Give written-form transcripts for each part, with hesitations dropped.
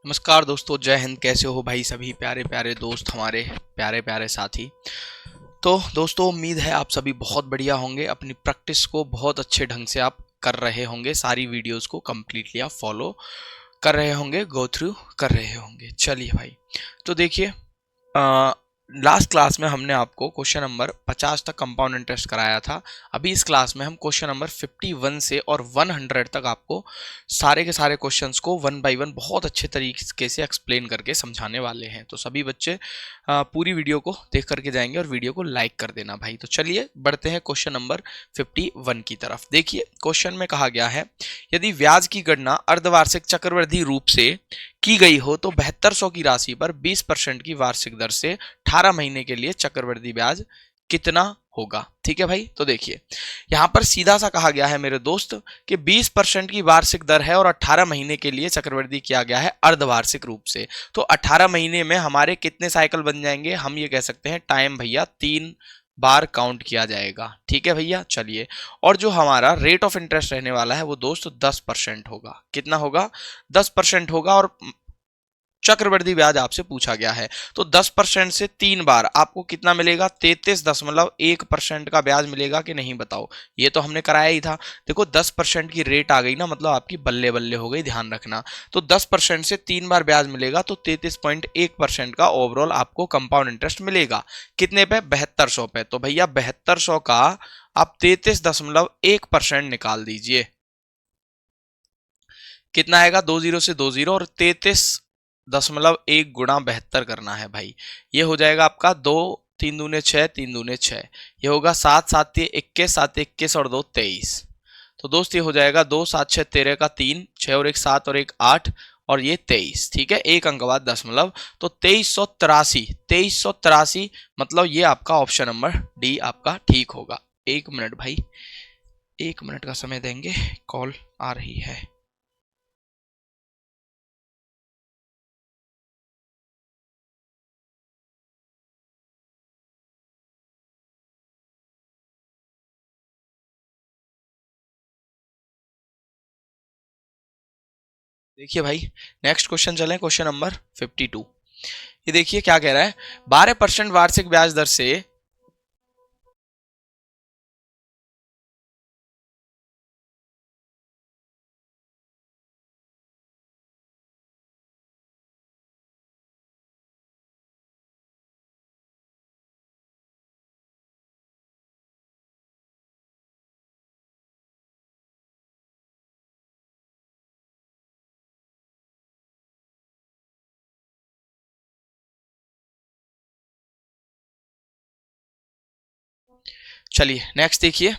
नमस्कार दोस्तों, जय हिंद। कैसे हो भाई सभी प्यारे प्यारे दोस्त, हमारे प्यारे प्यारे साथी। तो दोस्तों, उम्मीद है आप सभी बहुत बढ़िया होंगे। अपनी प्रैक्टिस को बहुत अच्छे ढंग से आप कर रहे होंगे, सारी वीडियोस को कंप्लीटली आप फॉलो कर रहे होंगे, गो थ्रू कर रहे होंगे। चलिए भाई, तो देखिए, लास्ट क्लास में हमने आपको क्वेश्चन नंबर 50 तक कंपाउंड इंटरेस्ट कराया था। अभी इस क्लास में हम क्वेश्चन नंबर 51 से और 100 तक आपको सारे के सारे क्वेश्चंस को वन बाय वन बहुत अच्छे तरीके से एक्सप्लेन करके समझाने वाले हैं। तो सभी बच्चे पूरी वीडियो को देख करके जाएंगे और वीडियो को लाइक कर देना भाई। तो चलिए बढ़ते हैं क्वेश्चन नंबर 51 की तरफ। देखिए, क्वेश्चन में कहा गया है, यदि ब्याज की गणना अर्धवार्षिक चक्रवृद्धि रूप से की गई हो तो 7200 की राशि पर 20% की वार्षिक दर से 18 महीने के लिए चक्रवृद्धि ब्याज कितना होगा। ठीक है भाई, तो देखिए यहां पर सीधा सा कहा गया है मेरे दोस्त कि 20% की वार्षिक दर है और 18 महीने के लिए चक्रवृद्धि किया गया है अर्धवार्षिक रूप से। तो 18 महीने में हमारे कितने साइकिल बन जाएंगे, हम ये कह सकते हैं टाइम भैया 3 बार काउंट किया जाएगा। ठीक है भैया, चलिए। और जो हमारा रेट ऑफ इंटरेस्ट रहने वाला है वो दोस्त 10% होगा। कितना होगा? 10% होगा। और चक्रवृद्धि ब्याज आपसे पूछा गया है, तो 10% से 3 बार आपको कितना मिलेगा? 33.1% का ब्याज मिलेगा कि नहीं, बताओ। ये तो हमने कराया ही था। देखो 10% की रेट आ गई ना, मतलब आपकी बल्ले बल्ले हो गई, ध्यान रखना। तो 10% से 3 बार ब्याज मिलेगा तो 33.1% का ओवरऑल आपको कंपाउंड इंटरेस्ट मिलेगा। कितने पे? 7200 पे। तो भैया 7200 का आप 33.1% निकाल दीजिए। कितना आएगा? 20 से 20 और 33.1 गुणा 72 करना है भाई। ये हो जाएगा आपका 2 3 दूने 6, 3 दूने 6। ये होगा 7 7 21, 7 21 और 2 23। तो दोस्त ये हो जाएगा 2 7 6 13 का 3, 6 और 1 7 और 1 8 और ये 23। ठीक है, एक अंक बाद दशमलव। तो 2383 मतलब ये आपका ऑप्शन नंबर डी आपका ठीक होगा। एक मिनट भाई, 1 मिनट का समय देंगे, कॉल आ रही है। देखिए भाई, नेक्स्ट क्वेश्चन चलें, क्वेश्चन नंबर 52। ये देखिए क्या कह रहा है, 12% वार्षिक ब्याज दर से चलिए नेक्स्ट देखिए,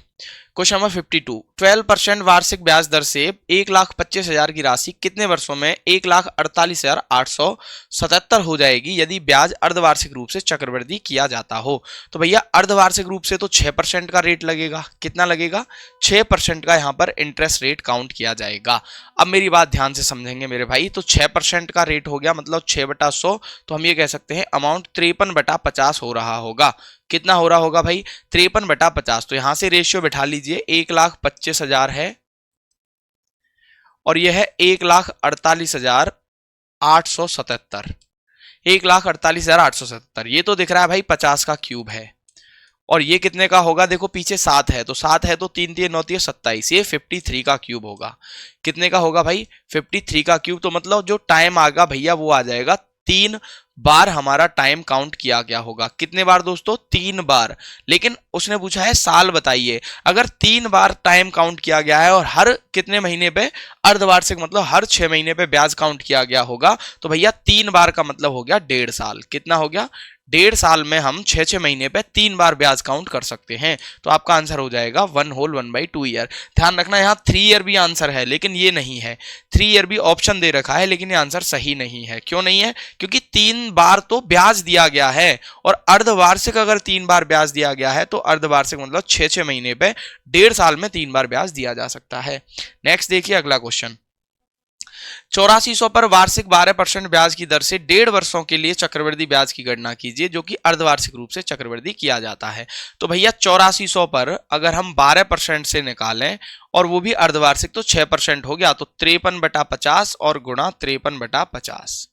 क्वेश्चन नंबर 52। 12% वार्षिक ब्याज दर से 1,25,000 की राशि कितने वर्षों में 1,48,877 हो जाएगी यदि ब्याज अर्धवार्षिक रूप से चक्रवृद्धि किया जाता हो। तो भैया अर्धवार्षिक रूप से तो 6% का रेट लगेगा। कितना लगेगा? 6% का यहाँ पर इंटरेस्ट रेट काउंट किया जाएगा। अब मेरी बात ध्यान से समझेंगे मेरे भाई। तो 6% का रेट हो गया, मतलब 6/100। तो हम ये कह सकते हैं अमाउंट 53/50 हो रहा होगा। कितना हो रहा होगा भाई? 53/50। तो यहां से रेशियो बैठा लीजिए, 1,25,000 है और यह है 1,48,877। 1,48,877 ये तो दिख रहा है भाई 50 का क्यूब है। और ये कितने का होगा? देखो पीछे 7 है, तो 7 है तो 3 3 9 3 27, ये 53 का क्यूब होगा। कितने का होगा भाई? 53 का क्यूब। तो मतलब जो टाइम आएगा भैया वो आ जाएगा 3 बार हमारा टाइम काउंट किया गया होगा। कितने बार दोस्तों? 3 बार। लेकिन उसने पूछा है साल बताइए। अगर 3 बार टाइम काउंट किया गया है और हर कितने महीने पे? अर्धवार्षिक, मतलब हर 6 महीने पे ब्याज काउंट किया गया होगा, तो भैया 3 बार का मतलब हो गया 1.5 साल। कितना हो गया? 1.5 साल में हम 6 महीने पे 3 बार ब्याज काउंट कर सकते हैं। तो आपका आंसर हो जाएगा 1/2 ईयर। ध्यान रखना यहाँ 3 ईयर भी आंसर है, लेकिन ये नहीं है। 3 ईयर भी ऑप्शन दे रखा है, लेकिन ये आंसर सही नहीं है। क्यों नहीं है? क्योंकि 3 बार तो ब्याज दिया गया है और अर्धवार्षिक अगर 3 बार ब्याज दिया गया है तो अर्धवार्षिक मतलब 6 महीने पे 1.5 साल में 3 बार ब्याज दिया जा सकता है। नेक्स्ट देखिए अगला क्वेश्चन। 8400 पर वार्षिक 12% ब्याज की दर से 1.5 वर्षों के लिए चक्रवृद्धि ब्याज की गणना कीजिए जो कि अर्धवार्षिक रूप से चक्रवृद्धि किया जाता है। तो भैया 8400 पर अगर हम 12% से निकालें और वो भी अर्धवार्षिक तो 6% हो गया, तो 53/50 और गुणा 53/50।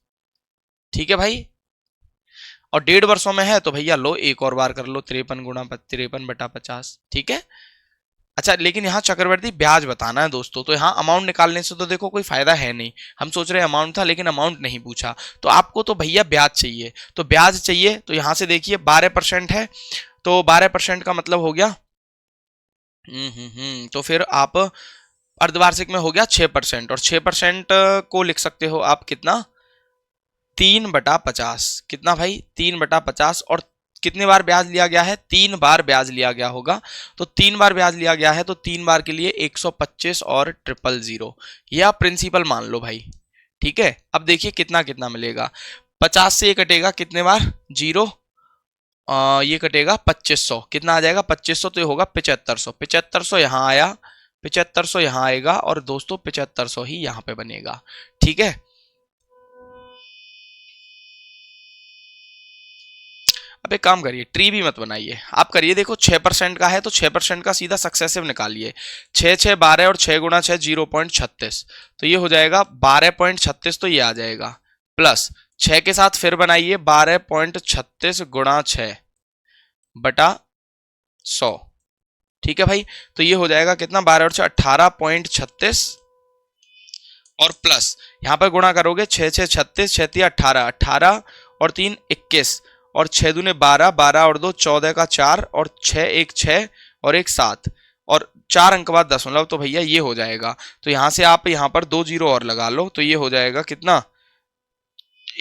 ठीक है भाई, और 1.5 वर्षों में है तो भैया लो एक और बार कर लो, 53 गुणा 53/50। ठीक है। अच्छा, लेकिन यहाँ चक्रवृद्धि ब्याज बताना है दोस्तों, तो यहाँ अमाउंट निकालने से तो देखो कोई फायदा है नहीं। हम सोच रहे अमाउंट था लेकिन अमाउंट नहीं पूछा, तो आपको तो भैया ब्याज चाहिए। तो ब्याज चाहिए तो यहाँ से देखिए 12% है, तो 12% का मतलब हो गया तो फिर आप अर्धवार्षिक में हो गया 6%, और 6% को लिख सकते हो आप कितना, 3/50। कितना भाई, 3/50। और कितने बार ब्याज लिया गया है, 3 बार ब्याज लिया गया होगा। तो 3 बार ब्याज लिया गया है तो 3 बार के लिए 125 और 000, ये आप प्रिंसिपल मान लो भाई। ठीक है, अब देखिए कितना कितना मिलेगा। 50 से ये कटेगा कितने बार, 0, ये कटेगा 2500, कितना आ जाएगा 2500, तो ये होगा 7500। 7500 यहाँ आया, 7500 यहाँ आएगा, और दोस्तों 7500 ही यहाँ पे बनेगा। ठीक है, अब एक काम करिए, ट्री भी मत बनाइए, आप करिए, देखो 6% का है तो 6% का सीधा सक्सेसिव निकालिए। 6 6 12 और 6 गुणा 6 0.36, तो ये हो जाएगा 12.36, तो ये आ जाएगा। प्लस 6 के साथ फिर बनाइए 12.36 गुणा 6 बटा 100। ठीक है भाई, तो ये हो जाएगा कितना, 12 और 6 18.36, और प्लस यहां पर गुणा करोगे 6 6 36, 6 3 18, 18 और 3 21, और 6 दूने 12, 12 और 2 14 का 4, और 6 1 6 और 1 7, और 4 अंक बाद दशमलव, तो भैया ये हो जाएगा। तो यहां से आप यहां पर 2 जीरो और लगा लो, तो ये हो जाएगा कितना,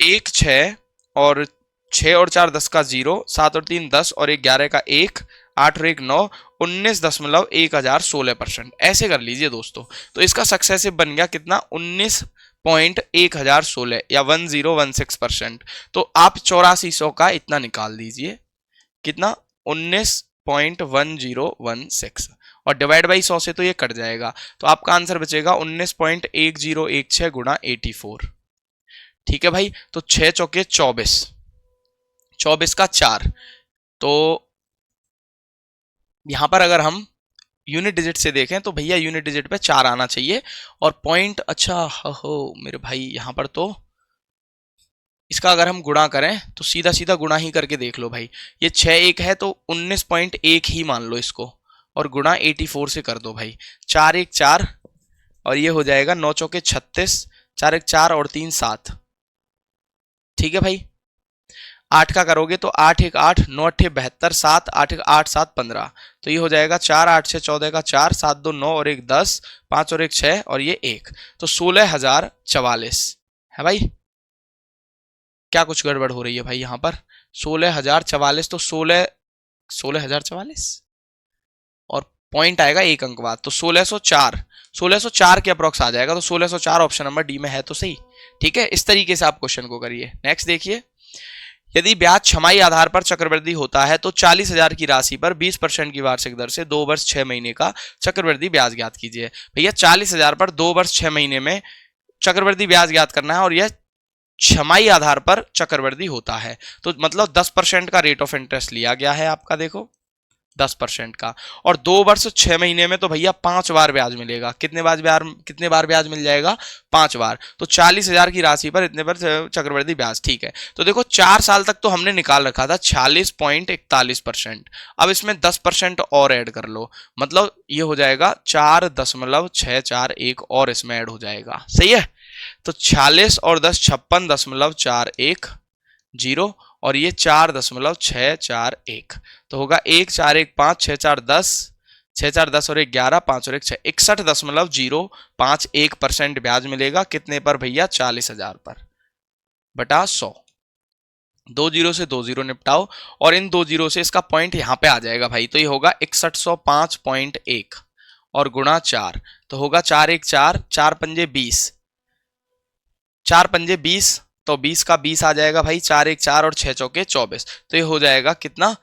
1 6, और 6 और 4 10 का 0, 7 और 3 10, और 1 11 का 1, 8 और 1 9, 19.1016%। ऐसे कर लीजिए दोस्तों, तो इसका सक्सेसिव बन गया कितना, 19.1016 या 1016%। तो आप 8400 का इतना निकाल दीजिए, कितना, 19.1016, और डिवाइड बाई 100 से तो ये कट जाएगा, तो आपका आंसर बचेगा 19.1016 गुणा 84। ठीक है भाई, तो 6 चौके 24, 24 का 4, तो यहां पर अगर हम यूनिट डिजिट से देखें तो भैया यूनिट डिजिट पे 4 आना चाहिए, और पॉइंट, अच्छा हो मेरे भाई, यहां पर तो इसका अगर हम गुणा करें तो सीधा सीधा गुणा ही करके देख लो भाई, ये 6 1 है तो 19.1 ही मान लो इसको, और गुणा 84 से कर दो भाई। 4 1 4, और ये हो जाएगा 9 चौके 36, 4 1 4 और 3 7। ठीक है भाई, 8 का करोगे तो 8 1 8, 9 8 72, 7 8 1 8 7 15, तो ये हो जाएगा 4 8 6 14 का 4, 7 2 9 और 1 10, 5 और 1 6, और ये 1, तो 16,044 है भाई। क्या कुछ गड़बड़ हो रही है भाई यहाँ पर, 16,044, तो 16,044, और पॉइंट आएगा एक अंक बाद, तो 1604, 1604 के अप्रोक्स आ जाएगा, तो 1604 ऑप्शन नंबर डी में है तो सही। ठीक है, इस तरीके से आप क्वेश्चन को करिए। नेक्स्ट देखिए, यदि ब्याज छमाही आधार पर चक्रवृद्धि होता है तो 40,000 की राशि पर 20% की वार्षिक दर से 2 वर्ष 6 महीने का चक्रवृद्धि ब्याज ज्ञात कीजिए। भैया 40,000 पर 2 वर्ष 6 महीने में चक्रवृद्धि ब्याज ज्ञात करना है, और यह छमाही आधार पर चक्रवृद्धि होता है, तो मतलब 10% का रेट ऑफ इंटरेस्ट लिया गया है आपका, देखो 10% का, और 2 वर्ष 6 महीने में तो भैया 5 बार ब्याज मिलेगा। कितने बार ब्याज मिल जाएगा, 5 बार, तो 40,000 की राशि पर इतने पर चक्रवृद्धि ब्याज। ठीक है, तो देखो 4 साल तक तो हमने निकाल रखा था 46.41%, अब इसमें 10% और ऐड कर लो, मतलब ये हो जाएगा 4.641 और इसमें ऐड हो जाएगा। सही है, तो 46 और 10 56.410, और ये 4.641, तो होगा 1 4 1 5 6 4 10, 6 4 10 और 1 11, 5 और 1 6, 61.051% ब्याज मिलेगा। कितने पर भैया, 40,000 पर, बटा 100। 2 जीरो से 2 जीरो निपटाओ, और इन 2 जीरो से इसका पॉइंट यहां पे आ जाएगा भाई, तो ये होगा 6105.1 और गुणा 4, तो होगा 4 1 4, 4 पंजे 20, 4 पंजे 20, तो 20 का 20 आ जाएगा भाई, 4 1 4 और 6 चौके 24, तो ये हो जाएगा कितना,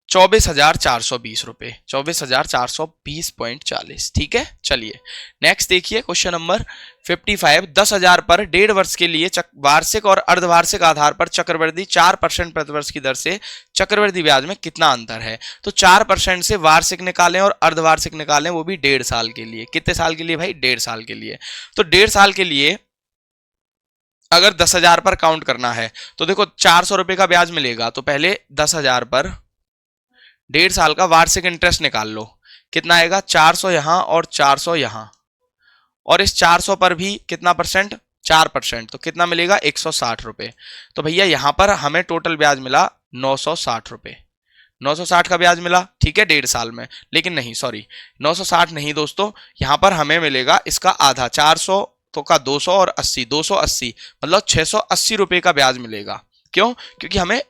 ₹24,420, 24,420.40। ठीक है, चलिए नेक्स्ट देखिए क्वेश्चन नंबर 55। 10,000 पर 1.5 वर्ष के लिए वार्षिक और अर्धवार्षिक आधार पर चक्रवृद्धि 4% प्रतिवर्ष की दर से चक्रवृद्धि ब्याज में कितना अंतर है? तो 4% से वार्षिक निकालें और अर्धवार्षिक निकालें, वो भी 1.5 साल के लिए। कितने साल के लिए भाई? 1.5 साल के लिए। तो 1.5 साल के लिए अगर 10,000 पर काउंट करना है तो देखो 400 रुपए का ब्याज मिलेगा, तो पहले 10,000 पर 1.5 साल का वार्षिक इंटरेस्ट निकाल लो। कितना आएगा? 400 यहां और 400 यहां, और इस 400 पर भी कितना परसेंट? 4%। तो कितना मिलेगा? 160 रुपए। तो भैया यहां पर हमें टोटल ब्याज मिला 960 रुपए। 960 का ब्याज मिला, ठीक है, 1.5 साल में। लेकिन नहीं, सॉरी, 960 नहीं दोस्तों, यहां पर हमें मिलेगा इसका आधा। 400 तो का 200 और 80, 280 मतलब 680 रुपए का ब्याज मिलेगा। क्यों? क्योंकि हमें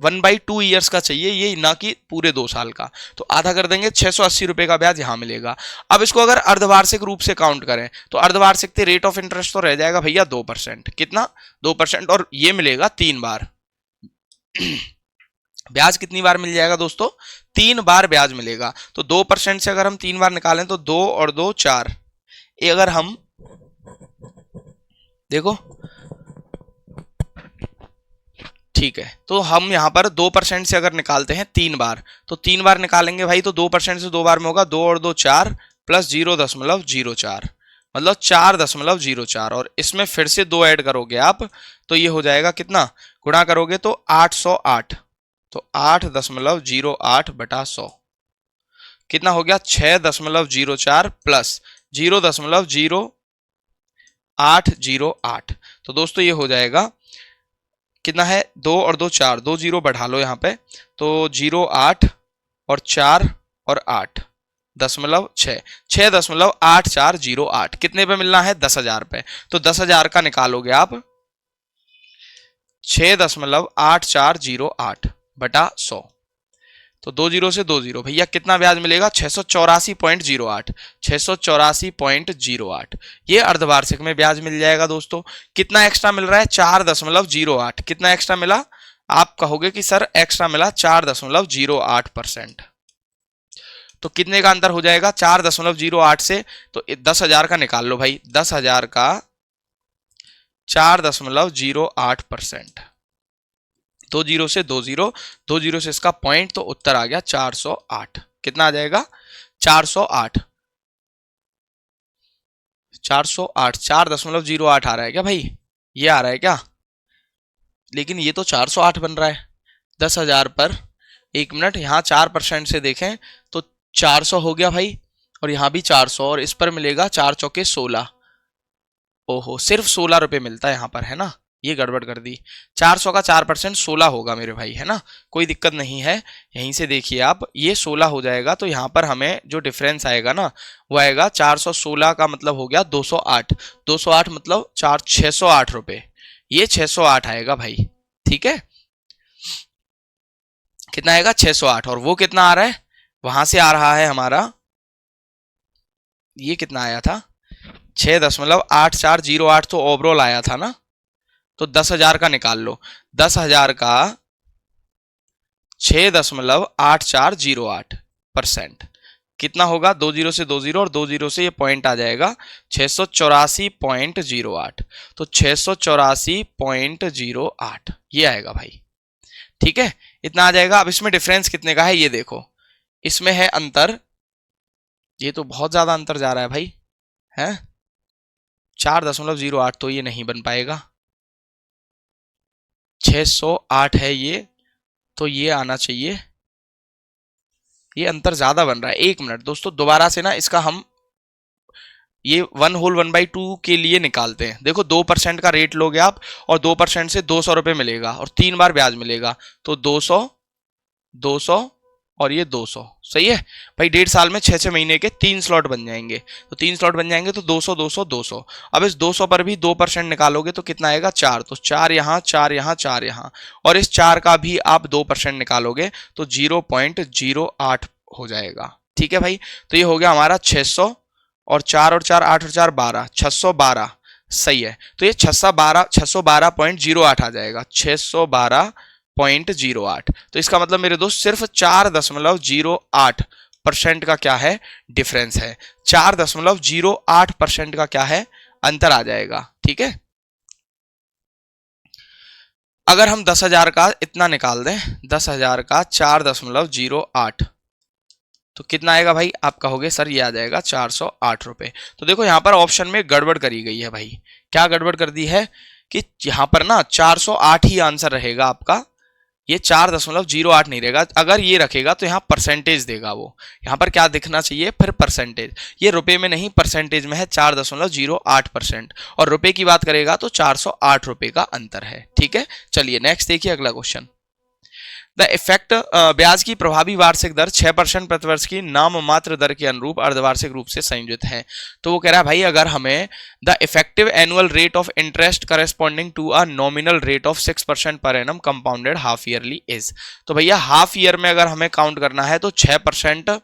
1/2 ईयर्स का चाहिए, ये ना कि पूरे 2 साल का। तो आधा कर देंगे, 680 रुपए का ब्याज यहां मिलेगा। अब इसको अगर अर्धवार्षिक रूप से काउंट करें तो अर्धवार्षिक रेट ऑफ इंटरेस्ट तो रह जाएगा भैया 2%। कितना? 2%। और ये मिलेगा 3 बार। ब्याज कितनी बार मिल जाएगा दोस्तों? 3 बार ब्याज मिलेगा। तो 2% से अगर हम 3 बार निकालें तो 2 और 2 4। ये अगर हम देखो, ठीक है, तो हम यहां पर 2% से अगर निकालते हैं 3 बार, तो 3 बार निकालेंगे भाई, तो 2% से 2 बार में होगा 2 और 2 4 प्लस 0.04 मतलब 4.04, और इसमें फिर से 2 ऐड करोगे आप तो ये हो जाएगा कितना? गुणा करोगे तो 808, तो 8.08 बटा 100 कितना हो गया? 6.04 प्लस 0.0808। तो दोस्तों ये हो जाएगा कितना है? 2 और 2 4, 2 जीरो बढ़ा लो यहाँ पे, तो 0.8 और 4 और 8.6, 6.8408। कितने पे मिलना है? 10,000 पे। तो 10,000 का निकालोगे आप 6.8408 बटा 100, तो 2 जीरो से 2 जीरो, भैया कितना ब्याज मिलेगा? 684.08, 684.08। ये अर्धवार्षिक में ब्याज मिल जाएगा दोस्तों। कितना एक्स्ट्रा मिल रहा है? 4.08। कितना एक्स्ट्रा मिला? आप कहोगे कि सर एक्स्ट्रा मिला 4.08%। तो कितने का अंतर हो जाएगा? 4.08 से, तो 10,000 का निकाल लो भाई, 10,000 का 4.08%। 2 जीरो से 2 जीरो, 2 जीरो से इसका पॉइंट, तो उत्तर आ गया 408। कितना आ जाएगा? 408, 408, 4.08 आ रहा है क्या भाई? ये आ रहा है क्या? लेकिन ये तो 408 बन रहा है 10,000 पर। 1 मिनट, यहाँ 4% से देखें तो 400 हो गया भाई, और यहाँ भी 400, और इस पर मिलेगा 4 चौके 16। ओहो, सिर्फ 16 रुपए मिलता है यहाँ पर, है ना? ये गड़बड़ कर दी। 400 का 4% 16 होगा मेरे भाई, है ना? कोई दिक्कत नहीं है, यहीं से देखिए आप, ये 16 हो जाएगा। तो यहाँ पर हमें जो डिफरेंस आएगा ना, वो आएगा 416 का मतलब हो गया 208। 208 मतलब 608 रुपए, ये 608 आएगा भाई। ठीक है, कितना आएगा? 608। और वो कितना आ रहा है? वहां से आ रहा है हमारा, ये कितना आया था? 6.8408 तो ओवरऑल आया था ना। तो 10,000 का निकाल लो, 10,000 का 6.8408% कितना होगा? 2 जीरो से 2 जीरो, और 2 जीरो से ये पॉइंट आ जाएगा 684.08। तो 684.08 ये आएगा भाई। ठीक है, इतना आ जाएगा। अब इसमें डिफरेंस कितने का है ये देखो, इसमें है अंतर, ये तो बहुत ज्यादा अंतर जा रहा है भाई, है 4.08, तो ये नहीं बन पाएगा। 608 है ये, तो ये आना चाहिए, ये अंतर ज्यादा बन रहा है। 1 मिनट दोस्तों, दोबारा से ना इसका हम ये 1/2 के लिए निकालते हैं। देखो 2% का रेट लोगे आप, और 2% से 200 रुपये मिलेगा, और 3 बार ब्याज मिलेगा, तो 200, 200 और ये 200। सही है भाई। 1.5 साल में 6-6 महीने के 3 स्लॉट बन जाएंगे, तो 3 स्लॉट बन जाएंगे, तो 200, 200, 200। अब इस 200 पर भी 2% निकालोगे तो कितना आएगा? 4, तो 4 यहाँ, 4 यहाँ, 4 यहाँ, और इस 4 का भी आप 2% निकालोगे तो 0.08 हो जाएगा। ठीक है भाई, तो ये हो गया हमारा 600, और 4 और 4, 8 और 4 12, 612। सही है, तो ये 612.08 आ जाएगा, 612 0.08। तो इसका मतलब मेरे दोस्त सिर्फ 4.08% का क्या है, डिफरेंस है। 4.08% का क्या है, अंतर आ जाएगा। ठीक है, अगर हम 10,000 का इतना निकाल दें, 10,000 का 4.08, तो कितना आएगा भाई, आप कहोगे सर ये आ जाएगा 408 रुपए। तो देखो यहां पर ऑप्शन में गड़बड़ करी गई है भाई। क्या गड़बड़ कर दी है कि यहां पर ना 408 ही आंसर रहेगा आपका, ये 4.08 नहीं रहेगा। अगर ये रखेगा तो यहाँ परसेंटेज देगा वो, यहाँ पर क्या दिखना चाहिए फिर, परसेंटेज। ये रुपए में नहीं, परसेंटेज में है 4.08%, और रुपए की बात करेगा तो 408 रुपए का अंतर है। ठीक है, चलिए नेक्स्ट देखिए अगला क्वेश्चन। द इफेक्ट, ब्याज की प्रभावी वार्षिक दर 6% प्रतिवर्ष की नाम मात्र दर के अनुरूप अर्धवार्षिक रूप से संयोजित है। तो वो कह रहा है भाई अगर हमें the effective annual rate of interest corresponding to a nominal rate of 6% per annum compounded half yearly is. तो भैया हाफ ईयर में अगर हमें काउंट करना है तो 6%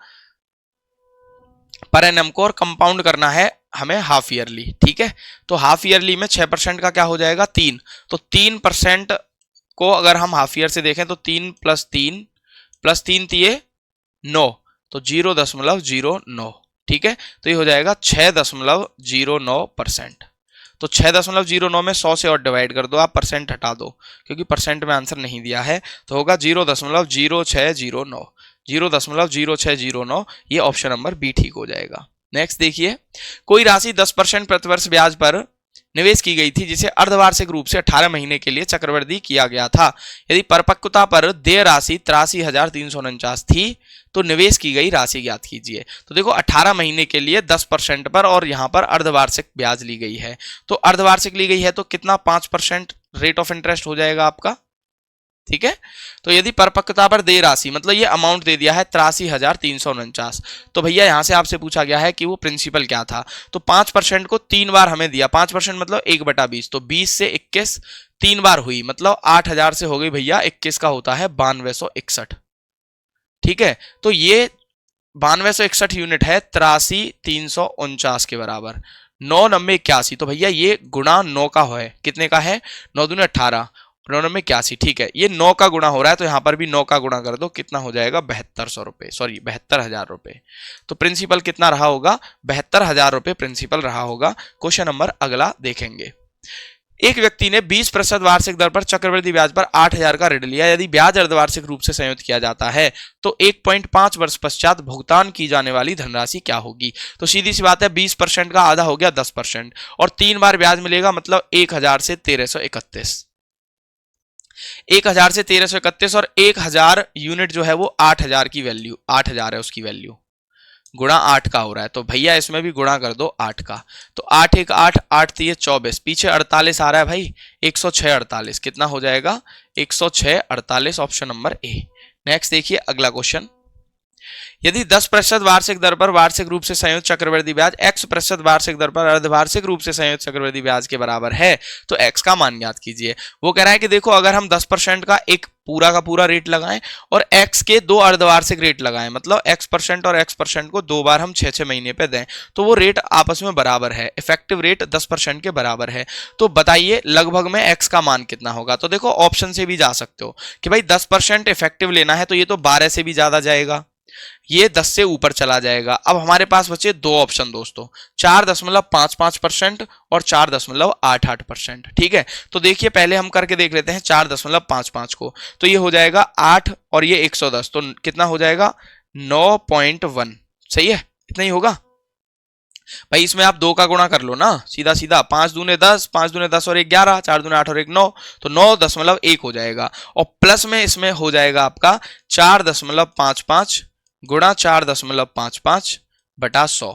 पर एनम को, और कंपाउंड करना है हमें हाफ ईयरली। ठीक है, तो हाफ ईयरली में 6% का क्या हो जाएगा, 3। तो 3% को अगर हम हाफ ईयर से देखें तो 3 + 3 दिए 9, तो 0.09। ठीक है, तो ये हो जाएगा 6.09%। तो 6.09 में 100 से और डिवाइड कर दो आप, परसेंट हटा दो क्योंकि परसेंट में आंसर नहीं दिया है, तो होगा 0.0609। 0.0609, ये ऑप्शन नंबर बी ठीक हो जाएगा। नेक्स्ट देखिए, कोई राशि 10% प्रतिवर्ष ब्याज पर निवेश की गई थी जिसे अर्धवार्षिक रूप से 18 महीने के लिए चक्रवृद्धि किया गया था। यदि परिपक्वता पर देय राशि 83,349 थी तो निवेश की गई राशि ज्ञात कीजिए। तो देखो 18 महीने के लिए 10% पर, और यहां पर अर्धवार्षिक ब्याज ली गई है, तो अर्धवार्षिक ली गई है तो कितना, 5% रेट ऑफ इंटरेस्ट हो जाएगा आपका। ठीक है, तो यदि परिपक्वता पर देय राशि, मतलब ये अमाउंट दे दिया है 83,349, तो भैया यहां से आपसे पूछा गया है कि वो प्रिंसिपल क्या था। तो 5% को 3 बार हमें दिया, 5% मतलब 1/20, तो 20 से 21 3 बार हुई, मतलब 8,000 से हो गई भैया 21 का होता है 9261। ठीक है, तो ये 9261 यूनिट है 83,349 के बराबर। 9 90 81, तो भैया ये गुणा 9 का है, कितने का है, 9 दूनी 18, 9 90 81। ठीक है, ये 9 का गुणा हो रहा है तो यहां पर भी 9 का गुणा कर दो, कितना हो जाएगा, 7200 रुपए, सॉरी 72,000 रुपए। तो प्रिंसिपल कितना रहा होगा, 72,000 रुपए प्रिंसिपल रहा होगा। क्वेश्चन नंबर अगला देखेंगे। एक व्यक्ति ने 20% वार्षिक दर पर चक्रवृद्धि ब्याज पर 8,000 का ऋण लिया। यदि ब्याज अर्धवार्षिक रूप से संयोजित किया जाता है तो 1.5 वर्ष पश्चात भुगतान की जाने वाली धनराशि क्या होगी। तो सीधी सी बात है, 20% का आधा हो गया 10%, और 3 बार ब्याज मिलेगा, मतलब 1,000 से 1,331। 1,000 से 1,331, और 1,000 यूनिट जो है वो 8,000 की वैल्यू, 8,000 है उसकी वैल्यू, गुणा 8 का हो रहा है। तो भैया इसमें भी गुणा कर दो 8 का, तो 8 1 8, 8 3 24, पीछे 48 आ रहा है भाई, 106 48, कितना हो जाएगा, 106 48, ऑप्शन नंबर ए। नेक्स्ट देखिए अगला क्वेश्चन। यदि 10% वार्षिक दर पर वार्षिक रूप से संयुक्त चक्रवृद्धि ब्याज x% वार्षिक दर पर अर्धवार्षिक रूप से संयुक्त चक्रवृद्धि ब्याज के बराबर है तो x का मान ज्ञात कीजिए। वो कह रहा है कि देखो अगर हम 10% का एक पूरा का पूरा रेट लगाएं और x के 2 अर्धवार्षिक रेट लगाएं, मतलब x% और x% को 2 बार हम 6-6 महीने पे दें, तो वो रेट आपस में बराबर है, इफेक्टिव रेट 10% के बराबर है। तो बताइए लगभग में x का मान कितना होगा। तो देखो ऑप्शन से भी जा सकते हो कि भाई 10% इफेक्टिव लेना है तो ये तो 12 से भी ज्यादा जाएगा, ये 10 से ऊपर चला जाएगा। अब हमारे पास बचे 2 ऑप्शन दोस्तों, 4.55% और 4.88%। ठीक है, तो देखिए पहले हम करके देख लेते हैं 4.55 को, तो ये हो जाएगा 8 और ये 110, तो कितना हो जाएगा 9.1। सही है, इतना ही होगा भाई। इसमें आप 2 का गुणा कर लो ना, सीधा सीधा, 5 दूने 10, 5 दूने 10 और 1 11, 4 दूने 8 और 1 9, तो 9.1 हो जाएगा। और प्लस में इसमें हो जाएगा आपका 4.55 गुणा 4.55 बटा 100।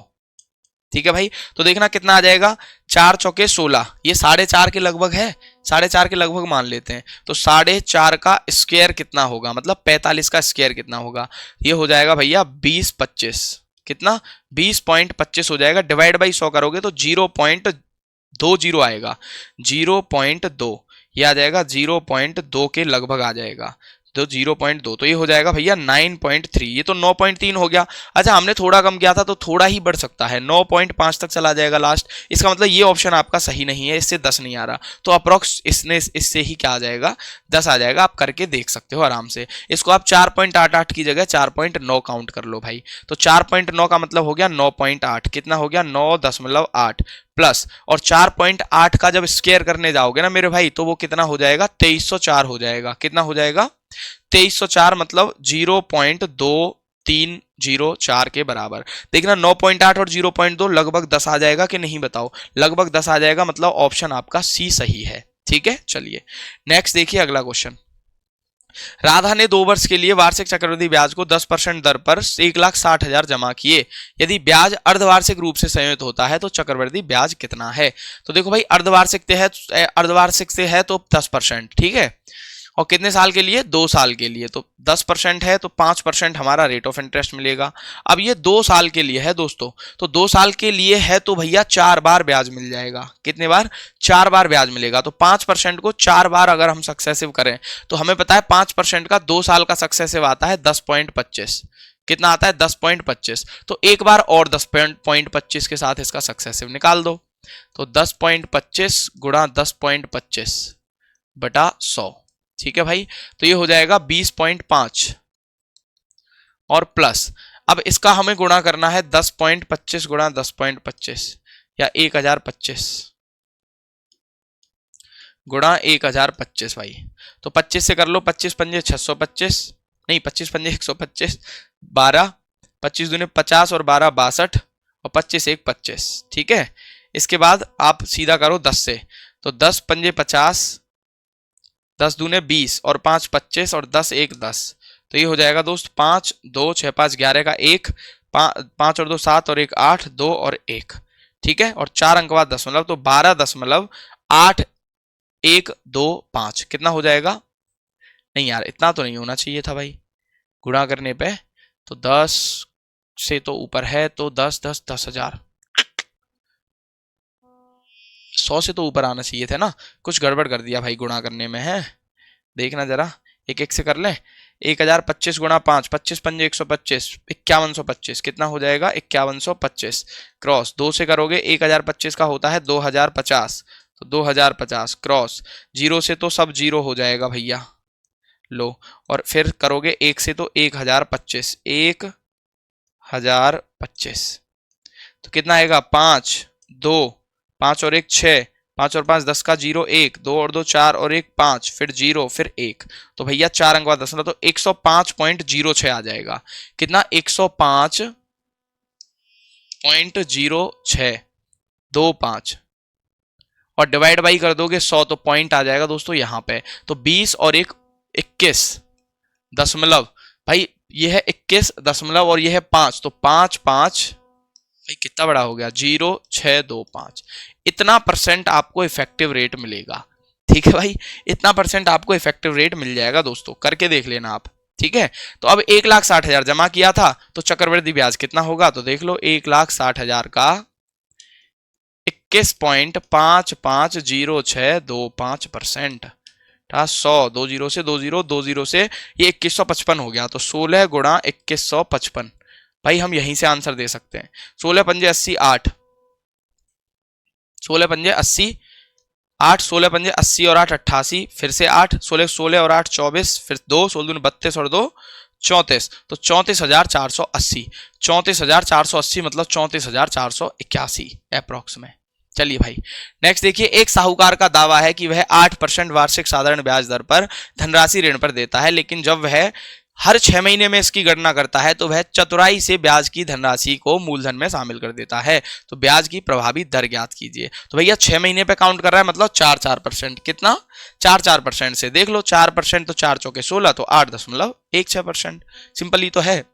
ठीक है भाई, तो देखना कितना आ जाएगा, 4 चौके 16, ये 4.5 के लगभग है, 4.5 के लगभग मान लेते हैं, तो 4.5 का स्क्वायर कितना होगा, मतलब 45 का स्क्वायर कितना होगा, ये हो जाएगा भैया 20-25, कितना 20.25 हो जाएगा। डिवाइड बाई 100 करोगे तो 0.20 आएगा, 0.2, ये आ जाएगा 0.2 के लगभग आ जाएगा। तो 0.2, तो ये हो जाएगा भैया 9.3। ये तो 9.3 हो गया। अच्छा हमने थोड़ा कम किया था तो थोड़ा ही बढ़ सकता है, 9.5 तक चला जाएगा लास्ट। इसका मतलब ये ऑप्शन आपका सही नहीं है, इससे 10 नहीं आ रहा, तो अप्रोक्स इससे ही क्या आ जाएगा, 10 आ जाएगा। आप करके देख सकते हो आराम से। इसको आप 4.88 की जगह 4.9 काउंट कर लो भाई। तो 4.9 का मतलब हो गया 9.8, कितना हो गया 9.8 प्लस, और 4.8 का जब स्क्वायर करने जाओगे ना मेरे भाई तो वो कितना हो जाएगा, 2304 हो जाएगा। कितना हो जाएगा, 2304, मतलब 0.2304 के बराबर। देखना 9.8 और 0.2 लगभग 10 आ जाएगा कि नहीं बताओ, लगभग 10 आ जाएगा, मतलब ऑप्शन आपका सी सही है। ठीक है, चलिए नेक्स्ट देखिए अगला क्वेश्चन। राधा ने 2 वर्ष के लिए वार्षिक चक्रवृद्धि ब्याज को 10% दर पर 1,60,000 जमा किए। यदि ब्याज अर्धवार्षिक रूप से संयोजित होता है तो चक्रवृद्धि ब्याज कितना है। तो देखो भाई अर्धवार्षिक से है तो 10%, ठीक है, और कितने साल के लिए, 2 साल के लिए, तो 10% है तो 5% हमारा रेट ऑफ इंटरेस्ट मिलेगा। अब ये 2 साल के लिए है दोस्तों, तो 2 साल के लिए है तो भैया 4 बार ब्याज मिल जाएगा। कितने बार, 4 बार ब्याज मिलेगा। तो 5% को 4 बार अगर हम सक्सेसिव करें तो हमें पता है 5% का 2 साल का सक्सेसिव आता है 10.25। कितना आता है, 10.25। तो एक बार और 10.25 के साथ इसका सक्सेसिव निकाल दो, तो 10.25 गुणा 10.25 बटा 100, ठीक है भाई। तो ये हो जाएगा 20.5 और प्लस, अब इसका हमें गुणा करना है 10.25 गुणा 10.25 या 1025 गुणा 1025 भाई। तो 25 से कर लो, 25 पंजे 625, नहीं 25 पंजे 125, 12, 25 दूने 50 और 12 62 और 25 1 25, ठीक है। इसके बाद आप सीधा करो 10 से, तो 10 पंजे 50, 10 दूने 20 और 5 25 और 10 1 10। तो ये हो जाएगा दोस्त 5 2 6 5 11 का 1, 5 और 2 7 और 1 8, 2 और 1, ठीक है, और 4 अंक बाद दशमलव, तो 12.8 1 2 5 कितना हो जाएगा, नहीं यार इतना तो नहीं होना चाहिए था भाई गुणा करने पे, तो 10 से तो ऊपर है, तो 10 10 10,000, 100 से तो ऊपर आना चाहिए था ना, कुछ गड़बड़ कर दिया भाई गुणा करने में है। देखना जरा, एक एक से कर लें। 1025 गुणा 5, 25 पंजे 125, 5125, कितना हो जाएगा 5125, क्रॉस 2 से करोगे 1025 का होता है 2050, तो 2050 क्रॉस, 0 से तो सब 0 हो जाएगा भैया, लो, और फिर करोगे 1 से तो 1025, 1025, तो कितना आएगा 5 2 5 और 1 6, 5 और 5 10 का 0 1, 2 और 2 4 और 1 5, फिर 0 फिर 1, तो भैया 4 अंक बाद दशमलव, तो 105.06 आ जाएगा। कितना 105.0625, और डिवाइड बाई कर दोगे 100 तो पॉइंट आ जाएगा दोस्तों यहाँ पे, तो 20 और 1 21 दशमलव, भाई ये है 21 दशमलव और ये है 5, तो 5 5, भाई कितना बड़ा हो गया 0.625, इतना परसेंट आपको इफेक्टिव रेट मिलेगा। ठीक है भाई, इतना परसेंट आपको इफेक्टिव रेट मिल जाएगा दोस्तों, करके देख लेना आप, ठीक है। तो अब 1,60,000 जमा किया था तो चक्रवृद्धि ब्याज कितना होगा, तो देख लो 1,60,000 का 21.550625%, 100 2 0 से 2 0 2 0 से ये 2155 हो गया, तो 16 गुणा 2155, भाई हम यहीं से आंसर दे सकते हैं। 16 पंजे 80 8, 16 पंजे 80 8, 16 पंजे 80 और 8 88, फिर से 8, 16 16 और 8 24, फिर 2 16 32 और 2 34, तो 34,480, 34,480 मतलब 34,481 अप्रॉक्स में। चलिए भाई नेक्स्ट देखिए, एक साहूकार का दावा है कि वह 8% वार्षिक साधारण ब्याज दर पर धनराशि ऋण पर देता है, लेकिन जब वह हर 6 महीने में इसकी गणना करता है तो वह चतुराई से ब्याज की धनराशि को मूलधन में शामिल कर देता है। तो ब्याज की प्रभावी दर ज्ञात कीजिए। तो भैया 6 महीने पे काउंट कर रहा है, मतलब 4% कितना 4% से देख लो, 4% तो 4 चौके 16, तो 8.16%, सिंपल ही तो है,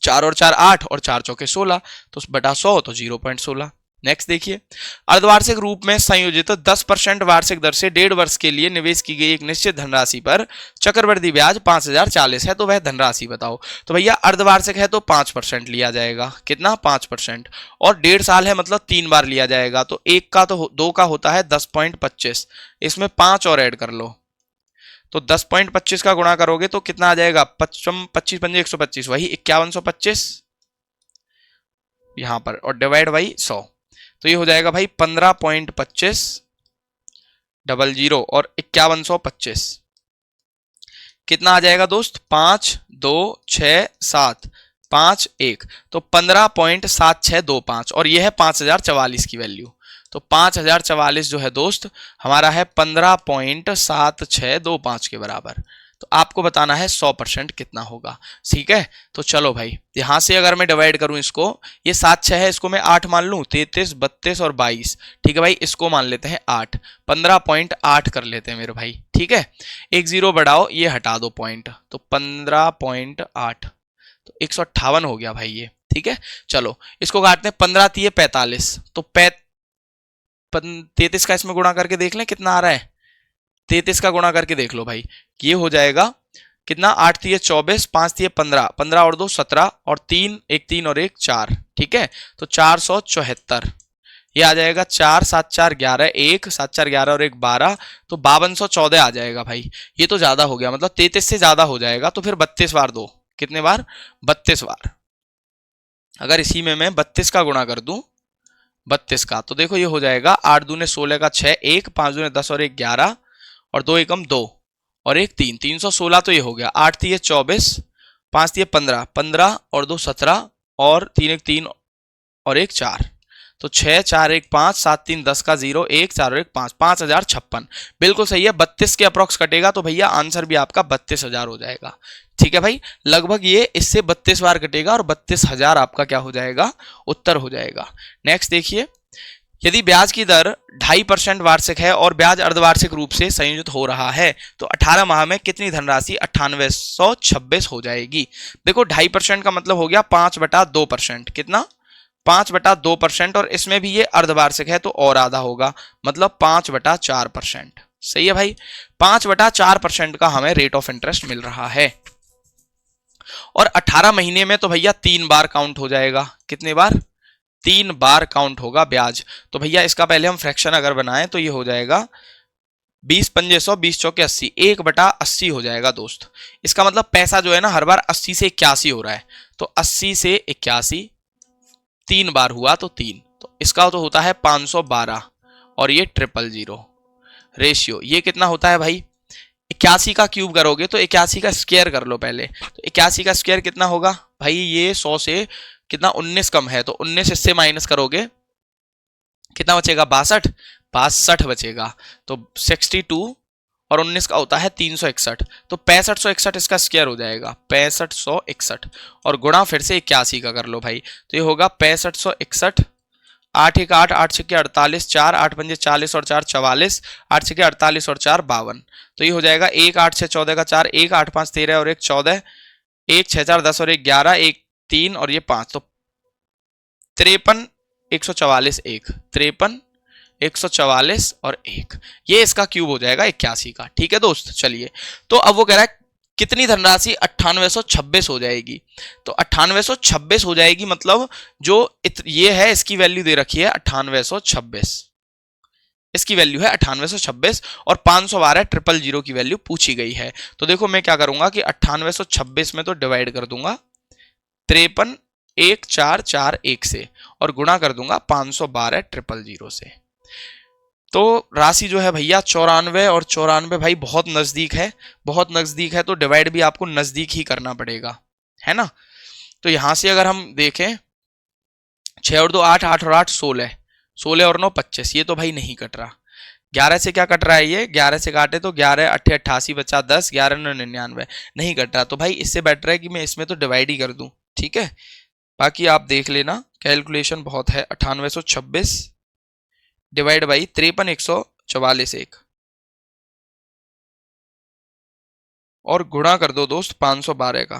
4 और 4 8 और 4 चौके 16, तो बटा 100 तो 0.16। नेक्स्ट देखिए, अर्धवार्षिक रूप में संयोजित 10% वार्षिक दर से 1.5 वर्ष के लिए निवेश की गई एक निश्चित धनराशि पर चक्रवृद्धि ब्याज 5,040 है, तो वह धनराशि बताओ। तो भैया अर्धवार्षिक है तो 5% लिया जाएगा, कितना 5%, और 1.5 साल है मतलब 3 बार लिया जाएगा, तो 1 का तो 2 का होता है 10.25, इसमें 5 और ऐड कर लो, तो 10.25 का गुणा करोगे तो कितना आ जाएगा, 25 पंजे 125, वही 5125 यहां पर, और डिवाइड बाई 100, तो ये हो जाएगा भाई 15.2500 और 5125 कितना आ जाएगा दोस्त, 5 2 6 7 5 1, तो 15.7625 और ये है 5044 की वैल्यू। तो 5044 जो है दोस्त हमारा है 15.7625 के बराबर। तो आपको बताना है 100% कितना होगा। ठीक है, तो चलो भाई यहां से अगर मैं डिवाइड करूं इसको, ये 7 6 है, इसको मैं 8 मान लूं, 33 32 और 22, ठीक है भाई, इसको मान लेते हैं 8, 15.8 कर लेते हैं मेरे भाई। ठीक है, एक जीरो बढ़ाओ, ये हटा दो पॉइंट, तो 15.8, तो 158 हो गया भाई ये। ठीक है, चलो इसको काटते हैं, 15 3 45, तो 33 का इसमें गुणा करके देख लें कितना आ रहा है, 33 का गुणा करके देख लो भाई, ये हो जाएगा कितना, 8 3 24 5 3 15, 15 और 2 17 और 3 एक 3 और 1 4, ठीक है, तो 474, ये आ जाएगा 4 7 4 11 1 7 4 11 और 1 12, तो 5214 आ जाएगा भाई। ये तो ज्यादा हो गया, मतलब 33 से ज्यादा हो जाएगा, तो फिर 32 बार दो, कितने बार, 32 बार। अगर इसी में मैं 32 का गुणा कर दूं, 32 का, तो देखो ये हो जाएगा 8 दूने 16 का 6 1 5 दूने 10 और 1 11 और 2 एकम 2 और 1 3, 316, तो ये हो गया 8 3 24 5 3 15, 15 और 2 17 और 3 1 3 और 1 4, तो 6 4 1 5 7 3 10 का 0 1 4 और 1 5, 5056 बिल्कुल सही है। 32 के अप्रॉक्स कटेगा तो भैया आंसर भी आपका 32,000 हो जाएगा। ठीक है भाई, लगभग ये इससे 32 बार कटेगा और 32,000 आपका क्या हो जाएगा, उत्तर हो जाएगा। नेक्स्ट देखिए, यदि ब्याज की दर 2.5% वार्षिक है और ब्याज अर्धवार्षिक रूप से संयोजित हो रहा है तो 18 माह में कितनी धनराशि 9826 हो जाएगी। देखो 2.5% का मतलब हो गया 5/2%, कितना, 5/2%, और इसमें भी ये अर्धवार्षिक है तो और आधा होगा, मतलब 5/4%। सही है भाई, 5/4% का हमें रेट ऑफ इंटरेस्ट मिल रहा है। और 18 महीने में तो भैया 3 बार काउंट हो जाएगा, कितने बार, 3 बार काउंट होगा ब्याज। तो भैया इसका पहले हम फ्रैक्शन अगर बनाएं तो ये हो जाएगा 20 पंजे 100 20 चौके 80, 1/80 हो जाएगा दोस्त। इसका मतलब पैसा जो है ना हर बार 80 से 81 हो रहा है, तो 80 से 81 3 बार हुआ तो 3, तो इसका तो होता है 512 और ये 000 रेशियो, ये कितना होता है भाई, 81 का क्यूब करोगे तो 81 का स्क्वायर कर लो पहले, तो 81 का स्क्वायर कितना होगा भाई, ये 100 से कितना 19 कम है, तो 19 इससे माइनस करोगे कितना बचेगा, 62 बचेगा, तो 62 और 19 का होता है 361, तो 6561 इसका स्क्वायर हो जाएगा, 6561 और गुणा फिर से 81 का कर लो भाई, तो ये होगा 6561, 8 1 8 8 6 48 4 8 5 40 और 4 44, 8 6 48 और 4 52, तो ये हो जाएगा 1 8 6 14 का 4 1 8 5 13 और 1 14, 1 6 4 10 और 1 11 1 3 और ये 5, तो 53 144 1, 53 144 और 1, ये इसका क्यूब हो जाएगा 81 का। ठीक है दोस्त, चलिए तो अब वो कह रहा है कितनी धनराशि 9826 हो जाएगी, तो 9826 हो जाएगी, मतलब जो ये है इसकी वैल्यू दे रखी है 9826, इसकी वैल्यू है 9826 और 512 000 की वैल्यू पूछी गई है। तो देखो मैं क्या करूंगा कि 9826 में तो डिवाइड कर दूंगा 531441 से और गुणा कर दूंगा 512 000 से, तो राशि जो है भैया 94 और 94 भाई बहुत नजदीक है, बहुत नजदीक है, तो डिवाइड भी आपको नजदीक ही करना पड़ेगा, है ना। तो यहां से अगर हम देखें 6 और 2 8 8 और 8 16, 16 और 9 25, ये तो भाई नहीं कट रहा। 11 से क्या कट रहा है, ये 11 से काटे तो 11 8 88 बचा 10, 11 9 99, नहीं कट रहा, तो भाई इससे बेटर है कि मैं इसमें तो डिवाइड ही कर दूं। ठीक है, बाकी आप देख लेना, कैलकुलेशन बहुत है। 9826 डिवाइड बाई 53 144 1 और गुणा कर दो दोस्त 512 का,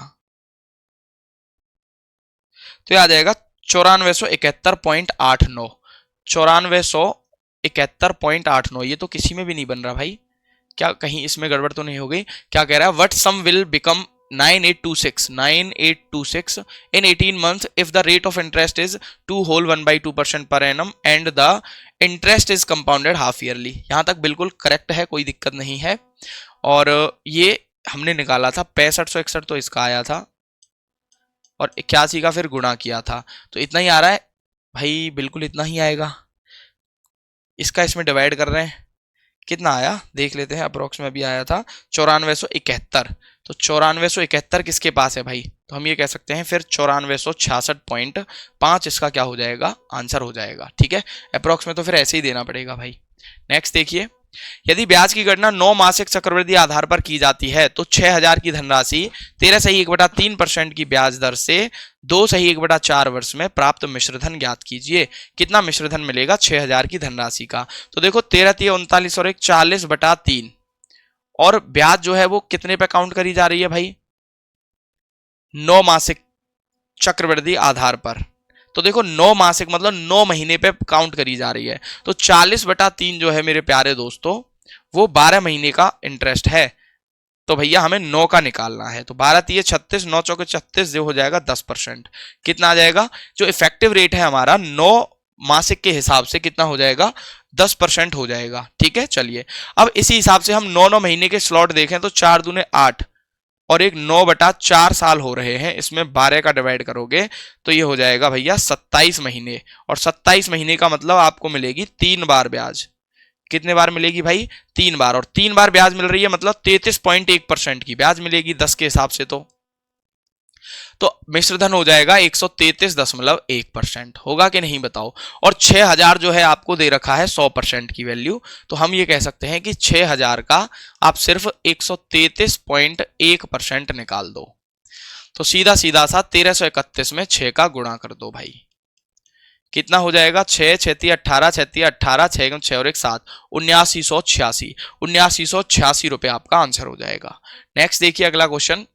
तो ये आ जाएगा 9471.89, 9471.89, ये तो किसी में भी नहीं बन रहा भाई, क्या कहीं इसमें गड़बड़ तो नहीं हो गई। क्या कह रहा है, what sum will become 9826 in 18 months if the rate of interest is 2 whole 1/2% per annum and the interest is compounded half yearly। यहां तक बिल्कुल करेक्ट है, कोई दिक्कत नहीं है। और ये हमने निकाला था 6561 तो इसका आया था और 81 का फिर गुणा किया था, तो इतना ही आ रहा है भाई, बिल्कुल इतना ही आएगा। इसका इसमें डिवाइड कर रहे हैं, कितना आया देख लेते हैं। अप्रोक्स में भी आया था 9471, तो 9471 किसके पास है भाई, तो हम ये कह सकते हैं फिर 9466.5 इसका क्या हो जाएगा, आंसर हो जाएगा। ठीक है, अप्रोक्स में तो फिर ऐसे ही देना पड़ेगा भाई। नेक्स्ट देखिए, यदि ब्याज की गणना 9 मासिक चक्रवृद्धि आधार पर की जाती है तो 6000 की धनराशि 13.1/3% की ब्याज दर से 2.1/4 वर्ष में प्राप्त मिश्रधन ज्ञात कीजिए। कितना मिश्रधन मिलेगा 6000 की धनराशि का, तो देखो 13 3 39 और एक 40/3, और ब्याज जो है वो कितने पे काउंट करी जा रही है भाई, 9 मासिक चक्रवृद्धि आधार पर। तो देखो 9 मासिक मतलब 9 महीने पे काउंट करी जा रही है, तो 40/3 जो है मेरे प्यारे दोस्तों वो 12 महीने का इंटरेस्ट है। तो भैया हमें 9 का निकालना है, तो 12 3 36, 9 चौके 36, जो हो जाएगा 10%। कितना आ जाएगा, जो इफेक्टिव रेट है हमारा 9 मासिक के हिसाब से कितना हो जाएगा, 10% हो जाएगा। ठीक है, चलिए अब इसी हिसाब से हम 9 महीने के स्लॉट देखें तो 4 दूने 8 और एक 9/4 साल हो रहे हैं, इसमें 12 का डिवाइड करोगे तो ये हो जाएगा भैया 27 महीने, और 27 महीने का मतलब आपको मिलेगी 3 बार ब्याज। कितने बार मिलेगी भाई, 3 बार, और 3 बार ब्याज मिल रही है मतलब 33.1% की ब्याज मिलेगी 10 के हिसाब से। तो मिश्रधन हो जाएगा 133.1%, होगा कि नहीं बताओ। और 6000 जो है आपको दे रखा है 100% की वैल्यू, तो हम ये कह सकते हैं कि 6000 का आप सिर्फ 133.1% निकाल दो, तो सीधा सीधा सा 1331 में 6 का गुणा कर दो भाई। कितना हो जाएगा, 6 6 18, 6 18, 6 6 और 1 7, 7986 रुपए आपका आंसर हो जाएगा। नेक्स्ट देखिए अगला क्वेश्चन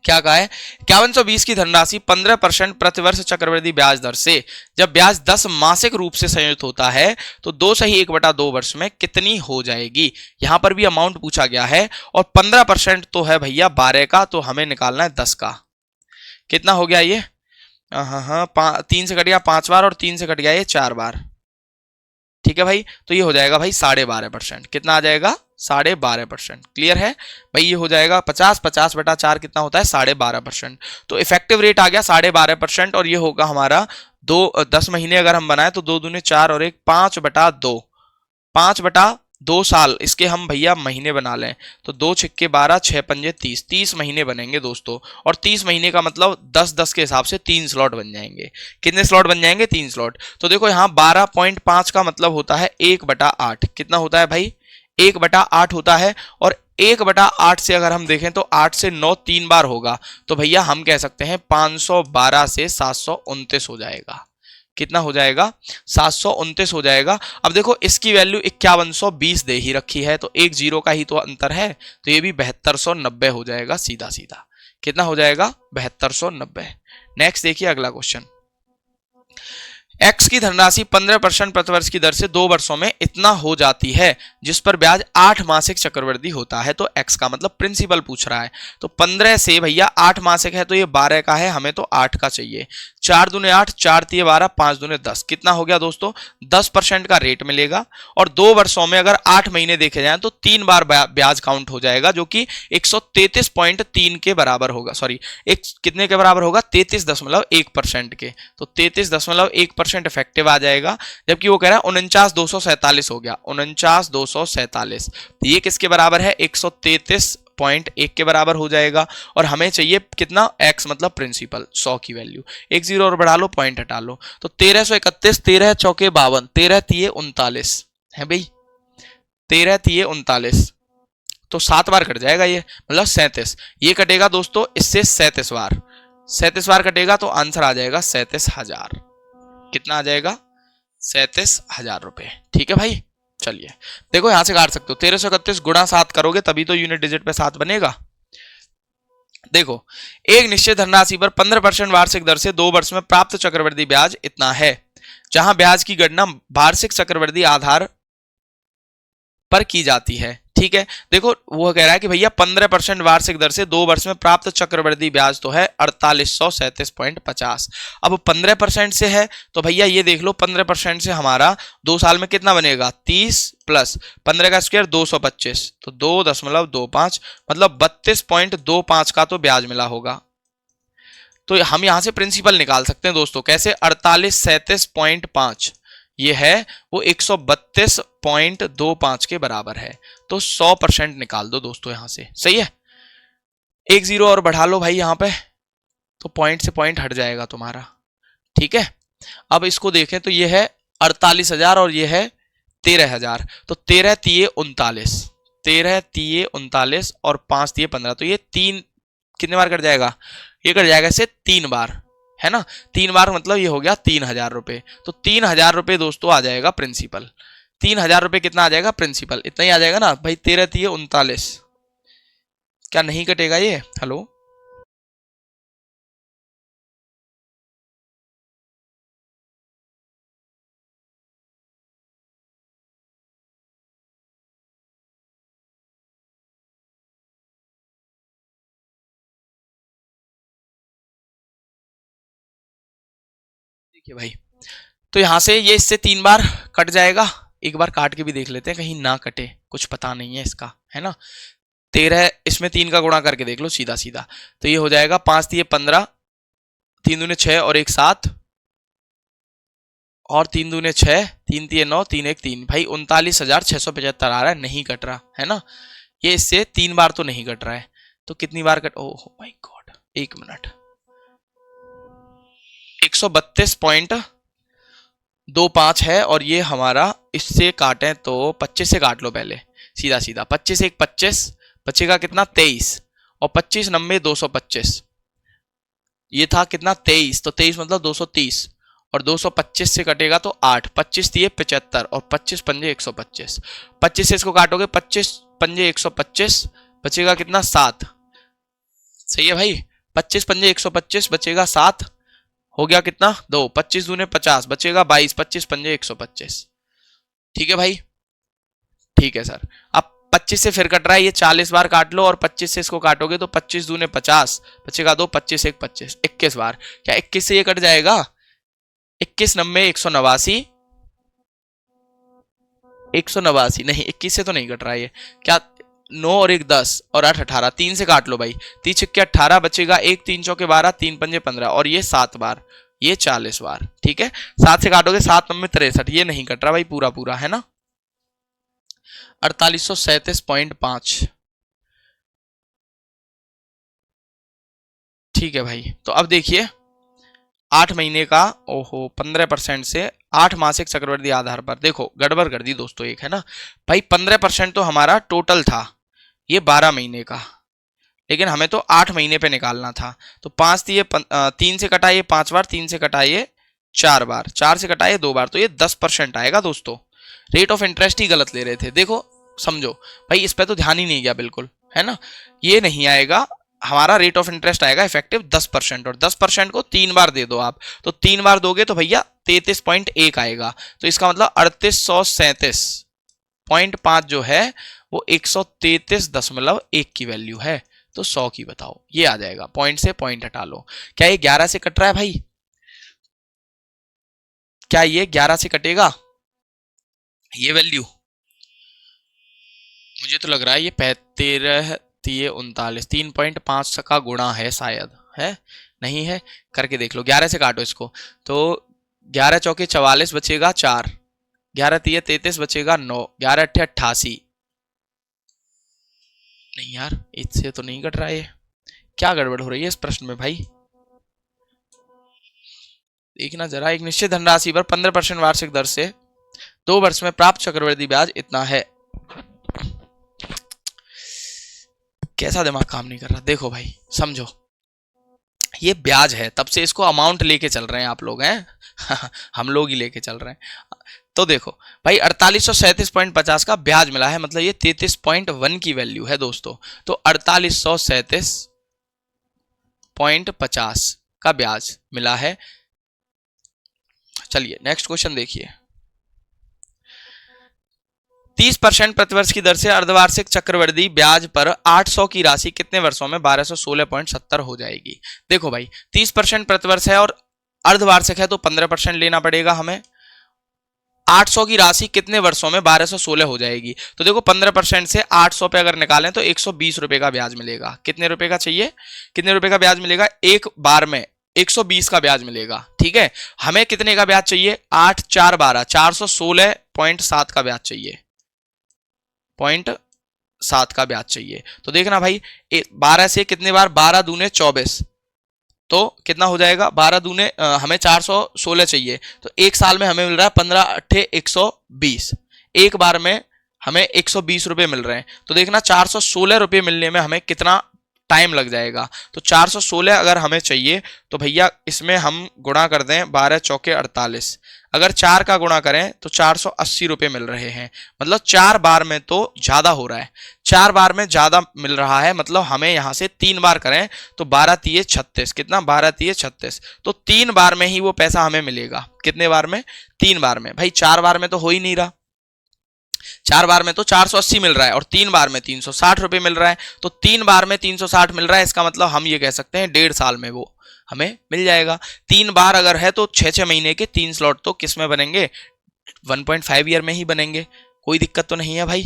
क्या कहा है, 5120 की धनराशि 15% प्रतिवर्ष चक्रवृद्धि ब्याज दर से जब ब्याज 10 मासिक रूप से संयुक्त होता है तो 2/1/2 वर्ष में कितनी हो जाएगी। यहां पर भी अमाउंट पूछा गया है, और 15% तो है भैया 12 का, तो हमें निकालना है 10 का। कितना हो गया ये, हाँ 3 से कट गया 5 बार और 3 से कट गया ये 4 बार। ठीक है भाई, तो ये हो जाएगा भाई 12.5%। कितना आ जाएगा, 12.5%। क्लियर है भाई, ये हो जाएगा 50/4 कितना होता है, 12.5%। तो इफेक्टिव रेट आ गया 12.5%, और ये होगा हमारा 10 महीने अगर हम बनाए तो 2 दूने 4 और एक 5/2, 5/2 साल इसके हम भैया महीने बना लें तो 2 छिक्के 12, 6 पंजे 30, 30 महीने बनेंगे दोस्तों। और 30 महीने का मतलब 10-10 के हिसाब से 3 स्लॉट बन जाएंगे। कितने स्लॉट बन जाएंगे, 3 स्लॉट। तो देखो यहाँ 12.5 का मतलब होता है 1/8। कितना होता है भाई, 1/8 होता है, और 1/8 से अगर हम देखें तो 8 से 9 3 बार होगा, तो भैया हम कह सकते हैं 512 से 729 हो जाएगा। कितना हो जाएगा, 729 हो जाएगा। अब देखो इसकी वैल्यू 5120 दे ही रखी है, तो एक जीरो का ही तो अंतर है, तो ये भी 7290 हो जाएगा सीधा सीधा। कितना हो जाएगा, 7290। नेक्स्ट देखिए अगला क्वेश्चन, एक्स की धनराशि 15% प्रतिवर्ष की दर से 2 वर्षों में इतना हो जाती है जिस पर ब्याज 8 मासिक चक्रवृद्धि होता है, तो एक्स का मतलब प्रिंसिपल पूछ रहा है। तो 15 से भैया 8 मासिक है तो ये 12 का है, हमें तो 8 का चाहिए। 4 दूने 8, 4 तिये 12, 5 दूने 10। कितना हो गया दोस्तों, 10% का रेट मिलेगा, और 2 वर्षों में अगर 8 महीने देखे जाए तो 3 बार ब्याज काउंट हो जाएगा, जो कि 133.3 के बराबर होगा। सॉरी, एक कितने के बराबर होगा, 33.1% के। तो 33.1% इफेक्टिव आ जाएगा, जबकि वो कह रहा है 49,247 हो गया, 49,247। तो ये किसके बराबर है, 133.1 के बराबर हो जाएगा। और हमें चाहिए कितना, x मतलब प्रिंसिपल 100 की वैल्यू। एक जीरो और बढ़ा लो, पॉइंट हटा लो, तो 1331, 13 चौके 52, 13 तिये 39 है भाई, 13 तिये 39, तो 7 बार कट जाएगा ये, मतलब 37। ये कटेगा दोस्तों इससे 37 बार, 37 बार कटेगा, तो आंसर आ जाएगा 37,000। कितना आ जाएगा, 37,000 रुपए। ठीक है भाई, चलिए देखो यहां से काट सकते हो, 1331 गुणा 7 करोगे तभी तो यूनिट डिजिट पे 7 बनेगा। देखो एक निश्चित धनराशि पर 15% वार्षिक दर से 2 वर्ष में प्राप्त चक्रवृद्धि ब्याज इतना है, जहां ब्याज की गणना वार्षिक चक्रवृद्धि आधार पर की जाती है। ठीक है। देखो वो कह रहा है कि भैया 15% वार्षिक दर से 2 वर्ष में प्राप्त चक्रवृद्धि ब्याज तो है 4837.50। अब 15% से है तो भैया ये देख लो 15% से हमारा 2 साल में कितना बनेगा 30 प्लस 15 का स्क्वायर 225 तो 2.25 मतलब 32.25 का तो ब्याज मिला होगा। तो हम यहां से प्रिंसिपल निकाल सकते हैं दोस्तों, कैसे 4837.5 ये है वो 132.25 के बराबर है। तो 100% निकाल दो दोस्तों यहां से, सही है। एक जीरो और बढ़ा लो भाई यहां पे, तो पॉइंट से पॉइंट हट जाएगा तुम्हारा, ठीक है। अब इसको देखें तो ये है 48,000 और ये है 13,000, तो 13 तिये 39, 13 तिये 39 और 5 तिये 15, तो ये तीन कितने बार कट जाएगा, ये कट जाएगा इससे 3 बार, है ना। 3 बार मतलब ये हो गया 3,000 रुपए। तो 3,000 रुपए दोस्तों आ जाएगा प्रिंसिपल। 3,000 रुपए कितना आ जाएगा प्रिंसिपल, इतना ही आ जाएगा ना भाई। 13 तिये 39, क्या नहीं कटेगा ये, हेलो। देखिए भाई, तो यहां से ये इससे 3 बार कट जाएगा। एक बार काट के भी देख लेते हैं कहीं ना कटे, कुछ पता नहीं है इसका, है ना। 13 इसमें 3 का गुणा करके देख लो सीधा सीधा, तो ये हो जाएगा 5 तिये 15, 3 दूने 6 और 1 7 और 3 दूने 6, 3 तिये 9, 3 1 3, भाई 39,675 आ रहा है, नहीं कट रहा है ना। ये इससे 3 बार तो नहीं कट रहा है, तो कितनी बार cut, oh my god, 1 minute, 132.25 है और ये हमारा इससे काटें तो 25 से काट लो पहले, सीधा सीधा 25 1 25 बचेगा कितना 23 और 25 90 225, ये था कितना 23, तो 23 मतलब 230 और 225 से कटेगा तो 8, 25 दिए 75 और 25 पंजे 125, 25 से इसको काटोगे 25 पंजे 125 बचेगा कितना 7, सही है भाई। 25 पंजे 125 बचेगा 7, हो गया कितना 2, 25 दूने 50 बचेगा 22, 25 पंजे 125, ठीक है भाई, ठीक है सर। अब 25 से फिर कट रहा है, ये 40 बार काट लो और 25 से इसको काटोगे तो 25 दूने 50 बचेगा 2, 25 1 25, 21 बार, क्या 21 से ये कट जाएगा, 21 90 189, 189 नहीं 21 से तो नहीं कट रहा है ये, क्या 9 और 1 10 और 8 18, 3 से काट लो भाई, 3 छक्के 18 बचेगा 1, 3 चौके 12, 3 पंजे 15 और ये 7 बार, ये 40 बार, ठीक है। 7 से काटोगे 7 9 63, ये नहीं कट रहा भाई पूरा पूरा, है ना। 4837.5, ठीक है भाई। तो अब देखिए 8 महीने का, ओहो 15% से 8 मासिक चक्रवृद्धि आधार पर, देखो गड़बड़ कर दी दोस्तों एक, है ना भाई। 15% तो हमारा टोटल था, ये 12 महीने का, लेकिन हमें तो 8 महीने पे निकालना था। तो 5 दिए 3 से कटाइए 5 बार, 3 से कटाइए 4 बार, 4 से कटाइए 2 बार, तो ये 10% आएगा दोस्तों। रेट ऑफ इंटरेस्ट ही गलत ले रहे थे, देखो समझो भाई, इस पे तो ध्यान ही नहीं गया बिल्कुल, है ना। ये नहीं आएगा, हमारा रेट ऑफ इंटरेस्ट आएगा इफेक्टिव 10%, और 10% को 3 बार दे दो आप, तो 3 बार दोगे तो भैया 33.1 आएगा, तो इसका मतलब 3837.5 जो है वो 133.1 की वैल्यू है, तो 100 की बताओ, ये आ जाएगा। पॉइंट से पॉइंट हटा लो, क्या ये 11 से कट रहा है भाई, क्या ये 11 से कटेगा ये वैल्यू, मुझे तो लग रहा है ये 13 तिये 39, 3.5 का गुणा है शायद, है नहीं है, करके देख लो। 11 से काटो इसको, तो 11 चौके 44 बचेगा 4, 11 तिये 33 बचेगा 9, 11 अट्ठे 88, नहीं यार इससे तो नहीं कट रहा है, क्या गड़बड़ हो रही है इस प्रश्न में भाई, देखना जरा। एक निश्चित धनराशि पर 15% वार्षिक दर से 2 वर्ष में प्राप्त चक्रवृद्धि ब्याज इतना है, कैसा दिमाग काम नहीं कर रहा, देखो भाई समझो, ये ब्याज है, तब से इसको अमाउंट लेके चल रहे हैं आप लोग, हैं हम लोग ही लेके चल रहे हैं। तो देखो भाई 4837.50 का ब्याज मिला है, मतलब ये 33.1 की वैल्यू है दोस्तों, तो 4837.50 का ब्याज मिला है। चलिए नेक्स्ट क्वेश्चन देखिए, 30% प्रतिवर्ष की दर से अर्धवार्षिक चक्रवृद्धि ब्याज पर 800 की राशि कितने वर्षों में 1216.70 हो जाएगी। देखो भाई 30% प्रतिवर्ष है और अर्धवार्षिक है तो 15% लेना पड़ेगा हमें। 800 की राशि कितने वर्षों में 1216 हो जाएगी। तो देखो 15% से 800 पे अगर निकालें तो 120 रुपए का ब्याज मिलेगा। कितने रुपए का चाहिए, कितने रुपए का ब्याज मिलेगा, एक बार में 120 का ब्याज मिलेगा। ठीक है, हमें कितने का ब्याज चाहिए, 8 4 12 416.7 का ब्याज चाहिए, 0.7 का ब्याज चाहिए। तो देखना भाई 12 से कितने बार, 12 दूने 24, तो कितना हो जाएगा, 12 दूने हमें 416 चाहिए, तो एक साल में हमें मिल रहा है 15 अट्ठे 120, एक बार में हमें 120 रुपए मिल रहे हैं। तो देखना 416 रुपए मिलने में हमें कितना टाइम लग जाएगा। तो 416 अगर हमें चाहिए तो भैया इसमें हम गुणा कर दें 12 चौके 48, अगर 4 का गुणा करें तो 480 रुपए मिल रहे हैं। मतलब 4 बार में तो ज्यादा हो रहा है, 4 बार में ज्यादा मिल रहा है, मतलब हमें यहां से 3 बार करें तो 12 तिये 36, कितना 12 तिये 36, तो 3 बार में ही वो पैसा हमें मिलेगा। कितने बार में, 3 बार में। भाई 4 बार में तो हो ही नहीं रहा, 4 बार में तो 480 मिल रहा है और 3 बार में 360 रुपए मिल रहा है। तो 3 बार में 360 मिल रहा है, इसका मतलब हम ये कह सकते हैं 1.5 साल में वो हमें मिल जाएगा। 3 बार अगर है तो 6 महीने के 3 स्लॉट तो किस में बनेंगे, 1.5 ईयर में ही बनेंगे, कोई दिक्कत तो नहीं है भाई।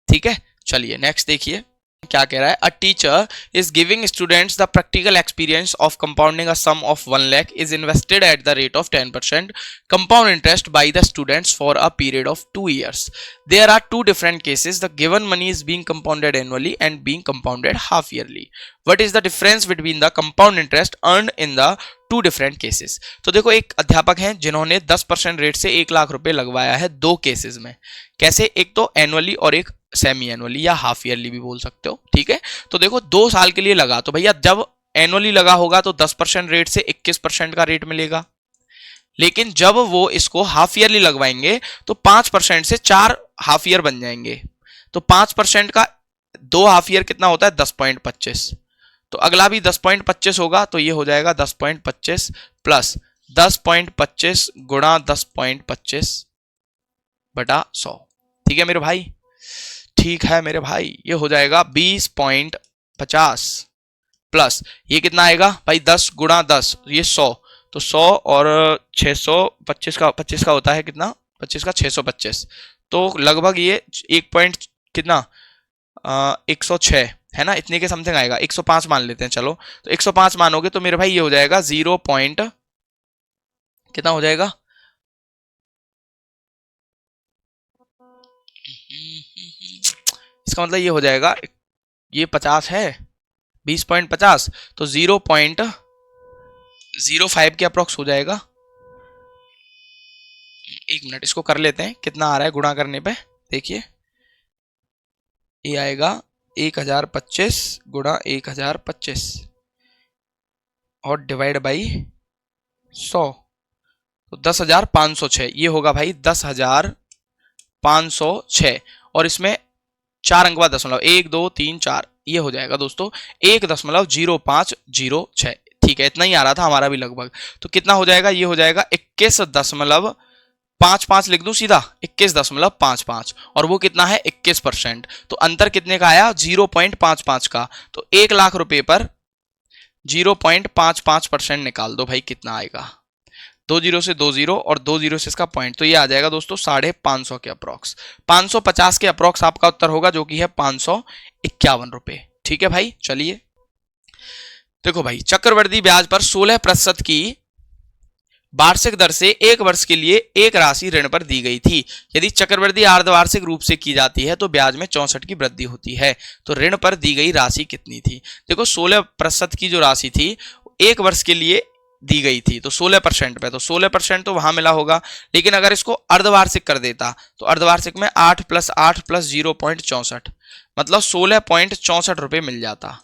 ठीक है, चलिए नेक्स्ट देखिए क्या कह रहा है। A teacher is giving students the practical experience of compounding a sum of 1 lakh is invested at the rate of 10% compound interest by the students for a period of 2 years. There are two different cases. The given money is being compounded annually and being compounded half yearly. What is the difference between the compound interest earned in the two different cases? तो देखो एक अध्यापक हैं जिन्होंने 10% rate से 1 लाख रुपए लगवाया है दो केसेस में। कैसे, एक तो एनुअली और एक सेमी एनुअली या हाफ ईयरली भी बोल सकते हो। ठीक है, तो देखो 2 साल के लिए लगा, तो भैया जब एनुअली लगा होगा तो 10% रेट से 21% का रेट मिलेगा, लेकिन जब वो इसको हाफ ईयरली लगवाएंगे तो 5% से 4 हाफ ईयर बन जाएंगे। तो 5% का 2 हाफ ईयर कितना होता है, 10.25, तो अगला भी 10.25 होगा, तो ये हो जाएगा 10.25 प्लस 10.25 गुणा 10.25 बटा 100। ठीक है मेरे भाई, ठीक है मेरे भाई, ये हो जाएगा 20.50 प्लस ये कितना आएगा भाई, 10 गुणा 10, ये 100, तो 100 और 600, 25 का होता है कितना, 25 का 625, तो लगभग ये 1 पॉइंट कितना 106 है ना, इतने के समथिंग आएगा। 105 मान लेते हैं, चलो तो 105 मानोगे तो मेरे भाई ये हो जाएगा 0 पॉइंट कितना हो जाएगा, इसका मतलब ये हो जाएगा, ये 50 है, 20.50, तो 0.05 के अप्रोक्स हो जाएगा। एक मिनट इसको कर लेते हैं, कितना आ रहा है गुणा करने पे, देखिए ये आएगा 1025 गुणा 1025 और डिवाइड बाई 100, तो 10,506 ये होगा भाई, 10,506, और इसमें 4 अंक बाद दशमलव 1 2 3 4 ये हो जाएगा दोस्तों 1.0506। ठीक है, इतना ही आ रहा था हमारा भी लगभग। तो कितना हो जाएगा, ये हो जाएगा 21.55 लिख दूं सीधा, 21.55, और वो कितना है 21%। तो अंतर कितने का आया, 0.55 का। तो 1 लाख रुपए पर 0.55% निकाल दो भाई, कितना आएगा, 2 जीरो से 2 जीरो और 2 जीरो से इसका पॉइंट, तो ये आ जाएगा दोस्तों 550 के अप्रोक्स, 550 के अप्रोक्स आपका उत्तर होगा, जो कि है 551 रुपए। ठीक है भाई, चलिए देखो भाई, चक्रवृद्धि ब्याज पर 16% की वार्षिक दर से 1 वर्ष के लिए एक राशि ऋण पर दी गई थी। यदि चक्रवृद्धि अर्धवार्षिक रूप से की जाती है तो ब्याज में 64 की वृद्धि होती है। तो ऋण पर दी गई राशि कितनी थी, देखो 16% की जो राशि थी 1 वर्ष के लिए दी गई थी, तो 16% पे, तो 16% तो वहां मिला होगा, लेकिन अगर इसको अर्धवार्षिक कर देता तो अर्धवार्षिक में 8 + 8 + 0.64 मतलब 16.64 रुपए मिल जाता।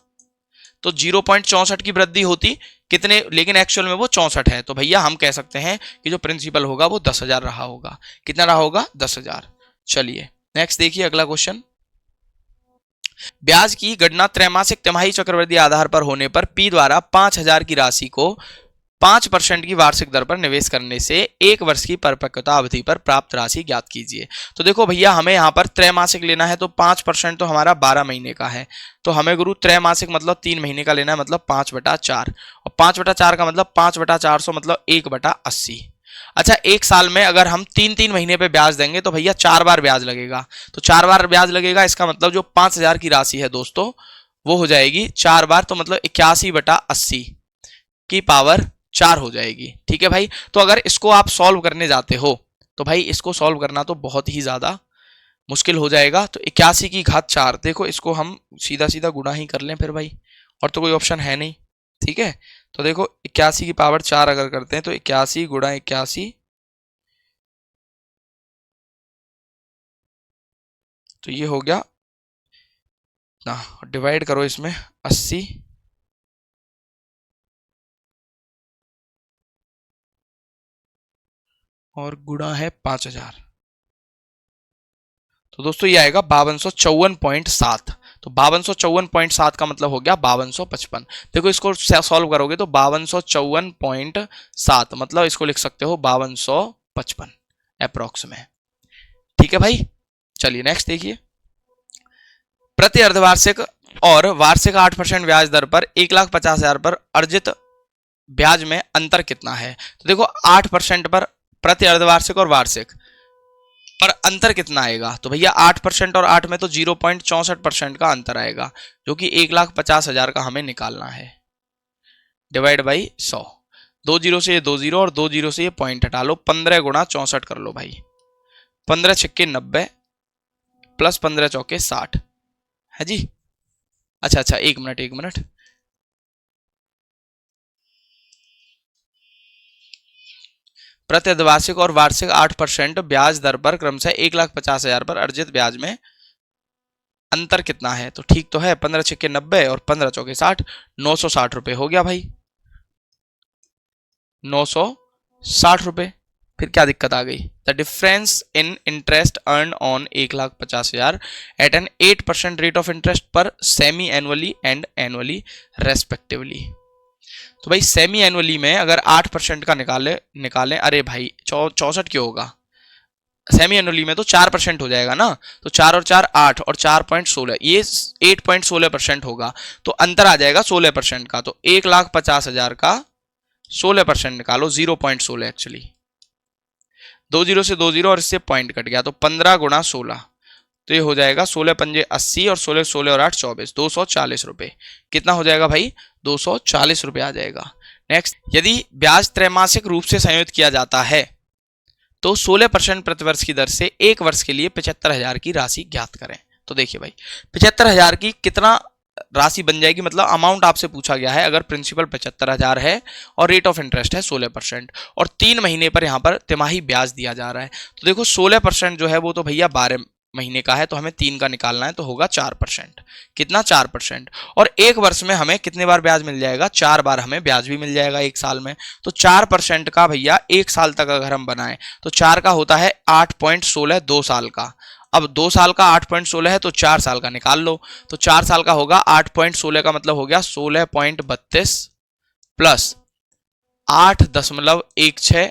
तो 0.64 की वृद्धि होती कितने, लेकिन एक्चुअल में वो 64 है, तो भैया हम कह सकते हैं कि जो प्रिंसिपल होगा वो 10,000 रहा होगा। कितना रहा होगा, 10,000। चलिए नेक्स्ट देखिए अगला क्वेश्चन। ब्याज की गणना त्रैमासिक तिमाही चक्रवृद्धि आधार पर होने पर पी द्वारा 5,000 की राशि को 5% की वार्षिक दर पर निवेश करने से 1 वर्ष की परिपक्वता अवधि पर प्राप्त राशि ज्ञात कीजिए। तो देखो भैया हमें यहाँ पर त्रैमासिक लेना है, तो 5% तो हमारा 12 महीने का है, तो हमें गुरु त्रैमासिक मतलब 3 महीने का लेना है, मतलब 5/4, और 5/4 का मतलब 5/400 मतलब 1/80। अच्छा, एक साल में अगर हम 3-3 महीने पे ब्याज देंगे तो भैया 4 बार ब्याज लगेगा, तो 4 बार ब्याज लगेगा, इसका मतलब जो 5,000 की राशि है दोस्तों वो हो जाएगी 4 बार, तो मतलब 81/80 की पावर 4 हो जाएगी। ठीक है भाई, तो अगर इसको आप सॉल्व करने जाते हो तो भाई इसको सॉल्व करना तो बहुत ही ज्यादा मुश्किल हो जाएगा। तो 81 की घात 4, देखो इसको हम सीधा सीधा गुणा ही कर लें फिर भाई, और तो कोई ऑप्शन है नहीं। ठीक है, तो देखो 81 की पावर 4 अगर करते हैं तो 81 गुणा 81, तो ये हो गया ना, डिवाइड करो इसमें 80, और गुणा है 5,000, तो दोस्तों ये आएगा 5254.7। तो 5254.7 का मतलब हो गया 5255। देखो इसको सॉल्व करोगे तो 5254.7 मतलब इसको लिख सकते हो 5255 अप्रोक्स में। ठीक है भाई, चलिए नेक्स्ट देखिए। प्रति अर्धवार्षिक और वार्षिक 8% ब्याज दर पर 1,50,000 पर अर्जित ब्याज में अंतर कितना है। तो देखो 8% पर प्रति अर्धवार्षिक और वार्षिक पर अंतर कितना आएगा, तो भैया 8% और 8 में तो 0.64% का अंतर आएगा, जो कि 1,50,000 का हमें निकालना है। डिवाइड बाई 100, 2 जीरो से ये 2 जीरो और 2 जीरो से ये पॉइंट हटा लो, 15 गुणा 64 कर लो भाई, 15 छक्के 90 प्लस 15 चौके 60 है जी। अच्छा अच्छा, एक मिनट, प्रति अर्धवार्षिक और वार्षिक 8% ब्याज दर पर क्रमशः 1,50,000 पर अर्जित ब्याज में अंतर कितना है। तो ठीक तो है, 15 छक्के 90 और 15 चौके 60, 960 रुपए हो गया भाई, 960 रुपए। फिर क्या दिक्कत आ गई। The difference in interest earn on 1,50,000 at an 8% rate of interest पर semi annually and annually respectively. तो भाई सेमी एनुअली में अगर 8% का निकालें, अरे भाई 64 क्यों होगा, सेमी एनुअली में तो 4% हो जाएगा ना, तो 4 और 4 8 और 4.16, ये 8.16% होगा, तो अंतर आ जाएगा 16% का। तो 1,50,000 का 16% निकालो, 0.16 एक्चुअली, 2 जीरो से 2 जीरो और इससे पॉइंट कट गया, तो 15 गुणा 16, तो ये हो जाएगा 16 पंजे 80 और 16 16 और 8 24, 240 रुपए। कितना हो जाएगा भाई, 240 रुपए आ जाएगा। नेक्स्ट, यदि ब्याज त्रैमासिक रूप से संयोजित किया जाता है तो 16% प्रतिवर्ष की दर से 1 वर्ष के लिए 75,000 की राशि ज्ञात करें। तो देखिए भाई 75,000 की कितना राशि बन जाएगी, मतलब अमाउंट आपसे पूछा गया है, अगर प्रिंसिपल 75,000 है और रेट ऑफ इंटरेस्ट है 16% और 3 महीने पर यहाँ पर तिमाही ब्याज दिया जा रहा है। तो देखो 16% जो है वो तो भैया 12 महीने का है, तो हमें 3 का निकालना है, तो होगा 4%। कितना, 4%। और 1 वर्ष में हमें कितने बार ब्याज मिल जाएगा, 4 बार हमें ब्याज भी मिल जाएगा 1 साल में। तो 4% का भैया 1 साल तक अगर हम बनाएं तो 4 का होता है 8.16 2 साल का। अब 2 साल का 8.16 है तो 4 साल का निकाल लो, तो 4 साल का होगा 8.16 का मतलब हो गया 16.32 प्लस 8.16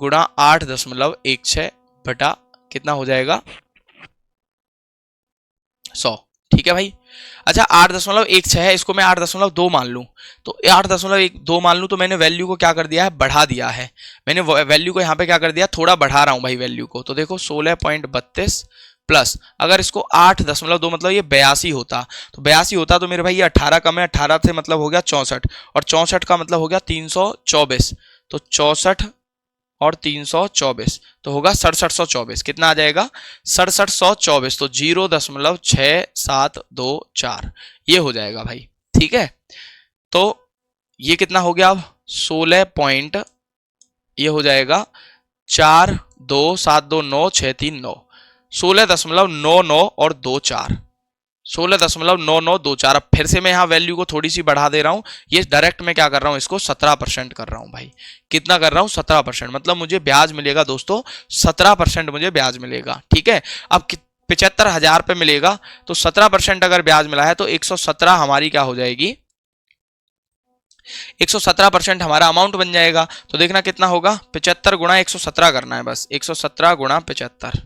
गुणा 8.16 बटा कितना हो जाएगा 100। ठीक है भाई। अच्छा 8.16 है, इसको मैं 8.2 मान लूं, तो 8.2 मान लूं, तो मैंने वैल्यू को क्या कर दिया है, बढ़ा दिया है। मैंने वैल्यू को यहाँ पे क्या कर दिया, थोड़ा बढ़ा रहा हूं भाई वैल्यू को। तो देखो 16.32 प्लस, अगर इसको 8.2 मतलब ये 82 होता, तो 82 होता तो मेरे भाई ये 18 कम है, 18 से मतलब हो गया 64, और 64 का मतलब हो गया 324, तो 64 और 324 तो होगा 6724। कितना आ जाएगा, 6724, तो 0.6724 ये हो जाएगा भाई। ठीक है, तो ये कितना हो गया, अब 16 पॉइंट, ये हो जाएगा 42729 16.99 और 24, 16.9924। अब फिर से मैं यहाँ वैल्यू को थोड़ी सी बढ़ा दे रहा हूँ, ये डायरेक्ट मैं क्या कर रहा हूँ, इसको 17% कर रहा हूँ भाई। कितना कर रहा हूँ, 17%, मतलब मुझे ब्याज मिलेगा दोस्तों 17% मुझे ब्याज मिलेगा। ठीक है, अब 75,000 पे मिलेगा, तो 17% अगर ब्याज मिला है तो 117 हमारी क्या हो जाएगी, 117% हमारा अमाउंट बन जाएगा। तो देखना कितना होगा, 75 गुणा 117 करना है बस, 117 गुणा 75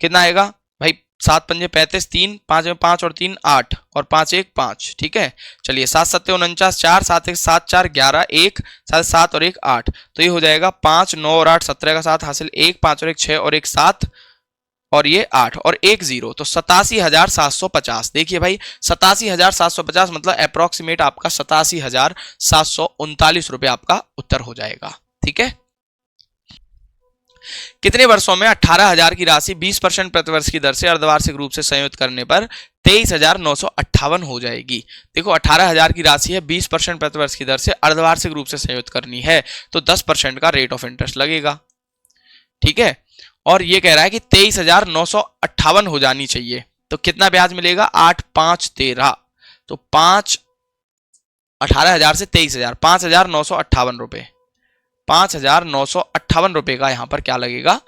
कितना आएगा भाई, 7 पंजे 35, 3 5 में 5 और 3 8 और 5 1 5, ठीक है। चलिए 7 सत्ते 49, 4 7 1 7 4 11 1 7 7 और 1 8, तो ये हो जाएगा 5 9 और 8 17 का 7 हासिल 1 5 और 1 6 और 1 7 और ये 8 और 1 0, तो 87,750। देखिए भाई 87,750 मतलब अप्रोक्सीमेट आपका 87,739 रुपए आपका उत्तर हो जाएगा, ठीक है। कितने वर्षों में 18,000 की राशि 20% प्रतिवर्ष की दर से अर्धवार्षिक रूप से संयुक्त करने पर 23,958 हो जाएगी। देखो 18,000 की राशि है, 20% प्रतिवर्ष की दर से अर्धवार्षिक रूप से संयुक्त करनी है, तो 10% का रेट ऑफ इंटरेस्ट लगेगा, ठीक है। और ये कह रहा है कि 23,958 हो जानी चाहिए, तो कितना ब्याज मिलेगा, 8 5 13, तो 5 18,000 से 23,000, 5,958 रुपए, 5,958 रुपए का यहां पर क्या लगेगा,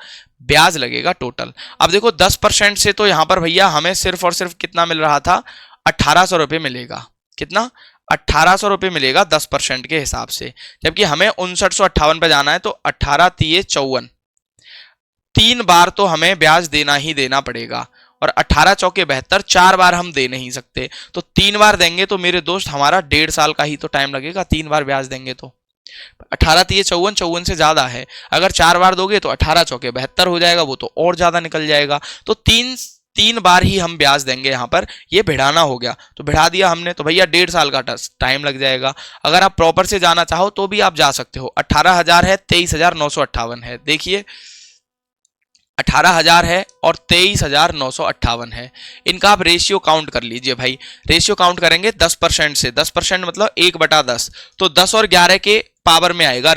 ब्याज लगेगा टोटल। अब देखो 10% से तो यहां पर भैया हमें सिर्फ और सिर्फ कितना मिल रहा था, 1,800 रुपए मिलेगा। कितना, 1,800 रुपए मिलेगा 10% के हिसाब से, जबकि हमें 5958 पे जाना है, तो 18 तिये 54, 3 बार तो हमें ब्याज देना ही देना पड़ेगा, और 18 चौके 72, 4 बार हम दे नहीं सकते, तो 3 बार देंगे तो मेरे दोस्त हमारा 1.5 साल का ही तो टाइम लगेगा, 3 बार ब्याज देंगे तो 18 तिये 54, 54 से ज्यादा है, अगर 4 बार दोगे तो 18 चौके 72 हो जाएगा, वो तो और ज्यादा निकल जाएगा, तो तीन बार ही हम ब्याज देंगे यहाँ पर, ये भिड़ाना हो गया, तो भिड़ा दिया हमने, तो भैया 1.5 साल का टाइम लग जाएगा। अगर आप प्रॉपर से जाना चाहो तो भी आप जा सकते हो, 18,000 है, 23,958 है, देखिए 18,000 है और 23,958 है, इनका आप रेशियो काउंट कर लीजिए भाई। रेशियो काउंट करेंगे 10% से, 10% मतलब 1/10, तो 10 और 11 के पावर में आएगा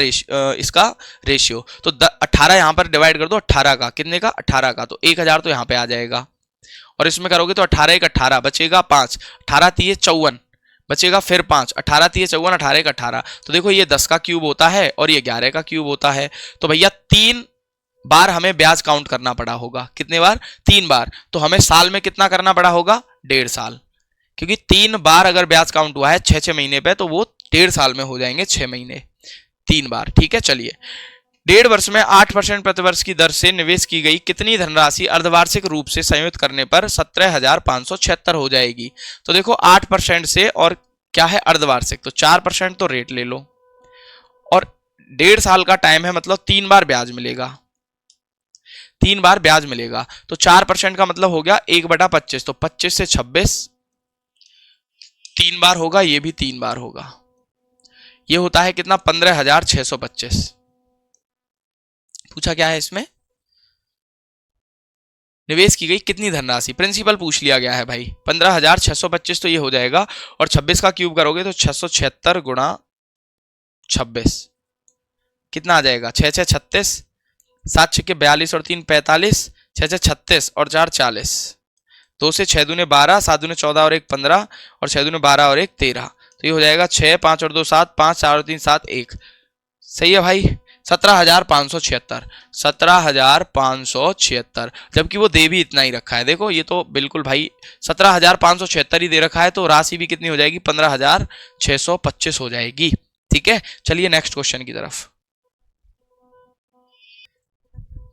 इसका रेशियो, तो 18 यहां पर डिवाइड कर दो 18 का, कितने का, 18 का, तो 1,000 तो यहां पे आ जाएगा, और इसमें करोगे तो 18 1 18 बचेगा 5, 18 तिये 54 बचेगा, फिर 5, 18 तिये 54, 18 1 18, तो देखो ये 10 का क्यूब होता है और ये 11 का क्यूब होता है, तो भैया 3 बार हमें ब्याज काउंट करना पड़ा होगा, कितने बार, 3 बार, तो हमें साल में कितना करना पड़ा होगा, 1.5 साल, क्योंकि 3 बार अगर ब्याज काउंट हुआ है 6 महीने पे, तो वो 1.5 साल में हो जाएंगे 6 महीने, 3 बार, ठीक है। चलिए 1.5 वर्ष में 8% प्रतिवर्ष की दर से निवेश की गई कितनी धनराशि अर्धवार्षिक रूप से संयुक्त करने पर 17,576 हो जाएगी। तो देखो 8% से, और क्या है अर्धवार्षिक, तो 4% तो रेट ले लो, और 1.5 साल का टाइम है, मतलब 3 बार ब्याज मिलेगा, 3 बार ब्याज मिलेगा, तो 4% का मतलब हो गया 1/25, तो 25 से 26, 3 बार होगा, ये भी 3 बार होगा, ये होता है कितना, 15,625। पूछा क्या है इसमें, निवेश की गई कितनी धनराशि, प्रिंसिपल पूछ लिया गया है भाई, 15,625 तो ये हो जाएगा, और 26 का क्यूब करोगे तो 676 गुणा 26 कितना आ जाएगा, 6 6 36, 7 6 42 और 3 45, 6 6 36 और 4 40, 2 से 6 दूने 12, 7 दूने 14 और 1 15, और 6 दूने 12 और 1 13, तो ये हो जाएगा 6 5 और 2 7, 5 4 और 3 7 1, सही है भाई, 17,576, 17,576, जबकि वो दे भी इतना ही रखा है, देखो ये तो बिल्कुल भाई 17,576 ही दे रखा है, तो राशि भी कितनी हो जाएगी, 15,625 हो जाएगी, ठीक है। चलिए नेक्स्ट क्वेश्चन की तरफ,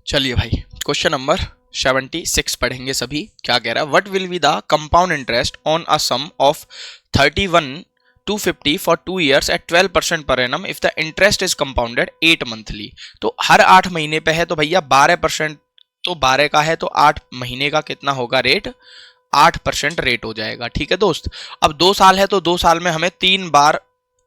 चलिए भाई क्वेश्चन नंबर 76 पढ़ेंगे सभी। क्या कह रहा है, what will be the compound interest on a sum of 31,250 for 2 years at 12% per annum if the interest is compounded 8 monthly. तो हर 8 महीने पे है, तो भैया 12%, तो 12 का है, तो 8 महीने का कितना होगा रेट, 8% रेट हो जाएगा, ठीक है दोस्त। अब 2 साल है, तो 2 साल में हमें 3 बार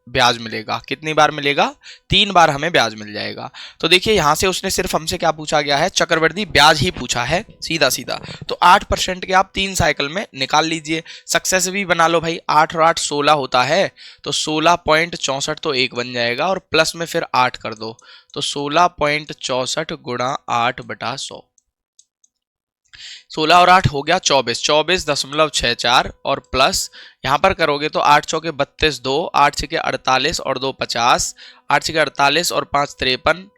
ब्याज मिलेगा, कितनी बार मिलेगा, 3 बार हमें ब्याज मिल जाएगा। तो देखिए यहां से उसने सिर्फ हमसे क्या पूछा गया है, चक्रवृद्धि ब्याज ही पूछा है सीधा सीधा, तो 8% के आप 3 साइकिल में निकाल लीजिए, सक्सेस भी बना लो भाई, 8 और 8 16 होता है, तो 16.64 तो 1 बन जाएगा, और प्लस में फिर 8 कर दो, तो 16.64 गुणा 8/100, 16 और 8 हो गया 24, 24.64, और प्लस यहां पर करोगे तो 8 चौके 32, 2 8 छके 48 और 2 50, 8 छके 48 और 5 53,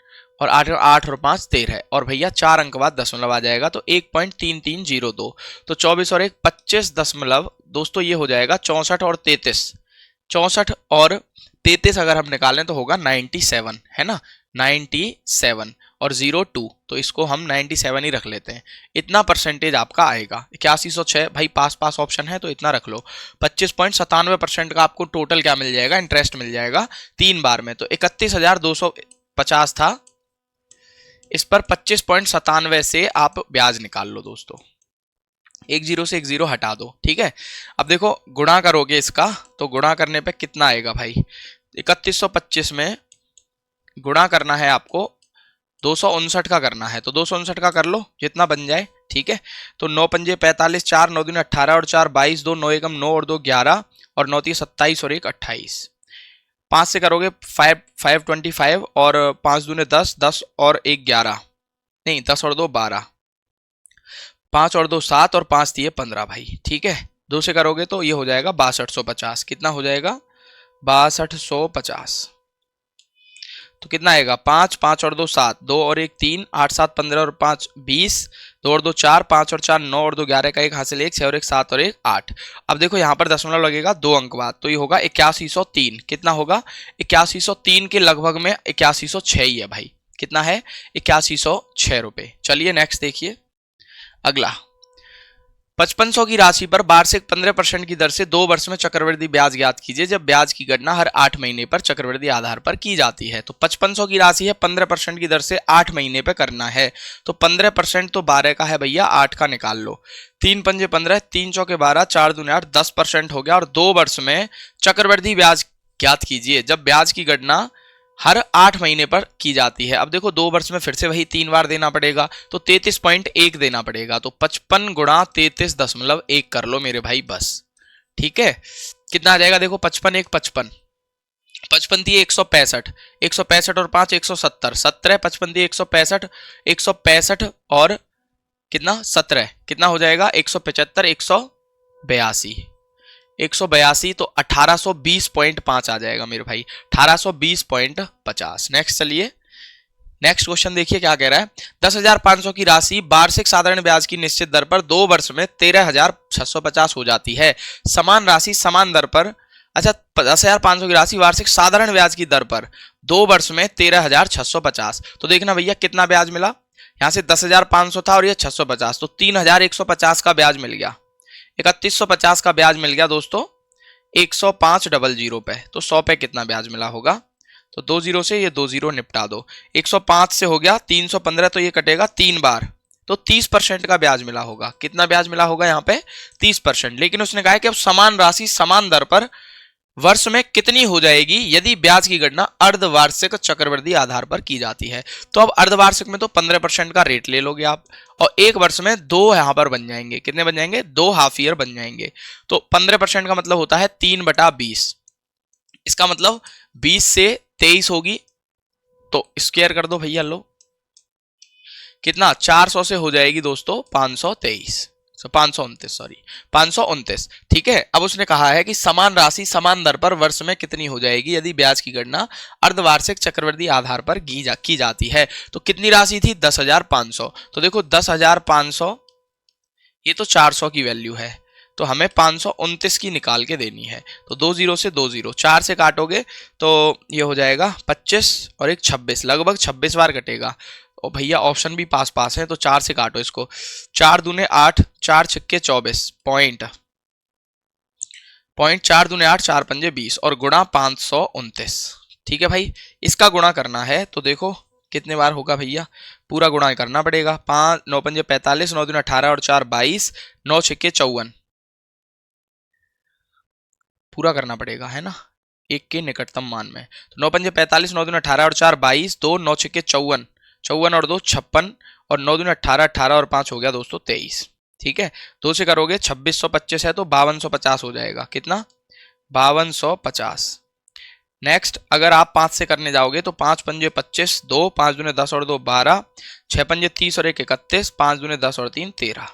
और 8 और 5 13, और भैया 4 अंक बाद दशमलव आ जाएगा, तो 1.3302, तो 24 और 1 25 दशमलव, दोस्तों ये हो जाएगा 64 और 33, 64 और 33 अगर हम निकालें तो होगा 97, है ना, 97 और 02, तो इसको हम 97 ही रख लेते हैं। इतना परसेंटेज आपका आएगा। 8106 भाई पास पास ऑप्शन है तो इतना रख लो। 25.97% का आपको टोटल क्या मिल जाएगा, इंटरेस्ट मिल जाएगा 3 बार में। तो 31,250 था, इस पर 25.97 से आप ब्याज निकाल लो दोस्तों। एक जीरो से एक जीरो हटा दो, ठीक है। अब देखो गुणा करोगे इसका, तो गुणा करने पे कितना आएगा भाई, 3125 में गुणा करना है आपको 259 का करना है, तो 259 का कर लो जितना बन जाए, ठीक है। तो 9 पंजे 45, 4 9 दूनी 18 और 4 22, 2 9 एकम 9 और 2 11 और 9 3 27 और 1 28। 5 से करोगे 525 और 5 दूने 10, 10 और 1 11, नहीं 10 और 2 12, 5 और 2 7 और 5 दिए 15 भाई, ठीक है। 2 से करोगे तो ये हो जाएगा 6250। कितना हो जाएगा, 6250। तो कितना आएगा, 5 5 और 2 7, 2 और 1 3, 8 7 15 और 5 20, 2 और 2 4, 5 और 4 9 और 2 11 का 1 हासिल 1, 6 और 1 7 और 1 8। अब देखो यहाँ पर दशमलव लगेगा 2 अंक बाद, तो ये होगा 8103। कितना होगा, 8103 के लगभग में 8106 ही है भाई। कितना है, 8106 रुपए। चलिए नेक्स्ट देखिए अगला। 5500 की राशि पर वार्षिक 15% की दर से 2 वर्ष में चक्रवृद्धि ब्याज ज्ञात कीजिए जब ब्याज की गणना हर 8 महीने पर चक्रवृद्धि आधार पर की जाती है। तो 5500 की राशि है, 15% की दर से 8 महीने पे करना है। तो 15% तो 12 का है भैया, 8 का निकाल लो। 3 पंजे 15, 3 चौके 12, 4 दूने 8, 10% हो गया। और 2 वर्ष में चक्रवृद्धि ब्याज ज्ञात कीजिए जब ब्याज की गणना हर 8 महीने पर की जाती है। अब देखो 2 वर्ष में फिर से वही 3 बार देना पड़ेगा, तो 33.1 देना पड़ेगा। तो 55 गुणा 33.1 कर लो मेरे भाई बस, ठीक है। कितना आ जाएगा देखो, 55 1 55, 55 दिए 165, 165 और 5 170, 17 55 दिए 165, 165 और कितना 17, कितना हो जाएगा 175 182, 182, तो 1820.5 आ जाएगा मेरे भाई, 1820.50। नेक्स्ट चलिए, नेक्स्ट क्वेश्चन देखिए क्या कह रहा है। 10,500 की राशि वार्षिक साधारण ब्याज की निश्चित दर पर 2 वर्ष में 13,650 हो जाती है। समान राशि समान दर पर, अच्छा 10,500 की राशि वार्षिक साधारण ब्याज की दर पर 2 वर्ष में 13,650। तो देखना भैया कितना ब्याज मिला, यहां से 10,500 था और ये 650, तो 3,150 का ब्याज मिल गया। 3150 का ब्याज मिल गया दोस्तों 105.00 पे। तो 100 पे कितना ब्याज मिला होगा, तो 2 जीरो से ये 2 जीरो निपटा दो। 105 से हो गया 315, तो ये कटेगा 3 बार, तो 30% का ब्याज मिला होगा। कितना ब्याज मिला होगा यहाँ पे, 30%। लेकिन उसने कहा है कि अब समान राशि समान दर पर वर्ष में कितनी हो जाएगी यदि ब्याज की गणना अर्धवार्षिक चक्रवृद्धि आधार पर की जाती है। तो अब अर्धवार्षिक में तो 15% का रेट ले लोगे आप, और एक वर्ष में 2 यहां पर बन जाएंगे। कितने बन जाएंगे, 2 हाफ ईयर बन जाएंगे। तो 15% का मतलब होता है 3/20, इसका मतलब 20 से 23 होगी, तो स्क्वायर कर दो भैया, लो कितना 400 से हो जाएगी दोस्तों 523, 529, सॉरी 529, ठीक है। अब उसने कहा है कि समान राशि समान दर पर वर्ष में कितनी हो जाएगी यदि ब्याज की गणना अर्धवार्षिक चक्रवृद्धि आधार पर की जाती है। तो कितनी राशि थी, 10,500। तो देखो 10,500, ये तो 400 की वैल्यू है, तो हमें 529 की निकाल के देनी है। तो 2 जीरो से 2 जीरो, 4 से काटोगे तो ये हो जाएगा 25 और 1 26, लगभग 26 बार कटेगा। और भैया ऑप्शन भी पास पास है, तो 4 से काटो इसको, 4 दूने 8, 4 छक्के 24, पॉइंट 4 दूने 8, 4 पंजे 20 और गुणा 529, ठीक है भाई। इसका गुणा करना है तो देखो कितने बार होगा भैया, पूरा गुणा करना पड़ेगा। 5 9 पंजे 45, 9 दूने 18 और 4 22, 9 छक्के 54, पूरा करना पड़ेगा, है ना, एक के निकटतम मान में। तो 9 पंजे 45, 9 दूने 18 और 4 22, 2 9 छक्के 54, 54 और 2 56 और 9 दूने 18, 18 और 5 हो गया दोस्तों 23, ठीक है। 2 से करोगे 2625 है तो 5250 हो जाएगा। कितना, 5250। नेक्स्ट अगर आप 5 से करने जाओगे तो 5 पंजे 25, 2 5 दूने 10 और 2 12, 6 पंजे 30 और 1 31, 5 दूने 10 और 3 13।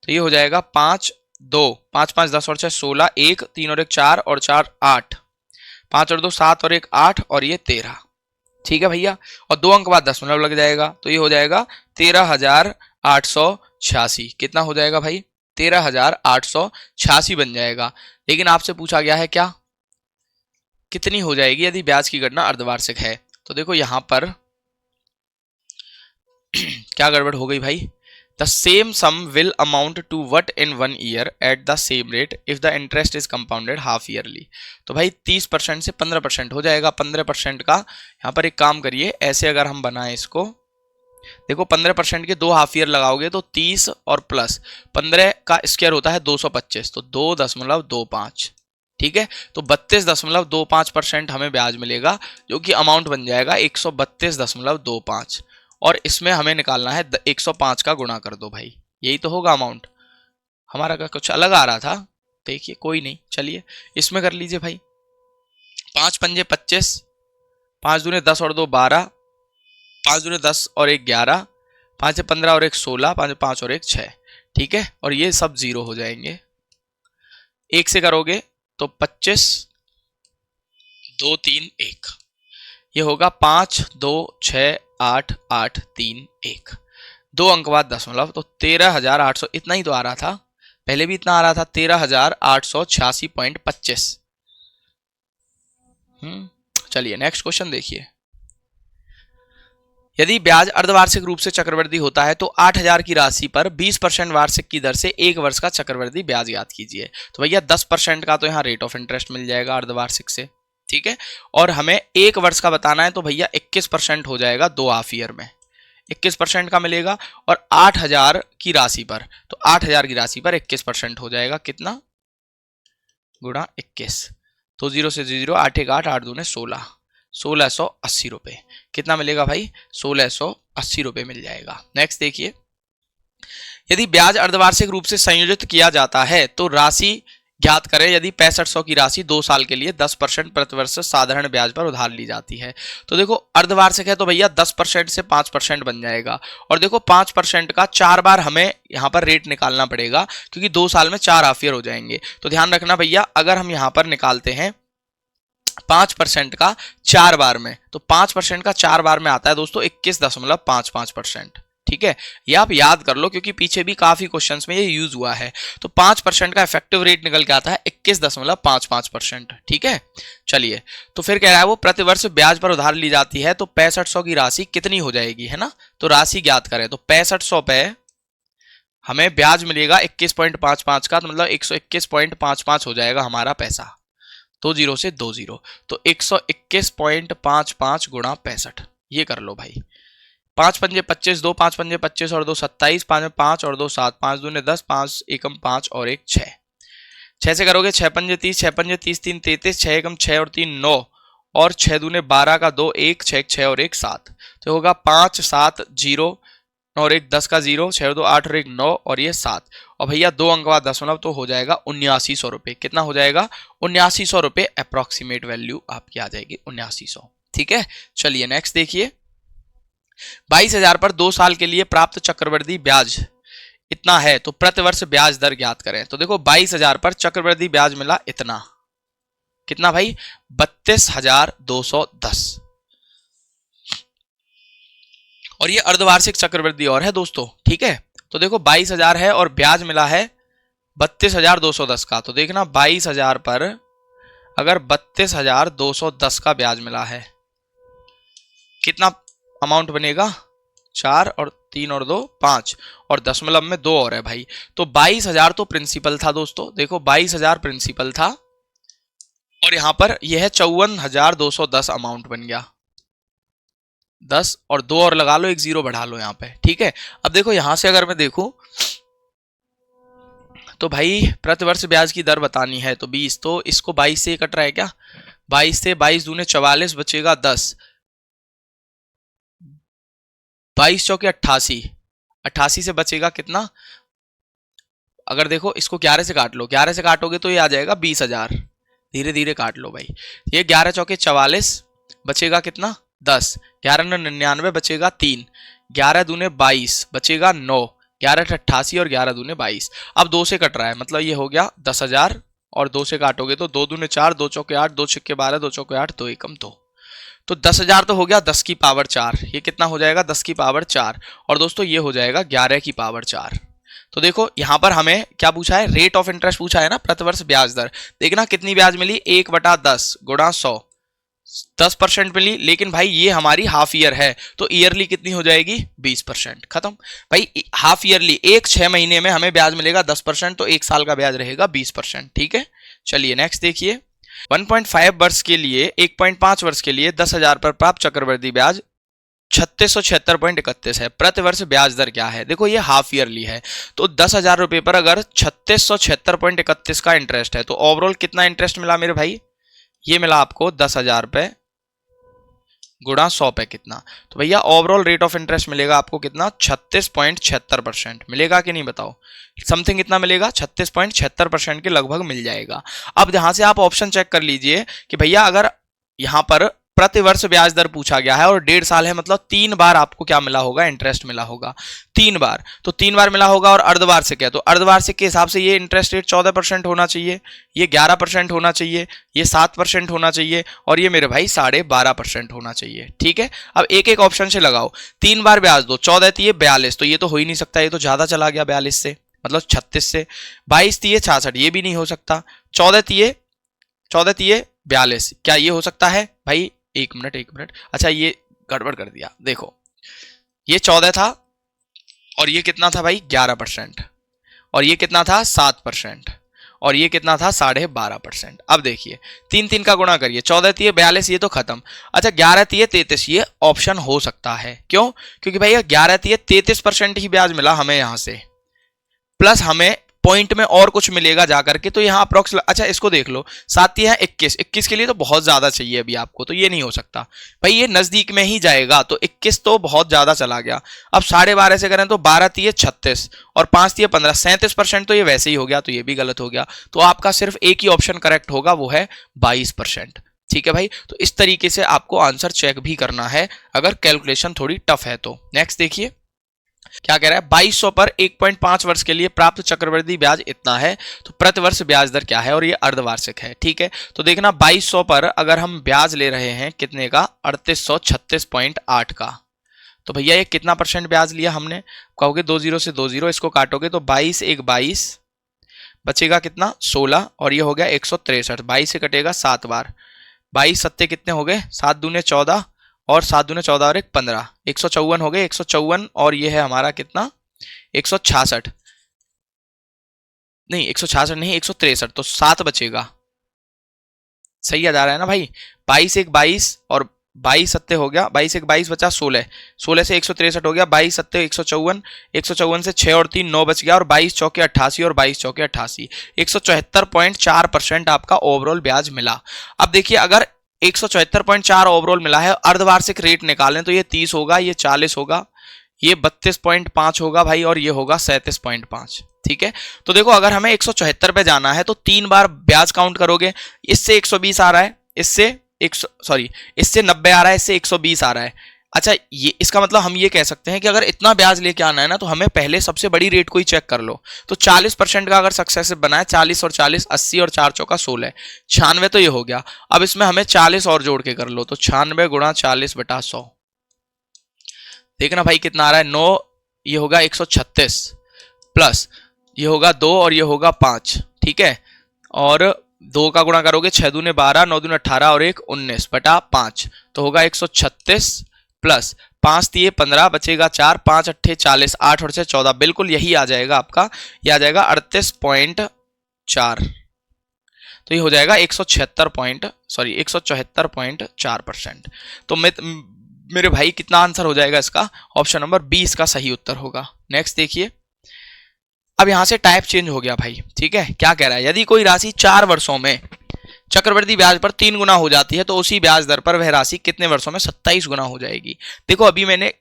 तो ये हो जाएगा 5 2 5 5 10 और 6 16, 1 3 और 1 4 और 4 8, 5 और 2 7 और 1 8 और ये 13, ठीक है भैया। और 2 अंक बाद दशमलव लग जाएगा, तो ये हो जाएगा 13,886। कितना हो जाएगा भाई, 13,886 बन जाएगा। लेकिन आपसे पूछा गया है क्या, कितनी हो जाएगी यदि ब्याज की गणना अर्धवार्षिक है। तो देखो यहां पर क्या गड़बड़ हो गई भाई। The same sum will amount to what in 1 year at the same rate if the interest is compounded half yearly. तो भाई 30% से 15% हो जाएगा। 15% का यहाँ पर एक काम करिए, ऐसे अगर हम बनाएं इसको, देखो 15% के 2 हाफ ईयर लगाओगे तो 30 और प्लस 15 का स्क्वायर होता है 225, तो 2.25, ठीक है। तो 32.25% हमें ब्याज मिलेगा, जो कि अमाउंट बन जाएगा 132.25, और इसमें हमें निकालना है 105 का गुणा कर दो भाई, यही तो होगा अमाउंट। हमारा का कुछ अलग आ रहा था, देखिए कोई नहीं, चलिए इसमें कर लीजिए भाई। 5 पंजे 25, 5 दूने 10 और 2 12, 5 दूने 10 और 1 11, 5 से 15 और 1 16, 5 5 और 1 6, ठीक है। और ये सब जीरो हो जाएंगे। 1 से करोगे तो 25 2 3 1, ये होगा 5 2 6 8 8 3 1, 2 अंक बाद दशमलव, तो 13,800 इतना ही तो आ रहा था, पहले भी इतना आ रहा था 13,886.25। चलिए नेक्स्ट क्वेश्चन देखिए। यदि ब्याज अर्धवार्षिक रूप से चक्रवृद्धि होता है तो 8,000 की राशि पर 20% वार्षिक की दर से 1 वर्ष का चक्रवृद्धि ब्याज ज्ञात कीजिए। तो भैया 10% का तो यहाँ रेट ऑफ इंटरेस्ट मिल जाएगा अर्धवार्षिक से, ठीक है। और हमें 1 वर्ष का बताना है, तो भैया 21% हो जाएगा 2 हाफ ईयर में, 21% का मिलेगा। और 8,000 की राशि पर, तो 8,000 की राशि पर 21% हो जाएगा कितना, गुणा 21, तो 0 से 0, 8 1 8, 8 दूने 16, 1680 रुपए कितना मिलेगा भाई, 1680 रुपए मिल जाएगा। नेक्स्ट देखिए, यदि ब्याज अर्धवार्षिक रूप से संयोजित किया जाता है तो राशि ज्ञात करें। यदि 6500 की राशि 2 साल के लिए 10% प्रतिवर्ष साधारण ब्याज पर उधार ली जाती है। तो देखो अर्धवार्षिक है तो भैया 10% से 5% बन जाएगा, और देखो 5% का 4 बार हमें यहाँ पर रेट निकालना पड़ेगा, क्योंकि 2 साल में 4 हाफ ईयर हो जाएंगे। तो ध्यान रखना भैया, अगर हम यहाँ पर निकालते हैं 5% का 4 बार में, तो 5% का 4 बार में आता है दोस्तों 21.55%, ठीक है। ये आप याद कर लो, क्योंकि पीछे भी काफी क्वेश्चंस में ये यूज हुआ है। तो 5% का इफेक्टिव रेट निकल के आता है 21.55%, ठीक है। चलिए, तो फिर कह रहा है वो प्रतिवर्ष ब्याज पर उधार ली जाती है तो 6500 की राशि कितनी हो जाएगी, है ना। तो राशि ज्ञात करें, तो 6500 पे हमें ब्याज मिलेगा 21.55 का, तो मतलब 121.55 हो जाएगा हमारा पैसा, 20 से 20, तो 121.55 गुणा 65, ये कर लो भाई। 5 पंजे 25, 2 5 पंजे 25 और 2 27, 5 में 5 और 2 7, 5 दूने 10, 5 एकम 5 और 1 6, 6 से करोगे 6 पंजे 30, 6 पंजे 30 3 33, 6 एकम 6 और 3 9, और 6 दूने 12 का 2 1, 6 6 और 1 7, तो होगा 5 7 0 और 1 10 का 0, 6 2 8 और 1 9 और ये 7, और भैया 2 अंक बाद दशमलव, तो हो जाएगा 7900 रुपए। कितना हो जाएगा, 7900 रुपए अप्रोक्सीमेट वैल्यू आपकी आ जाएगी 7900, ठीक है। चलिए नेक्स्ट देखिए, 22,000 पर 2 साल के लिए प्राप्त चक्रवृद्धि ब्याज इतना है तो प्रतिवर्ष ब्याज दर ज्ञात करें। तो देखो 22,000 पर चक्रवृद्धि ब्याज मिला इतना, कितना भाई, 32,210, और ये अर्धवार्षिक चक्रवृद्धि और है दोस्तों, ठीक है। तो देखो 22,000 है और ब्याज मिला है 32,210 का, तो देखना 22,000 पर अगर 32,210 का ब्याज मिला है, कितना अमाउंट बनेगा, 4 और 3 और 2 5, और दशमलव में 2 और है भाई, तो 22,000 तो प्रिंसिपल था दोस्तों, देखो 22,000 प्रिंसिपल था, और यहां पर यह है 54,210 अमाउंट बन गया, 10 और 2 और लगा लो, एक 0 बढ़ा लो यहाँ पे, ठीक है। अब देखो यहां से अगर मैं देखूं तो भाई प्रतिवर्ष ब्याज की दर बतानी है तो 20, तो इसको 22 से कट रहा है क्या, 22 से 22 दूने 44 बचेगा 10, 22 चौके 88, 88 से बचेगा कितना, अगर देखो इसको 11 से काट लो, 11 से काटोगे तो ये आ जाएगा 20,000, धीरे धीरे काट लो भाई, ये 11 चौके 44 बचेगा कितना 10, 11 9 99 बचेगा 3, 11 दूने 22 बचेगा 9, 11 88 और 11 दूने 22, अब 2 से कट रहा है, मतलब ये हो गया 10,000, और 2 से काटोगे तो 2 दूने 4, 2 चौके 8, 2 छक्के 12, 2 चौके 8, 2 एकम 2, तो 10,000 तो हो गया 10 की पावर 4, ये कितना हो जाएगा 10 की पावर 4, और दोस्तों ये हो जाएगा 11 की पावर 4, तो देखो यहां पर हमें क्या पूछा है, रेट ऑफ इंटरेस्ट पूछा है ना, प्रतिवर्ष ब्याज दर। देखना कितनी ब्याज मिली, 1/10 गुणा 100, 10% मिली। लेकिन भाई ये हमारी हाफ ईयर है, तो ईयरली कितनी हो जाएगी, 20%। खत्म भाई। हाफ ईयरली 6 महीने में हमें ब्याज मिलेगा 10%, तो 1 साल का ब्याज रहेगा 20%। ठीक है, चलिए नेक्स्ट देखिए। 1.5 वर्ष के लिए, 1.5 वर्ष के लिए 10,000 पर प्राप्त चक्रवृद्धि ब्याज 3676.31 है। प्रति वर्ष ब्याज दर क्या है, देखो ये हाफ ईयरली है, तो 10,000 रुपए पर अगर 3676.31 का इंटरेस्ट है, तो ओवरऑल कितना इंटरेस्ट मिला मेरे भाई, ये मिला आपको 10,000 पे गुणा 100 पे कितना, तो भैया ओवरऑल रेट ऑफ इंटरेस्ट मिलेगा आपको कितना, 36.76% मिलेगा कि नहीं बताओ। समथिंग कितना मिलेगा, 36.76% के लगभग मिल जाएगा। अब यहां से आप ऑप्शन चेक कर लीजिए कि भैया अगर यहां पर प्रति वर्ष ब्याज दर पूछा गया है और 1.5 साल है, मतलब 3 बार आपको क्या मिला होगा, इंटरेस्ट मिला होगा 3 बार, तो 3 बार मिला होगा। और अर्धवार्षिक है, तो अर्धवार्षिक के हिसाब से ये इंटरेस्ट रेट 14% होना चाहिए, ये 11% होना चाहिए, ये 7% होना चाहिए, और ये मेरे भाई 12.5% होना चाहिए। ठीक है, अब एक एक ऑप्शन से लगाओ। 3 बार ब्याज दो, 14 तिये 42, तो ये तो हो ही नहीं सकता, ये तो ज्यादा चला गया 42 से, मतलब 36 से। 22 तिये 66, ये भी नहीं हो सकता। 14 तिये 42, क्या ये हो सकता है भाई, एक मिनट, अच्छा ये गड़बड़ कर दिया। देखो ये 14 था और ये कितना था भाई, 11%, और ये कितना था 7%, और ये कितना था 12.5%। अब देखिए 3 का गुणा करिए, 14 तिये 42, ये तो खत्म। अच्छा 11 तिये 33, ये ऑप्शन हो सकता है, क्यों, क्योंकि भैया 11 तिये 33% ही ब्याज मिला हमें यहां से, प्लस हमें पॉइंट में और कुछ मिलेगा जाकर के, तो यहाँ अप्रोक्स। अच्छा इसको देख लो, 7 है 21 के लिए तो बहुत ज्यादा चाहिए अभी आपको, तो ये नहीं हो सकता भाई, ये नजदीक में ही जाएगा, तो 21 तो बहुत ज्यादा चला गया। अब 12.5 से करें तो 12 तिये 36 और 5 तिये 15, 37% तो ये वैसे ही हो गया, तो ये भी गलत हो गया। तो आपका सिर्फ एक ही ऑप्शन करेक्ट होगा, वो है 22%। ठीक है भाई, तो इस तरीके से आपको आंसर चेक भी करना है अगर कैलकुलेशन थोड़ी टफ है तो। नेक्स्ट देखिए क्या कह रहा है, 2200 पर 1.5 वर्ष के लिए प्राप्त चक्रवृद्धि ब्याज इतना है, तो प्रति वर्ष ब्याज दर क्या है, और ये अर्धवार्षिक है। ठीक है, तो देखना 2200 पर अगर हम ब्याज ले रहे हैं कितने का, 3836.8 का, तो भैया ये कितना परसेंट ब्याज लिया हमने, कहोगे 20 से 20, इसको काटोगे तो 22 1 22, बचेगा कितना 16, और ये हो गया 163, 22 से कटेगा 7 बार, 22 सत्ते कितने हो गए, 7 दूने 14, और 7 दूने 14 और 1 15, 154 हो गए, 154, और ये है हमारा कितना 166, नहीं 166 नहीं 163, तो 7 बचेगा। सही याद आ रहा है ना भाई, 22 1 22 और 22 सत्ते हो गया, 22 1 22 बचा 16, 16 से 163 हो गया, 22 सत्ते 154, 154 से 6 और 3 9 बच गया, और 22 चौके 88 और 22 चौके 88, 174.4% आपका ओवरऑल ब्याज मिला। अब देखिए अगर 174.4 ओवरऑल मिला है, अर्धवार्षिक रेट निकालें तो ये 30 होगा, ये 40 होगा, ये 32.5 होगा भाई, और ये होगा 37.5। ठीक है, तो देखो अगर हमें 174 पे जाना है तो 3 बार ब्याज काउंट करोगे, इससे 120 आ रहा है, इससे इससे 90 आ रहा है, इससे 120 आ रहा है। अच्छा ये इसका मतलब हम ये कह सकते हैं कि अगर इतना ब्याज लेके आना है ना, तो हमें पहले सबसे बड़ी रेट को ही चेक कर लो। तो 40% का अगर सक्सेसिव बना है, 40 और 40 80 और 4 चौका 16, 96 तो ये हो गया। अब इसमें हमें 40 और जोड़ के कर लो, तो 96 गुणा 40/100, देखना भाई कितना आ रहा है, 9, ये होगा 136, प्लस ये होगा 2 और ये होगा 5। ठीक है, और 2 का गुणा करोगे 6 दूने 12, 9 दूने 18 और 1 19/5, तो होगा 136, प्लस 5 तिये 15, बचेगा 4, 5 अट्ठे 40, 8 और 6 14, बिल्कुल यही आ जाएगा आपका, ये आ जाएगा 38.4, तो ये हो जाएगा 174.4%। तो मेरे भाई कितना आंसर हो जाएगा इसका, ऑप्शन नंबर 20 का सही उत्तर होगा। नेक्स्ट देखिए, अब यहां से टाइप चेंज हो गया भाई। ठीक है, क्या कह रहा है, यदि कोई राशि 4 वर्षों में चक्रवृद्धि ब्याज पर 3 गुना हो जाती है, तो उसी ब्याज दर पर वह राशि कितने वर्षों में 27 गुना हो जाएगी। देखो अभी मैंने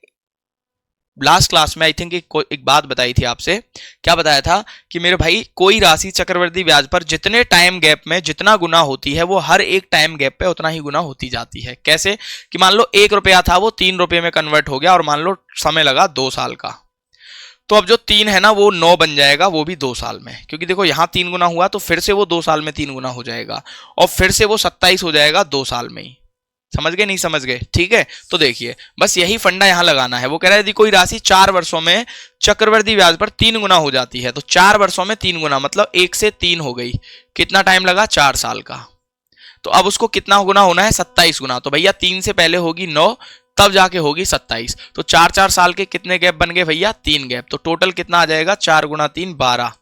लास्ट क्लास में आई थिंक एक बात बताई थी आपसे, क्या बताया था कि मेरे भाई कोई राशि चक्रवृद्धि ब्याज पर जितने टाइम गैप में जितना गुना होती है, वो हर एक टाइम गैप पे उतना ही गुना होती जाती है। कैसे कि मान लो 1 रुपया था, वो 3 रुपये में कन्वर्ट हो गया, और मान लो समय लगा 2 साल का, तो अब जो 3 है ना वो 9 बन जाएगा, वो भी 2 साल में, क्योंकि देखो यहाँ 3 गुना हुआ तो फिर से वो 2 साल में 3 गुना हो जाएगा, और फिर से वो 27 हो जाएगा 2 साल में ही। समझ गए नहीं समझ गए? ठीक है, तो देखिए बस यही फंडा यहां लगाना है। वो कह रहा है यदि कोई राशि 4 वर्षों में चक्रवृद्धि ब्याज पर 3 गुना हो जाती है, तो 4 वर्षों में 3 गुना मतलब 1 से 3 हो गई। कितना टाइम लगा? 4 साल का। तो अब उसको कितना गुना होना है? 27 गुना। तो भैया 3 से पहले होगी 9, तब जाके होगी 27। तो 4-4 साल के कितने गैप बन गए भैया? 3 गैप। तो टोटल कितना आ जाएगा? 4 गुना 3 12।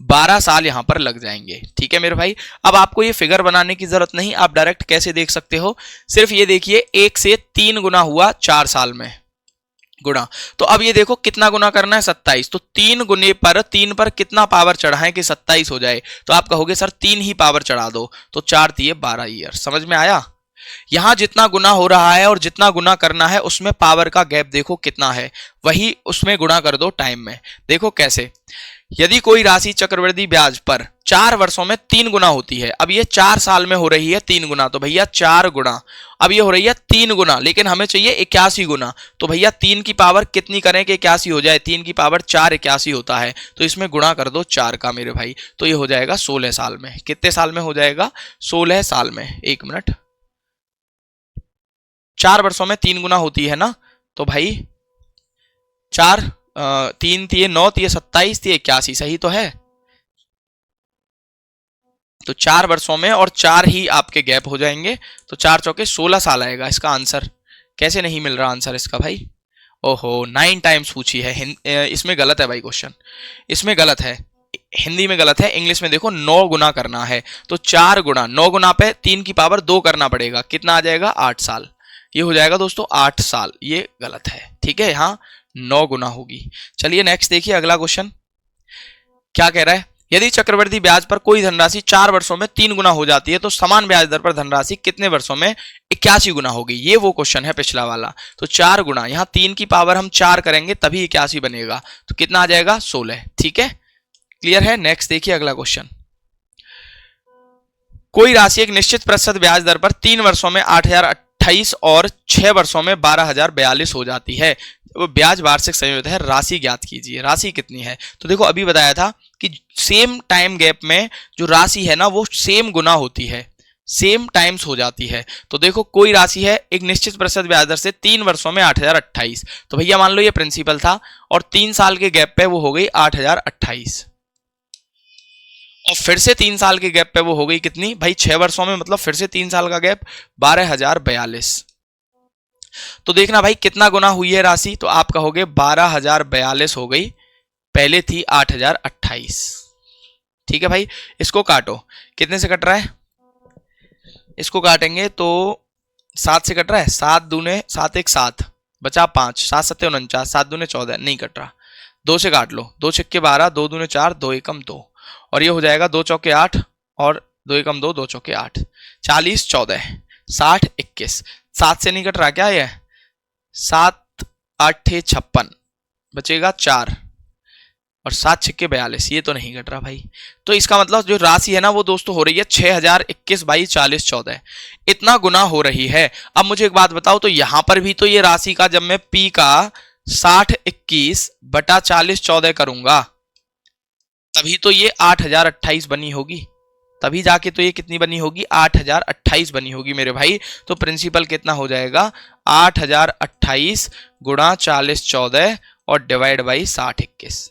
12 साल यहां पर लग जाएंगे। ठीक है मेरे भाई, अब आपको ये फिगर बनाने की जरूरत नहीं, आप डायरेक्ट कैसे देख सकते हो? सिर्फ ये देखिए 1 से 3 गुना हुआ 4 साल में गुणा। तो अब ये देखो कितना गुना करना है? 27। तो 3 गुने पर 3 पर कितना पावर चढ़ाएं कि 27 हो जाए? तो आप कहोगे सर 3 ही पावर चढ़ा दो, तो 4 दिए 12 ईयर। समझ में आया? यहां जितना गुना हो रहा है और जितना गुना करना है उसमें पावर का गैप देखो कितना है, वही उसमें गुणा कर दो टाइम में। देखो कैसे, यदि कोई राशि चक्रवृद्धि ब्याज पर 4 वर्षों में 3 गुना होती है, अब ये 4 साल में हो रही है 3 गुना, तो भैया 4 गुना, अब ये हो रही है 3 गुना, लेकिन हमें चाहिए 81 गुना। तो भैया 3 की पावर कितनी करें कि 81 हो जाए? 3 की पावर 4 81 होता है, तो इसमें गुणा कर दो 4 का मेरे भाई, तो ये हो जाएगा 16 साल में। कितने साल में हो जाएगा? 16 साल में। 1 मिनट, 4 वर्षों में 3 गुना होती है ना, तो भाई 4 3 तिये 9 तिये 27 तिये 81, सही तो है? तो 4 वर्षों में और 4 ही आपके गैप हो जाएंगे, तो 4 चौके 16 साल आएगा इसका आंसर। कैसे नहीं मिल रहा आंसर इसका भाई? ओहो, 9 टाइम्स पूछी है। इसमें गलत है भाई क्वेश्चन, इसमें गलत है, हिंदी में गलत है। इंग्लिश में देखो 9 गुना करना है, तो 4 गुना 9 गुना पे 3 की पावर 2 करना पड़ेगा। कितना आ जाएगा? 8 साल। ये हो जाएगा दोस्तों 8 साल, ये गलत है। ठीक है, यहाँ 9 गुना होगी। चलिए नेक्स्ट देखिए अगला क्वेश्चन क्या कह रहा है। यदि चक्रवृद्धि ब्याज पर कोई धनराशि 4 वर्षों में 3 गुना हो जाती है, तो समान ब्याज दर पर धनराशि कितने वर्षों में 81 गुना होगी? ये वो क्वेश्चन है पिछला वाला। तो 4 गुना, यहां 3 की पावर हम 4 करेंगे तभी 81 बनेगा, तो कितना आ जाएगा? 16। ठीक है, क्लियर है? नेक्स्ट देखिए अगला क्वेश्चन। कोई राशि एक निश्चित प्रतिशत ब्याज दर पर 3 वर्षों में 8028 और 6 वर्षों में 12042 हो जाती है। वो ब्याज वार्षिक संयोजित है, राशि ज्ञात कीजिए। राशि कितनी है? तो देखो अभी बताया था कि सेम टाइम गैप में जो राशि है ना वो सेम गुना होती है, सेम टाइम्स हो जाती है। तो देखो कोई राशि है एक निश्चित प्रतिशत ब्याज दर से 3 वर्षों में 8028, तो भैया मान लो ये प्रिंसिपल था और 3 साल के गैप पे वो हो गई 8028, और फिर से 3 साल के गैप पे वो हो गई कितनी भाई? 6 वर्षों में, मतलब फिर से 3 साल का गैप 12042। तो देखना भाई कितना गुना हुई है राशि, तो आप कहोगे 12042 हो गई, पहले थी 8028। ठीक है भाई, इसको काटो, कितने से कट रहा है? इसको काटेंगे तो 7 से कट रहा है। 7 दूने 7 1 7 बचा 5, 7 7 49, 7 दूने 14, नहीं कट रहा। 2 से काट लो, 2 छक्के 12, 2 दूने 4, 2 एकम 2, और ये हो जाएगा 2 चौके 8 और 2 एकम 2, 2 चौके 8, 40 14 60 21। 7 से नहीं कट रहा क्या? ये 7 8 56 बचेगा 4 और 7 छक्के 42, ये तो नहीं कट रहा भाई। तो इसका मतलब जो राशि है ना वो दोस्तों हो रही है 6021 बाई 40 14, इतना गुना हो रही है। अब मुझे एक बात बताओ, तो यहां पर भी तो ये राशि का जब मैं पी का 60 21 बटा 40 14 करूंगा तभी तो ये 8028 बनी होगी, तभी जाके तो ये कितनी बनी होगी? 8028 बनी होगी मेरे भाई। तो प्रिंसिपल कितना हो जाएगा? 8028 गुणा 40 14 और डिवाइड बाई 60 21।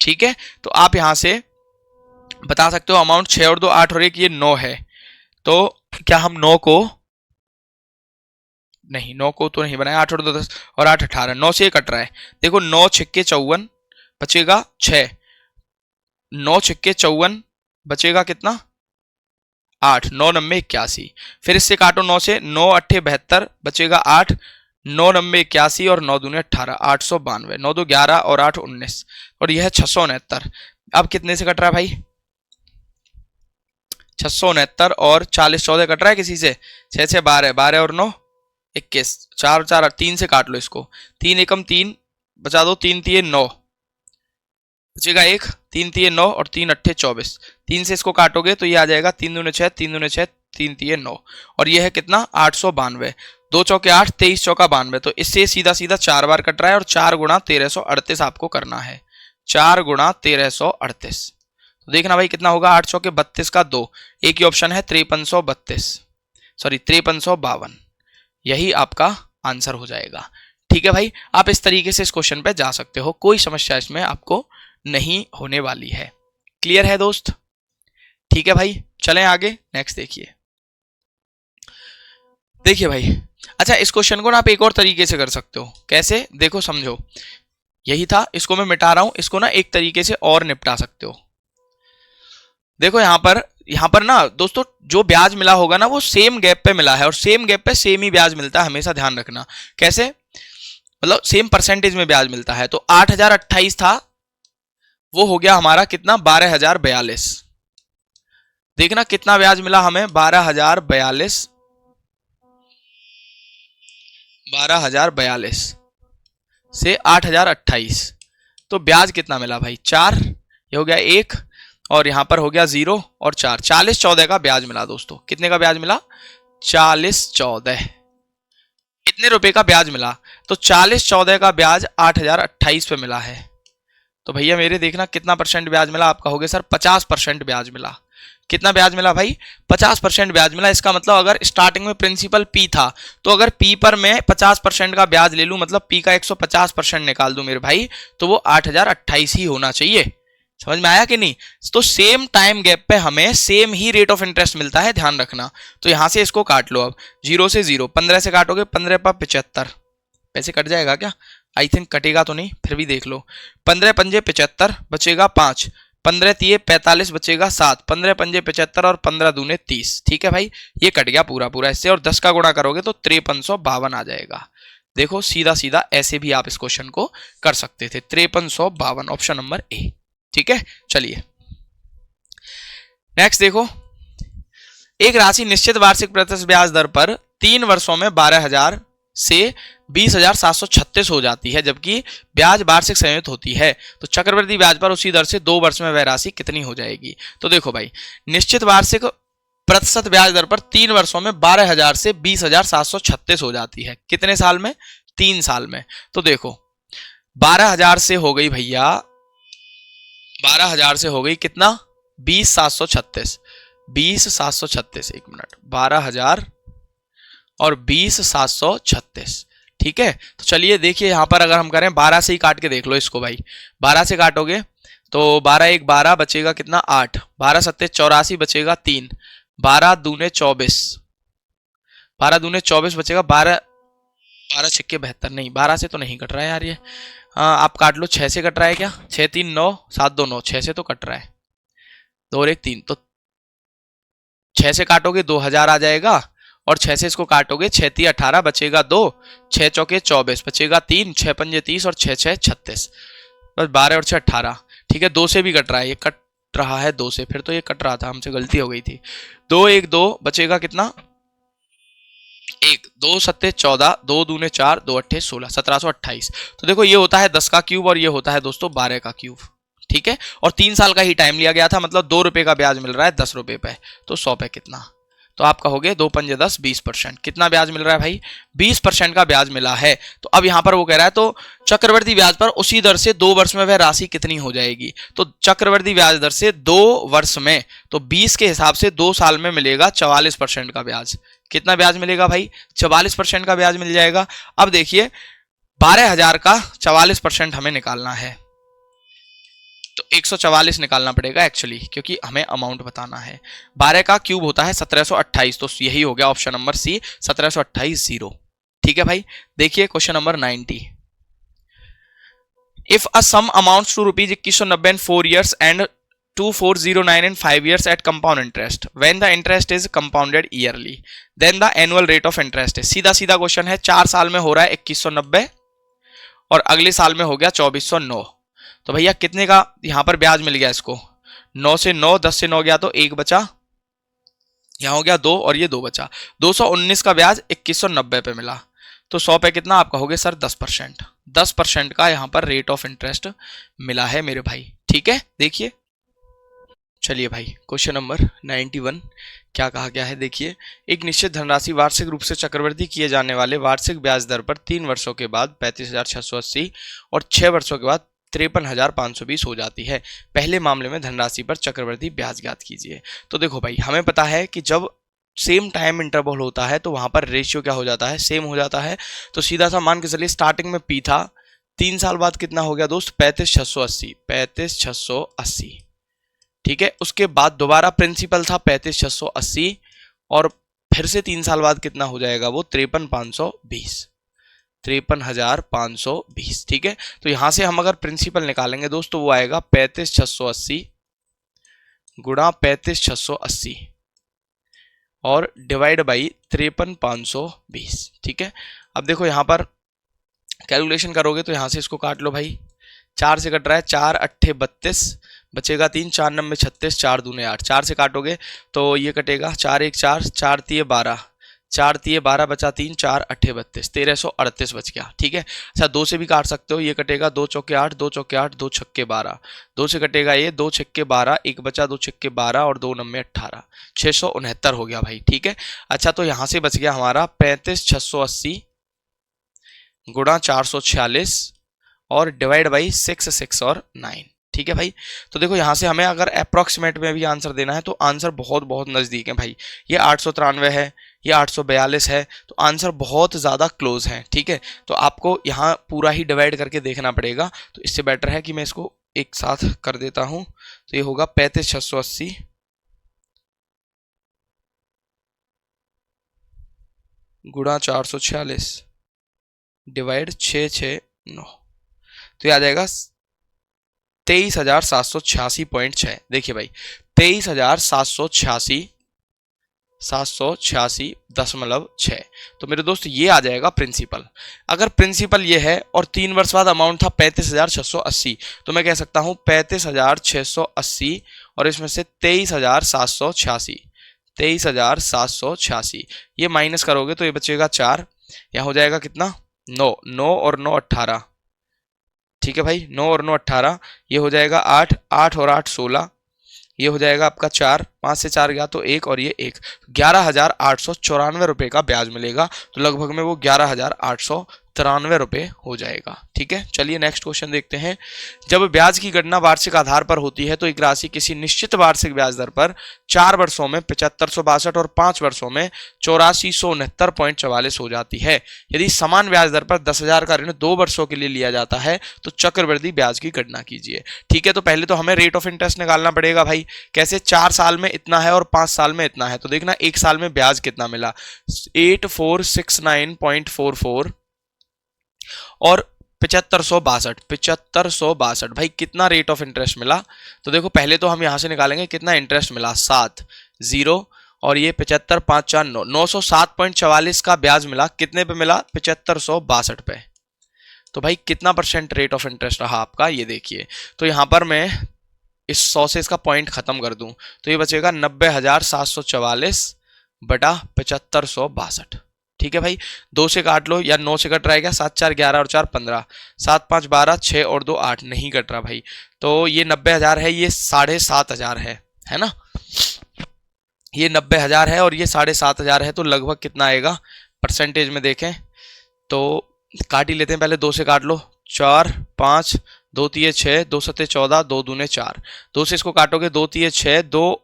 ठीक है, तो आप यहां से बता सकते हो अमाउंट 6 और 2 8 और 1 ये 9 है। तो क्या हम 9 को नहीं, 9 को तो नहीं बनाया, 8 और 2 10 और 8 18, 9 से कट रहा है। देखो 9 छक्के 54 बचेगा 6, 9 छक्के 54 बचेगा कितना? 8, 9 नब्बे 81, फिर इससे काटो 9 से, 9 अट्ठे 72 बचेगा 8, 9 नब्बे 81 और 9 दूने 18, 892, 9 दो 11 और 8 19, और यह है 669। अब कितने से कट रहा है भाई? 669 और 40 14 कट रहा है किसी से? 6 से 12, 12 और 9 21, 4 4 3 से काट लो इसको, 3 एकम 3 बचा दो, 3 तिये 9 बचेगा 1, 3 तिये 9 और 3 अट्ठे 24, 3 से इसको काटोगे तो ये आ जाएगा 3 दूने 6, 3 दूने 6, 3 तिये 9, और ये है कितना? 892, 2 चौके 8, 23 चौका 92। तो इससे सीधा सीधा 4 बार कट रहा है और 4 गुणा 1338 आपको करना है, 4 गुणा 1338। तो देखना भाई कितना होगा? 8 चौके 32 का 2, एक ही ऑप्शन है 5332। सॉरी 5352, यही आपका आंसर हो जाएगा। ठीक है भाई, आप इस तरीके से इस क्वेश्चन पे जा सकते हो, कोई समस्या इसमें आपको नहीं होने वाली है। क्लियर है दोस्त? ठीक है भाई, चलें आगे। नेक्स्ट देखिए, देखिए भाई, अच्छा इस क्वेश्चन को ना आप एक और तरीके से कर सकते हो। कैसे? देखो समझो, यही था, इसको मैं मिटा रहा हूं, इसको ना एक तरीके से और निपटा सकते हो। देखो यहां पर ना दोस्तों जो ब्याज मिला होगा ना वो सेम गैप पे मिला है, और सेम गैप पे सेम ही ब्याज मिलता है, हमेशा ध्यान रखना। कैसे? मतलब सेम परसेंटेज में ब्याज मिलता है। तो 8028 था, वो हो गया हमारा कितना? 12042। देखना कितना ब्याज मिला हमें, 12042, 12042 से 8028, तो ब्याज कितना मिला भाई? 4, ये हो गया 1, और यहां पर हो गया 0 और 4, 4014 का ब्याज मिला दोस्तों। कितने का ब्याज मिला? 4014। कितने रुपए का ब्याज मिला? तो 4014 का ब्याज 8028 पे मिला है। तो भैया मेरे देखना कितना परसेंट ब्याज मिला? आप कहोगे सर 50% ब्याज मिला। कितना ब्याज मिला भाई? 50% ब्याज मिला। इसका मतलब अगर स्टार्टिंग में प्रिंसिपल पी था, तो अगर पी पर मैं 50% का ब्याज ले लूं, मतलब पी का 150% निकाल दूं मेरे भाई, तो वो 8028 ही होना चाहिए। समझ में आया कि नहीं? तो सेम टाइम गैप पे हमें same he rate of interest मिलता है, ध्यान रखना। तो यहां से इसको काट लो। अब 0 से 0, 15 से काटोगे, 15 पर 75, पैसे कट जाएगा क्या? आई थिंक कटेगा तो नहीं, फिर भी देख लो। 15 पंजे 75, बचेगा 5, 15 तिये 45, बचेगा 7, 15 पंजे 75 और 15 दूने 30। ठीक है भाई, ये कट गया पूरा पूरा इससे, और 10 का गुणा करोगे तो 5352 आ जाएगा। देखो सीधा सीधा ऐसे भी आप इस क्वेश्चन को कर सकते थे, 5352, ऑप्शन नंबर ए। ठीक है, चलिए नेक्स्ट देखो, एक राशि निश्चित वार्षिक प्रत्यक्ष ब्याज दर पर 3 वर्षों में 12,000 से 20,736 हो जाती है, जबकि ब्याज वार्षिक संयुक्त होती है, तो चक्रवृद्धि ब्याज पर उसी दर से 2 वर्ष में वह राशि कितनी हो जाएगी? तो देखो भाई, निश्चित वार्षिक प्रतिशत ब्याज दर पर 3 वर्षों में 12,000 से 20,736 हो जाती है। कितने साल में? 3 साल में। तो देखो 12,000 से हो गई भैया, 12,000 से हो गई कितना? 20,736, 20,736, एक मिनट, 12,000 और 20,736। ठीक है, तो चलिए देखिए यहां पर अगर हम करें 12 से ही काट के देख लो इसको भाई। 12 से काटोगे तो 12 1 12, बचेगा कितना? 8, 12 7 84, बचेगा 3, 12 दूने 24, 12 दूने 24 बचेगा 12, 12 छक्के 72, नहीं 12 से तो नहीं कट रहा है यार ये। आप काट लो, 6 से कट रहा है क्या? 6 3 9, 7 2 9, 6 से तो कट रहा है, 2 और 1 3, तो 6 से काटोगे 2000 आ जाएगा, और 6 से इसको काटोगे 6 3 18, बचेगा 2, 6 चौके 24, बचेगा 3, 6 पंजे 30 और 6 6 36, बस 12 और 6 18। ठीक है, 2 से भी कट रहा है, ये कट रहा है 2 से, फिर तो ये कट रहा था, हमसे गलती हो गई थी। 2 1 2, बचेगा कितना? 1, 2 7 14, 2 दूने 4, 2 अट्ठे 16, 1728। तो देखो ये होता है 10 का क्यूब और ये होता है दोस्तों 12 का क्यूब। ठीक है, और 3 साल का ही टाइम लिया गया था, मतलब 2 रुपए का ब्याज मिल रहा है 10 रुपए पे, तो 100 पे कितना? तो आप कहोगे 2 पंजे 10, 20%। कितना ब्याज मिल रहा है भाई? 20% का ब्याज मिला है। तो अब यहां पर वो कह रहा है तो चक्रवर्ती ब्याज पर उसी दर से 2 वर्ष में वह राशि कितनी हो जाएगी? तो चक्रवर्ती ब्याज दर से 2 वर्ष में, तो 20 के हिसाब से 2 साल में मिलेगा 44% का ब्याज। कितना ब्याज मिलेगा भाई? 44% का ब्याज मिल जाएगा। अब देखिए 12,000 का 44% हमें निकालना है, तो 144 निकालना पड़ेगा एक्चुअली, क्योंकि हमें अमाउंट बताना है। 12 का क्यूब होता है 1728, तो यही हो गया ऑप्शन नंबर सी, 1728 0। ठीक है भाई, देखिए question number 90। If a sum amounts to rupees 2190 in 4 years and 2409 in 5 years at compound interest, when the interest is compounded yearly, then the annual rate of interest है। सीधा सीधा question है, 4 साल में हो रहा है 2190 और अगले साल में हो गया 2409, तो भैया कितने का यहां पर ब्याज मिल गया इसको? 9 से 9, 10 से 9 गया तो 1 बचा, यहां हो गया 2 और ये 2 बचा, 219 का ब्याज 2190 पे मिला, तो 100 पे कितना? आप कहोगे सर 10%। 10% का यहां पर रेट ऑफ इंटरेस्ट मिला है मेरे भाई। ठीक है, देखिए चलिए भाई क्वेश्चन नंबर 91 क्या कहा गया है, देखिए। एक निश्चित धनराशि वार्षिक रूप से चक्रवृद्धि किए जाने वाले वार्षिक ब्याज दर पर 3 वर्षों के बाद 35,680 और 6 वर्षों के बाद 53,520 हो जाती है। पहले मामले में धनराशि पर चक्रवृद्धि ब्याज ज्ञात कीजिए। तो देखो भाई, हमें पता है कि जब सेम टाइम इंटरवल होता है तो वहां पर रेशियो क्या हो जाता है, सेम हो जाता है। तो सीधा सा मान के चलिए स्टार्टिंग में पी था, 3 साल बाद कितना हो गया दोस्त, 35,680, 35,680, ठीक है। उसके बाद दोबारा प्रिंसिपल था 35,680 और फिर से 3 साल बाद कितना हो जाएगा वो, 53,520, 53,520, ठीक है। तो यहां से हम अगर प्रिंसिपल निकालेंगे दोस्तों वो आएगा 35,680 गुणा 35,680 और डिवाइड बाई 53,520, ठीक है। अब देखो यहां पर कैलकुलेशन करोगे तो यहां से इसको काट लो भाई, 4 से कट रहा है, 4 अट्ठे 32, बचेगा 3, 4 नम्बे 36, 4 दूने 8, 4 से काटोगे तो ये कटेगा, 4 1 4, 4 तिये 12, 4 तिये 12 बचा 3, 4 अट्ठे 32, 1338 बच गया, ठीक है। अच्छा 2 से भी काट सकते हो, ये कटेगा 2 चौके 8, 2 चौके 8, 2 छक्के 12, 2 से कटेगा ये 2 छक्के 12, एक बचा 2 छक्के 12 और 2 नम्बे 18, 669 हो गया भाई, ठीक है। अच्छा तो यहां से बच गया हमारा 35,680 गुणा 446 और डिवाइड बाई 6 6 और 9, ठीक है भाई। तो देखो यहां से हमें अगर अप्रोक्सीमेट में भी आंसर देना है तो आंसर बहुत बहुत नजदीक है भाई, ये 893 है, ये 842 है, तो आंसर बहुत ज्यादा क्लोज है, ठीक है। तो आपको यहाँ पूरा ही डिवाइड करके देखना पड़ेगा, तो इससे बेटर है कि मैं इसको एक साथ कर देता हूं। तो ये होगा 35,680 गुणा 446 डिवाइड 669, तो ये आ जाएगा 23,786.6। देखिए भाई 23,786.6, तो मेरे दोस्त ये आ जाएगा प्रिंसिपल। अगर प्रिंसिपल ये है और 3 वर्ष बाद अमाउंट था 35,680, तो मैं कह सकता हूं 35,680 और इसमें से 23,786, 23,786, ये माइनस करोगे तो ये बचेगा 4, यहाँ हो जाएगा कितना 9, 9 और 9 18, ठीक है भाई, 9 और 9 18, ये हो जाएगा 8, 8 और 8 16, ये हो जाएगा आपका 4, 5 से 4 गया तो 1 और ये 1, 11,894 रुपए का ब्याज मिलेगा। तो लगभग में वो 11,893 रुपए हो जाएगा, ठीक है। चलिए नेक्स्ट क्वेश्चन देखते हैं। जब ब्याज की गणना वार्षिक आधार पर होती है तो एक राशि किसी निश्चित वार्षिक ब्याज दर पर 4 वर्षों में 7562 और 5 वर्षों में 8469.44 हो जाती है। यदि समान ब्याज दर पर 10,000 का ऋण 2 वर्षों के लिए लिया जाता है तो चक्रवृद्धि ब्याज की गणना कीजिए, ठीक है। तो पहले तो हमें रेट ऑफ इंटरेस्ट निकालना पड़ेगा भाई, कैसे, 4 साल में इतना है और 5 साल में इतना है, तो देखना 1 साल में ब्याज कितना मिला, 8469.44 और 7562 भाई कितना रेट ऑफ इंटरेस्ट मिला। तो देखो पहले तो हम यहां से निकालेंगे कितना इंटरेस्ट मिला, 7 0 और ये 75 5 4 9, 907.44 का ब्याज मिला, कितने पे मिला, 7562 पे। तो भाई कितना परसेंट रेट ऑफ इंटरेस्ट रहा आपका, ये देखिए। तो यहां पर मैं इस 100 से इसका पॉइंट खत्म कर दूं तो ये बचेगा 90,744 बटा 7562, ठीक है भाई। 2 से काट लो या 9 से कट रहा है क्या, 7 4 11 और 4 15, 7 5 12, 6 और 2 8, नहीं कट रहा भाई। तो ये 90,000 है, ये 7,500 है ना, ये 90,000 है और ये 7,500 है, तो लगभग कितना आएगा परसेंटेज में देखें तो काट ही लेते हैं पहले, 2 से काट लो, 4 5 2 तिये 6, 2 सते 14, 2 दूने 4, 2 से इसको काटोगे 2 तिये 6, 2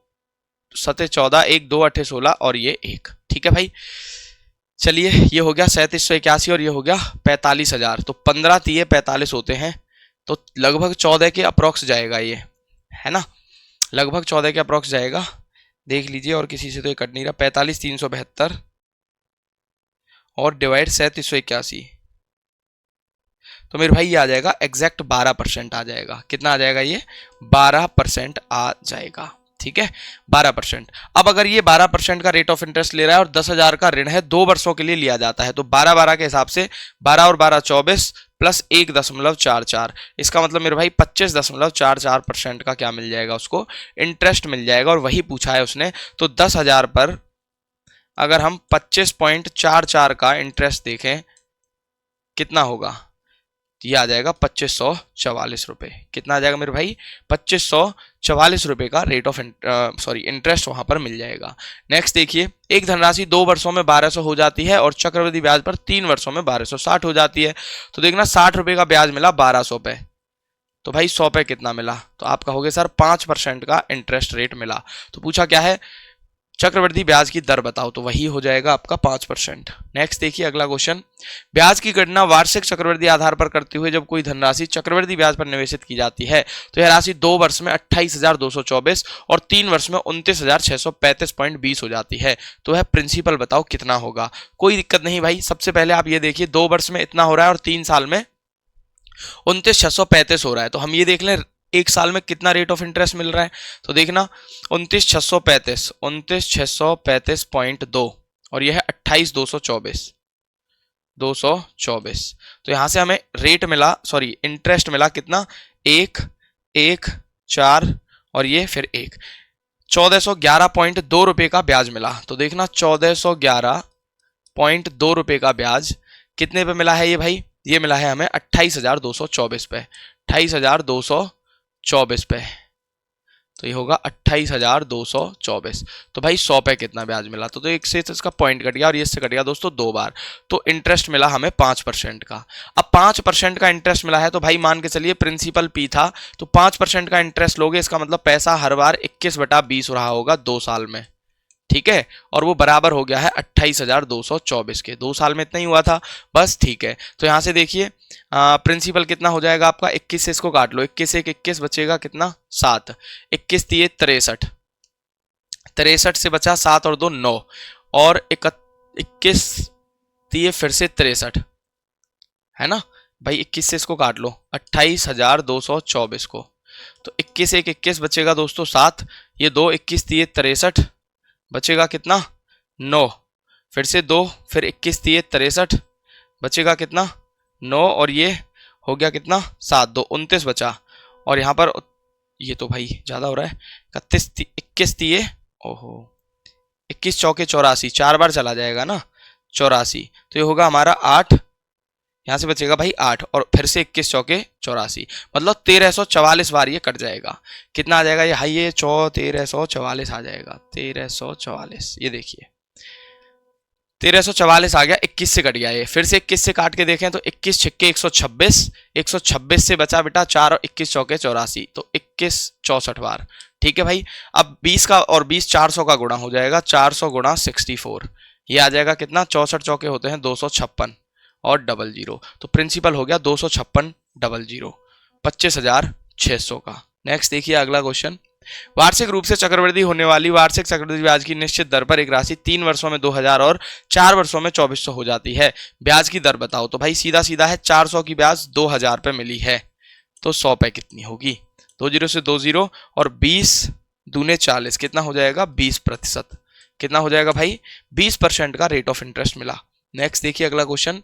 सते 14, 1 2 8 16 और ये 1, ठीक है भाई। चलिए ये हो गया 3781 और ये हो गया 45,000, तो 15 तिये 45 होते हैं, तो लगभग 14 के अप्रोक्स जाएगा ये, है ना, लगभग 14 के अप्रोक्स जाएगा, देख लीजिए। और किसी से तो ये कट नहीं रहा, 45,372 और डिवाइड 3781, तो मेरे भाई ये आ जाएगा एग्जैक्ट 12% आ जाएगा, कितना आ जाएगा ये 12% आ जाएगा, ठीक है 12%। अब अगर ये 12% का रेट ऑफ इंटरेस्ट ले रहा है और 10,000 का ऋण है, 2 वर्षों के लिए लिया जाता है, तो 12 के हिसाब से 12 और 12 24 प्लस 1.44, इसका मतलब मेरे भाई 25.44% का क्या मिल जाएगा उसको, इंटरेस्ट मिल जाएगा। और वही पूछा है उसने, तो 10,000 पर अगर हम 25.44 का इंटरेस्ट देखें कितना होगा, ये आ जाएगा 2544 रुपए, कितना आ जाएगा मेरे भाई 2544 रुपए का रेट ऑफ इंटरेस्ट वहां पर मिल जाएगा। नेक्स्ट देखिए, एक धनराशि 2 वर्षों में 1200 हो जाती है और चक्रवृद्धि ब्याज पर 3 वर्षों में 1260 हो जाती है। तो देखना 60 रुपए का ब्याज मिला 1200 पे, तो भाई 100 पे कितना मिला, तो आप कहोगे सर 5% का इंटरेस्ट रेट मिला। तो पूछा क्या है, चक्रवृद्धि ब्याज की दर बताओ, तो वही हो जाएगा आपका 5%। नेक्स्ट देखिए अगला क्वेश्चन, ब्याज की गणना वार्षिक चक्रवृद्धि आधार पर करते हुए जब कोई धनराशि चक्रवृद्धि ब्याज पर निवेशित की जाती है तो यह राशि 2 वर्ष में 28,224 और 3 वर्ष में 29,635.20 हो जाती है। तो वह प्रिंसिपल बताओ कितना होगा। कोई दिक्कत नहीं भाई, सबसे पहले आप ये देखिए 2 वर्ष में इतना हो रहा है और 3 साल में 29,635 हो रहा है। तो हम ये देख लें एक साल में कितना रेट ऑफ इंटरेस्ट मिल रहा है, तो देखना 29,635.2 और यह है 28,224। तो यहां से हमें रेट मिला, सॉरी इंटरेस्ट मिला कितना, 1,1,4 और ये फिर 1411.2 रुपए का ब्याज मिला। तो देखना 1411.2 रुपए का ब्याज कितने पे मिला है ये भाई, ये मिला है हमें 28,224 पे, 28,224 पे। तो ये होगा 28,224। तो भाई 100 पे कितना ब्याज मिला, तो एक से इसका पॉइंट कट गया और ये इससे कट गया दोस्तों 2 बार। तो इंटरेस्ट मिला हमें 5% का। अब 5% का इंटरेस्ट मिला है तो भाई मान के चलिए प्रिंसिपल पी था, तो 5% का इंटरेस्ट लोगे, इसका मतलब पैसा हर बार 21/20 रहा होगा 2 साल में, ठीक है। और वो बराबर हो गया है 28,224 के। 2 साल में इतना ही हुआ था बस, ठीक है। तो यहां से देखिए प्रिंसिपल कितना हो जाएगा आपका, 21 से इसको काट लो, 21 से 21 बचेगा कितना 7, 21 तिये 63, 63 से बचा 7 और 2 9 और 21 तिये फिर से 63 है ना भाई, 21 से इसको काट लो 28,224 को। तो 21 से 21 बचेगा दोस्तों 7, ये 2 21 तिये 63 बचेगा कितना 9, फिर से 2 फिर 21 तिये 63 बचेगा कितना 9 और ये हो गया कितना 7 2 29 बचा। और यहाँ पर ये तो भाई ज्यादा हो रहा है, 21 तिये ओहो 21 चौके 84, 4 बार चला जाएगा ना 84। तो ये होगा हमारा 8, यहाँ से बचेगा भाई 8 और फिर से 21 चौके 84, मतलब 1344 बार ये कट जाएगा। कितना आ जाएगा ये हाई, ये 1344 आ जाएगा, 1344। ये देखिए 1344 आ गया, 21 से कट गया ये, फिर से 21 से काट के देखें तो 21 छक्के 126, 126 से बचा बेटा 4 और 21 चौके 84, तो 21 64 बार, ठीक है भाई। अब 20 का और 20 400 का गुणा हो जाएगा, 400 गुणा 64, ये आ जाएगा कितना 64 चौके होते हैं 256 और 00, तो प्रिंसिपल हो गया 256 00, 25,600 का। नेक्स्ट देखिए अगला क्वेश्चन, वार्षिक रूप से चक्रवृद्धि होने वाली वार्षिक चक्रवृद्धि ब्याज की निश्चित दर पर एक राशि 3 वर्षों में 2,000 और 4 वर्षों में 2,400 हो जाती है, ब्याज की दर बताओ। तो भाई सीधा सीधा है, 400 की ब्याज 2,000 पे मिली है तो 100 पे कितनी होगी, 2 0 से 2 0 और 20 दूने 40, कितना हो जाएगा 20%, कितना हो जाएगा भाई 20% का रेट ऑफ इंटरेस्ट मिला। नेक्स्ट देखिए अगला क्वेश्चन,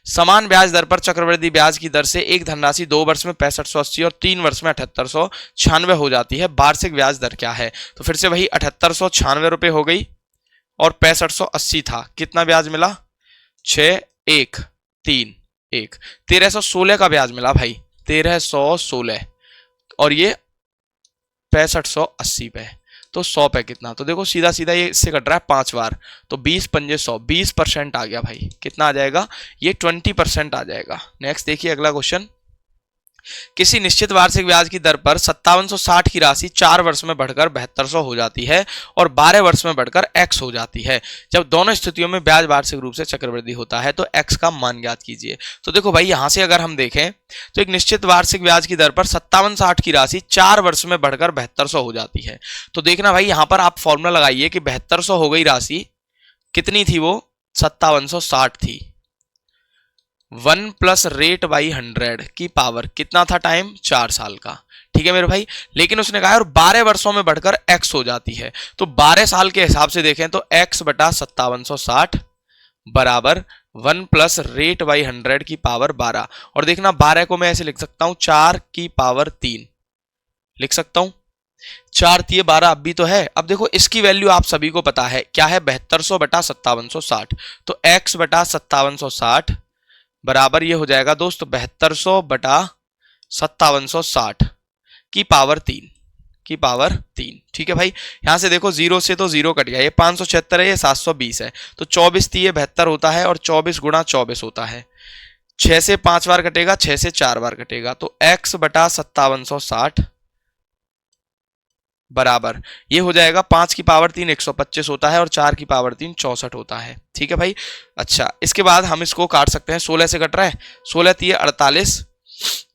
समान ब्याज दर पर चक्रवृद्धि ब्याज की दर से एक धनराशि 2 वर्ष में 6580 और 3 वर्ष में 7896 हो जाती है, वार्षिक ब्याज दर क्या है। तो फिर से वही 7896 रुपए हो गई और 6580 था, कितना ब्याज मिला 6 1 3 1, 1316 का ब्याज मिला भाई, 1316 और ये 6580 पे, तो 100 पे कितना, तो देखो सीधा सीधा ये इससे कट रहा है 5 बार, तो 20 पंजे 100, 20% आ गया भाई, कितना आ जाएगा ये 20% आ जाएगा। नेक्स्ट देखिए अगला क्वेश्चन, किसी निश्चित वार्षिक ब्याज की दर पर 5760 की राशि 4 वर्ष में बढ़कर 7200 हो जाती है और 12 वर्ष में बढ़कर x हो जाती है, जब दोनों स्थितियों में ब्याज वार्षिक रूप से चक्रवृद्धि होता है तो x का मान ज्ञात कीजिए। तो देखो भाई यहां से अगर हम देखें तो एक निश्चित वार्षिक ब्याज की दर पर 5760 की राशि 4 वर्ष में बढ़कर 7200 हो जाती है, तो देखना भाई यहां पर आप फॉर्मूला लगाइए कि 7200 हो गई राशि, कितनी थी वो 5760 थी, 1 प्लस रेट बाई 100 की पावर कितना था टाइम 4 साल का, ठीक है मेरे भाई। लेकिन उसने कहा और 12 वर्षों में बढ़कर x हो जाती है, तो 12 साल के हिसाब से देखें तो x बटा 5760 बराबर 1 प्लस रेट बाई 100 की पावर 12, और देखना 12 को मैं ऐसे लिख सकता हूं 4 की पावर 3 लिख सकता हूं, 4 तिये 12 अब भी तो है। अब देखो इसकी वैल्यू आप सभी को पता है क्या है 7200 बटा 5760, तो x बटा 5760 बराबर ये हो जाएगा दोस्त 7200 बटा 5760 की पावर 3, ठीक है भाई। यहां से देखो 0 से तो 0 कट गया, ये 576 है, ये 720 है, तो 24 तिये 72 होता है और 24 गुणा 24 होता है, 6 से 5 बार कटेगा, 6 से 4 बार कटेगा, तो x बटा 5760 बराबर ये हो जाएगा 5 की पावर 3 125 होता है और 4 की पावर 3 64 होता है। ठीक है भाई। अच्छा इसके बाद हम इसको काट सकते हैं, 16 से कट रहा है, 16 3 48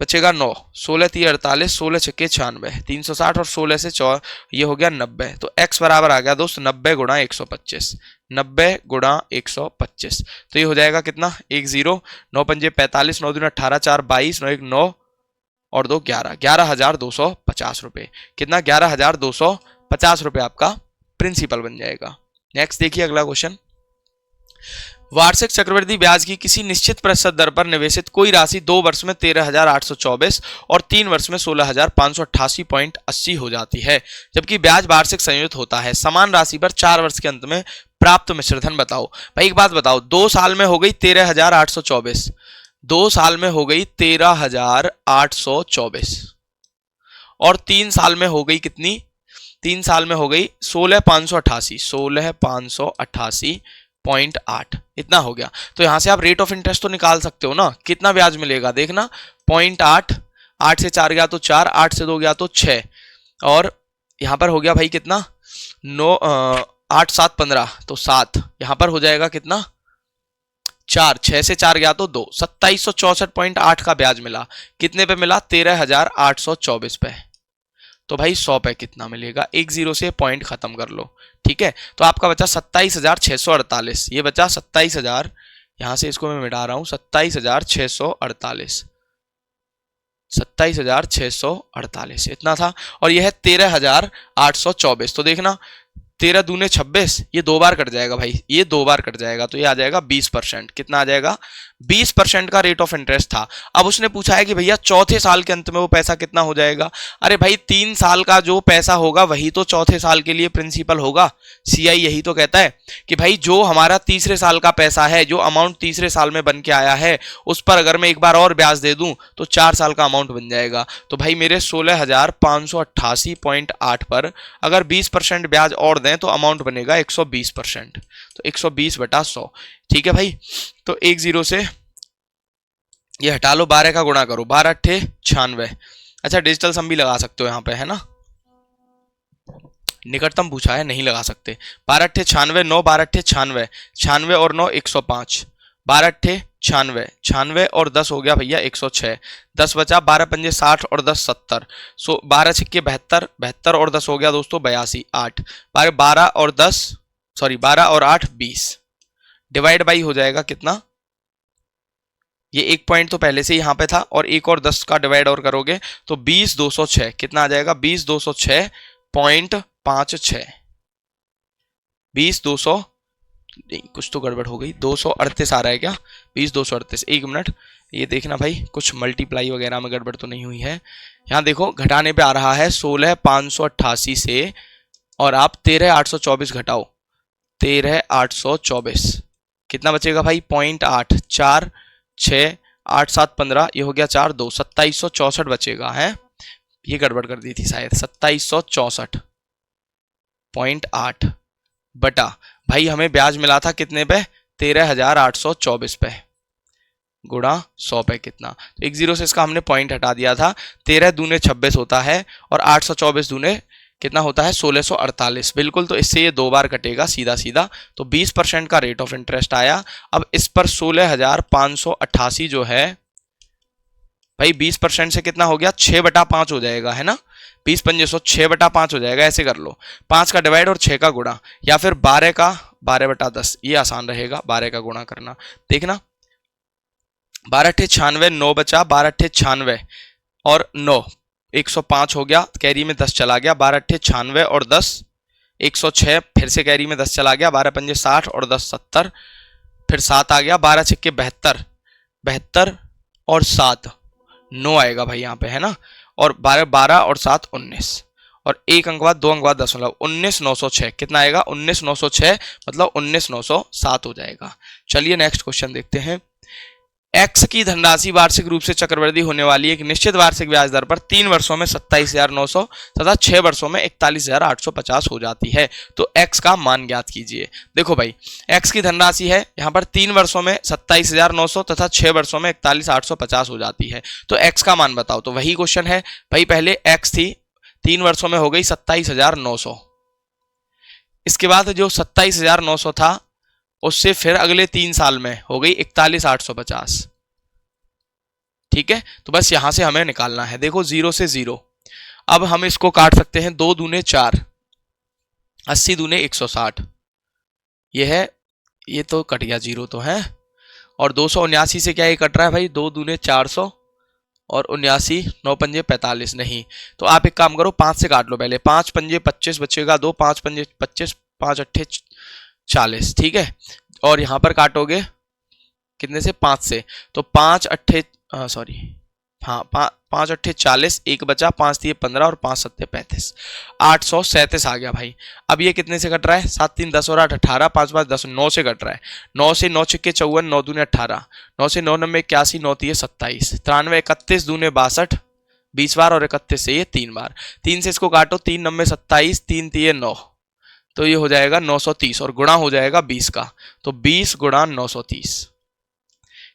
बचेगा 9, 16 3 48, 16 छक्के 96, 360 और 16 से ये हो गया 90। तो x बराबर आ गया दोस्त 90 गुणा 125, 90 गुणा 125। तो ये हो जाएगा कितना 10, 9 पंजे 45, 9 दूनी 18, 4 22, 9 1 9 और 2 11, 11,250 रुपए। कितना 11,250 रुपए आपका प्रिंसिपल बन जाएगा। नेक्स्ट देखिए अगला क्वेश्चन। वार्षिक चक्रवृद्धि ब्याज की किसी निश्चित प्रतिशत दर पर निवेशित कोई राशि 2 वर्ष में 13,824 और 3 वर्ष में 16,588.80 हो जाती है, जबकि ब्याज वार्षिक संयुक्त होता है। समान राशि पर 4 वर्ष के अंत में प्राप्त मिश्रधन बताओ। भाई एक बात बताओ, 2 साल में हो गई 13,824, 2 साल में हो गई 13,824 और 3 साल में हो गई कितनी, 3 साल में हो गई 16,588, 16,588.8 इतना हो गया। तो यहां से आप रेट ऑफ इंटरेस्ट तो निकाल सकते हो ना, कितना ब्याज मिलेगा देखना 0.8, 8 से 4 गया तो 4, 8 से 2 गया तो 6 और यहां पर हो गया भाई कितना 9 8 7 15 तो 7, यहां पर हो जाएगा कितना 4, 6 से 4 गया तो 2, 2764.8 का ब्याज मिला। कितने पे मिला 13,824 पे। तो भाई 100 पे कितना मिलेगा, 10 से पॉइंट खत्म कर लो। ठीक है तो आपका बचा 27,648, ये बचा 27,000, यहां से इसको मैं मिटा रहा हूं 27,648, 27,648 इतना था और यह है 13,824। तो देखना 13 दूने 26, ये 2 बार कट जाएगा भाई, ये 2 बार कट जाएगा तो ये आ जाएगा 20%। कितना आ जाएगा 20% का रेट ऑफ इंटरेस्ट था। अब उसने पूछा है कि भैया चौथे साल के अंत में वो पैसा कितना हो जाएगा। अरे भाई 3 साल का जो पैसा होगा वही तो चौथे साल के लिए प्रिंसिपल होगा। सीआई यही तो कहता है कि भाई जो हमारा तीसरे साल का पैसा है, जो अमाउंट तीसरे साल में बन के आया है, उस पर अगर मैं एक बार और ब्याज दे दूं तो 4 साल का अमाउंट बन जाएगा। तो भाई मेरे 16,588.8 पर अगर 20% ब्याज और दें तो अमाउंट बनेगा 120%। तो 120/100। ठीक है भाई। तो 10 से ये हटा लो, 12 का गुणा करो, 12 अट्ठे 96। अच्छा डिजिटल सम भी लगा सकते हो यहाँ पे, है ना, निकटतम पूछा है, नहीं लगा सकते। 12 अट्ठे 96, 9 12 अट्ठे 96, 96 और 9 105, 12 अट्ठे 96, 96 और 10 हो गया भैया 106, 10 बचा, 12 पंजे 60 और 10 70, 12 छिक्के 72, 72 और 10 हो गया दोस्तों 82, 8 12 और 10 सॉरी 12 और 8 20, डिवाइड बाई हो जाएगा कितना, ये एक पॉइंट तो पहले से ही यहाँ पे था और एक और 10 का डिवाइड और करोगे तो 20,206, कितना आ जाएगा 20,206.56, 20,200 नहीं कुछ तो गड़बड़ हो गई, 238 आ रहा है क्या, 20,238, एक मिनट ये देखना भाई कुछ मल्टीप्लाई वगैरह में गड़बड़ तो नहीं हुई है। यहाँ देखो घटाने पे आ रहा है 16,588 से और आप 13,824 घटाओ, 13,824 कितना बचेगा भाई 0.8, 4 6 8 7 15, ये हो गया 4 2, 2764 बचेगा है, ये गड़बड़ कर दी थी शायद, 2764.8 बटा भाई हमें ब्याज मिला था कितने पे 13,824 पे गुणा 100 पे कितना, तो 10 से इसका हमने पॉइंट हटा दिया था, 13 दूने 26 होता है और 824 दूने कितना होता है 1648, बिल्कुल। तो इससे ये 2 बार कटेगा सीधा सीधा, तो 20% का रेट ऑफ इंटरेस्ट आया। अब इस पर 16,588 जो है भाई 20% से कितना हो गया 6/5 हो जाएगा, है ना, 20 पंजे 100, 6/5 हो जाएगा। ऐसे कर लो 5 का डिवाइड और 6 का गुणा, या फिर 12 का 12/10, ये आसान रहेगा 12 का गुणा करना। देखना 12 अट्ठे 96, 9 बचा, 12 अट्ठे 96 और 9 105 हो गया, कैरी में 10 चला गया, 12 अट्ठे 96 और 10 106, फिर से कैरी में 10 चला गया, 12 पंजे 60 और 10 70, फिर 7 आ गया, 12 छिक्के 72, 72 और 7 9 आएगा भाई यहाँ पे, है ना, और 12 और 7 19 और 1 अंक बाद 2 अंक बाद 19,906, कितना आएगा 19,906, मतलब 19,907 हो जाएगा। चलिए नेक्स्ट क्वेश्चन देखते हैं। एक्स की धनराशि वार्षिक रूप से चक्रवृद्धि होने वाली एक निश्चित वार्षिक ब्याज दर पर 3 वर्षों में 27,900 तथा 6 वर्षों में 41,850 हो जाती है, तो एक्स का मान ज्ञात कीजिए। देखो भाई एक्स की धनराशि है यहाँ पर 3 वर्षों में 27,900 तथा 6 वर्षों में 41,850 हो जाती है, तो एक्स का मान बताओ। तो वही क्वेश्चन है भाई, पहले एक्स थी 3 वर्षों में हो गई 27,900। इसके बाद जो 27,900 था उससे फिर अगले 3 साल में हो गई 41,850। ठीक है, तो बस यहां से हमें निकालना है। देखो 0 से 0, अब हम इसको काट सकते हैं। 2 दूने 4, 80 दूने 160, ये है, ये तो कट गया, 0 तो है। और 279 से क्या ये कट रहा है भाई? 2 दूने 400 और 79, 9 पंजे 45, नहीं। तो आप एक काम करो, 5 से काट लो पहले। 5 पंजे 25 बचेगा, 2 5 पंजे 25, 5 अट्ठे 40, ठीक है। और यहां पर काटोगे कितने से? 5 से, तो 5 अट्ठे सॉरी, हाँ 5 अट्ठे 40, एक बचा, 5 दिए 15 और 5 सत्ते 35, 837 आ गया भाई। अब ये कितने से कट रहा है? 7 3 10 और 8 18, 5 5 10, 9 से कट रहा है। 9 से 9 छिक्के 54, 9 दूने 18, 9 से 9 नब्बे 81, 9 तीय 27, 93 31 दूने 62, 20 बार, और 31 से ये 3 बार। 3 से इसको काटो, 3 नब्बे 27, 3 तीय 9, तो ये हो जाएगा 930 और गुणा हो जाएगा 20 का, तो 20 गुणा 930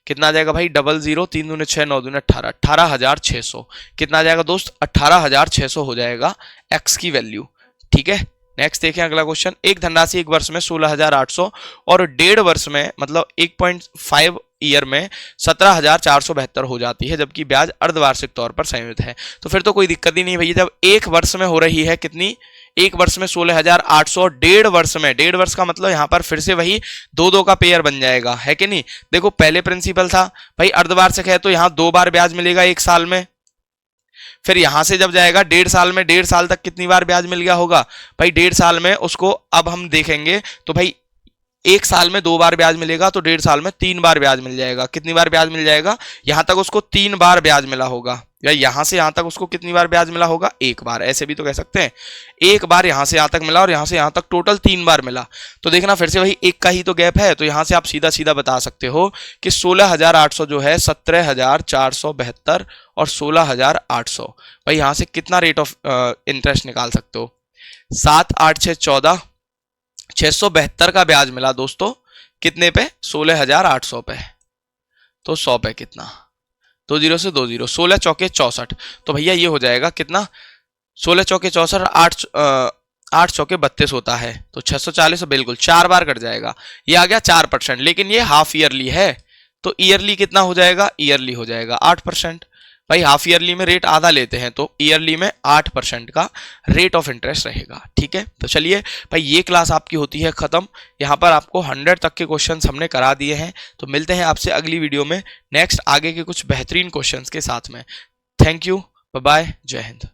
कितना आ जाएगा भाई? 00, 3 दूने 6, 9 दूने 18, 18,600। कितना आ जाएगा दोस्त? 18,600 हो जाएगा एक्स की वैल्यू। ठीक है, नेक्स्ट देखें अगला क्वेश्चन। एक धनराशि एक वर्ष में 16,800 और 1.5 वर्ष में, मतलब 1.5 ईयर में 17,472 हो जाती है, जबकि ब्याज अर्धवार्षिक तौर पर संयुक्त है। तो फिर तो कोई दिक्कत ही नहीं भैया। जब एक वर्ष में हो रही है कितनी? एक वर्ष में 16,800, 1.5 वर्ष में, 1.5 वर्ष का मतलब यहां पर फिर से वही 2-2 का पेयर बन जाएगा, है कि नहीं? देखो पहले प्रिंसिपल था भाई, अर्धवार्षिक है तो यहां 2 बार ब्याज मिलेगा 1 साल में। फिर यहां से जब जाएगा 1.5 साल में, 1.5 साल तक कितनी बार ब्याज मिल गया होगा भाई? 1.5 साल में उसको अब हम देखेंगे तो भाई 1 साल में 2 बार ब्याज मिलेगा, तो 1.5 साल में 3 बार ब्याज मिल जाएगा। कितनी बार ब्याज मिल जाएगा? यहां तक उसको 3 बार ब्याज मिला होगा, या यहां से यहां तक उसको कितनी बार ब्याज मिला होगा? 1 बार। ऐसे भी तो कह सकते हैं, 1 बार यहां से यहां तक मिला और यहां से यहां तक टोटल 3 बार मिला। तो देखना फिर से वही 1 का ही तो गैप है, तो यहां से आप सीधा सीधा बता सकते हो कि 16,800 जो है 17,472 और 16,800, भाई यहां से कितना रेट ऑफ इंटरेस्ट निकाल सकते हो? 7 8 6 14, 672 का ब्याज मिला दोस्तों, कितने पे? 16,800 पे। तो 100 पे कितना? 2 0 से 2 0, 16 चौके 64, तो भैया ये हो जाएगा कितना? 16 चौके 64, 8 चौके 32 होता है, तो 640 बिल्कुल 4 बार कट जाएगा। ये आ गया 4%, लेकिन ये हाफ ईयरली है, तो ईयरली कितना हो जाएगा? ईयरली हो जाएगा 8%। भाई हाफ ईयरली में रेट आधा लेते हैं, तो ईयरली में 8% का रेट ऑफ इंटरेस्ट रहेगा। ठीक है, तो चलिए भाई ये क्लास आपकी होती है खत्म। यहाँ पर आपको 100 तक के क्वेश्चंस हमने करा दिए हैं। तो मिलते हैं आपसे अगली वीडियो में नेक्स्ट आगे के कुछ बेहतरीन क्वेश्चंस के साथ में। थैंक यू, बाय बाय, जय हिंद।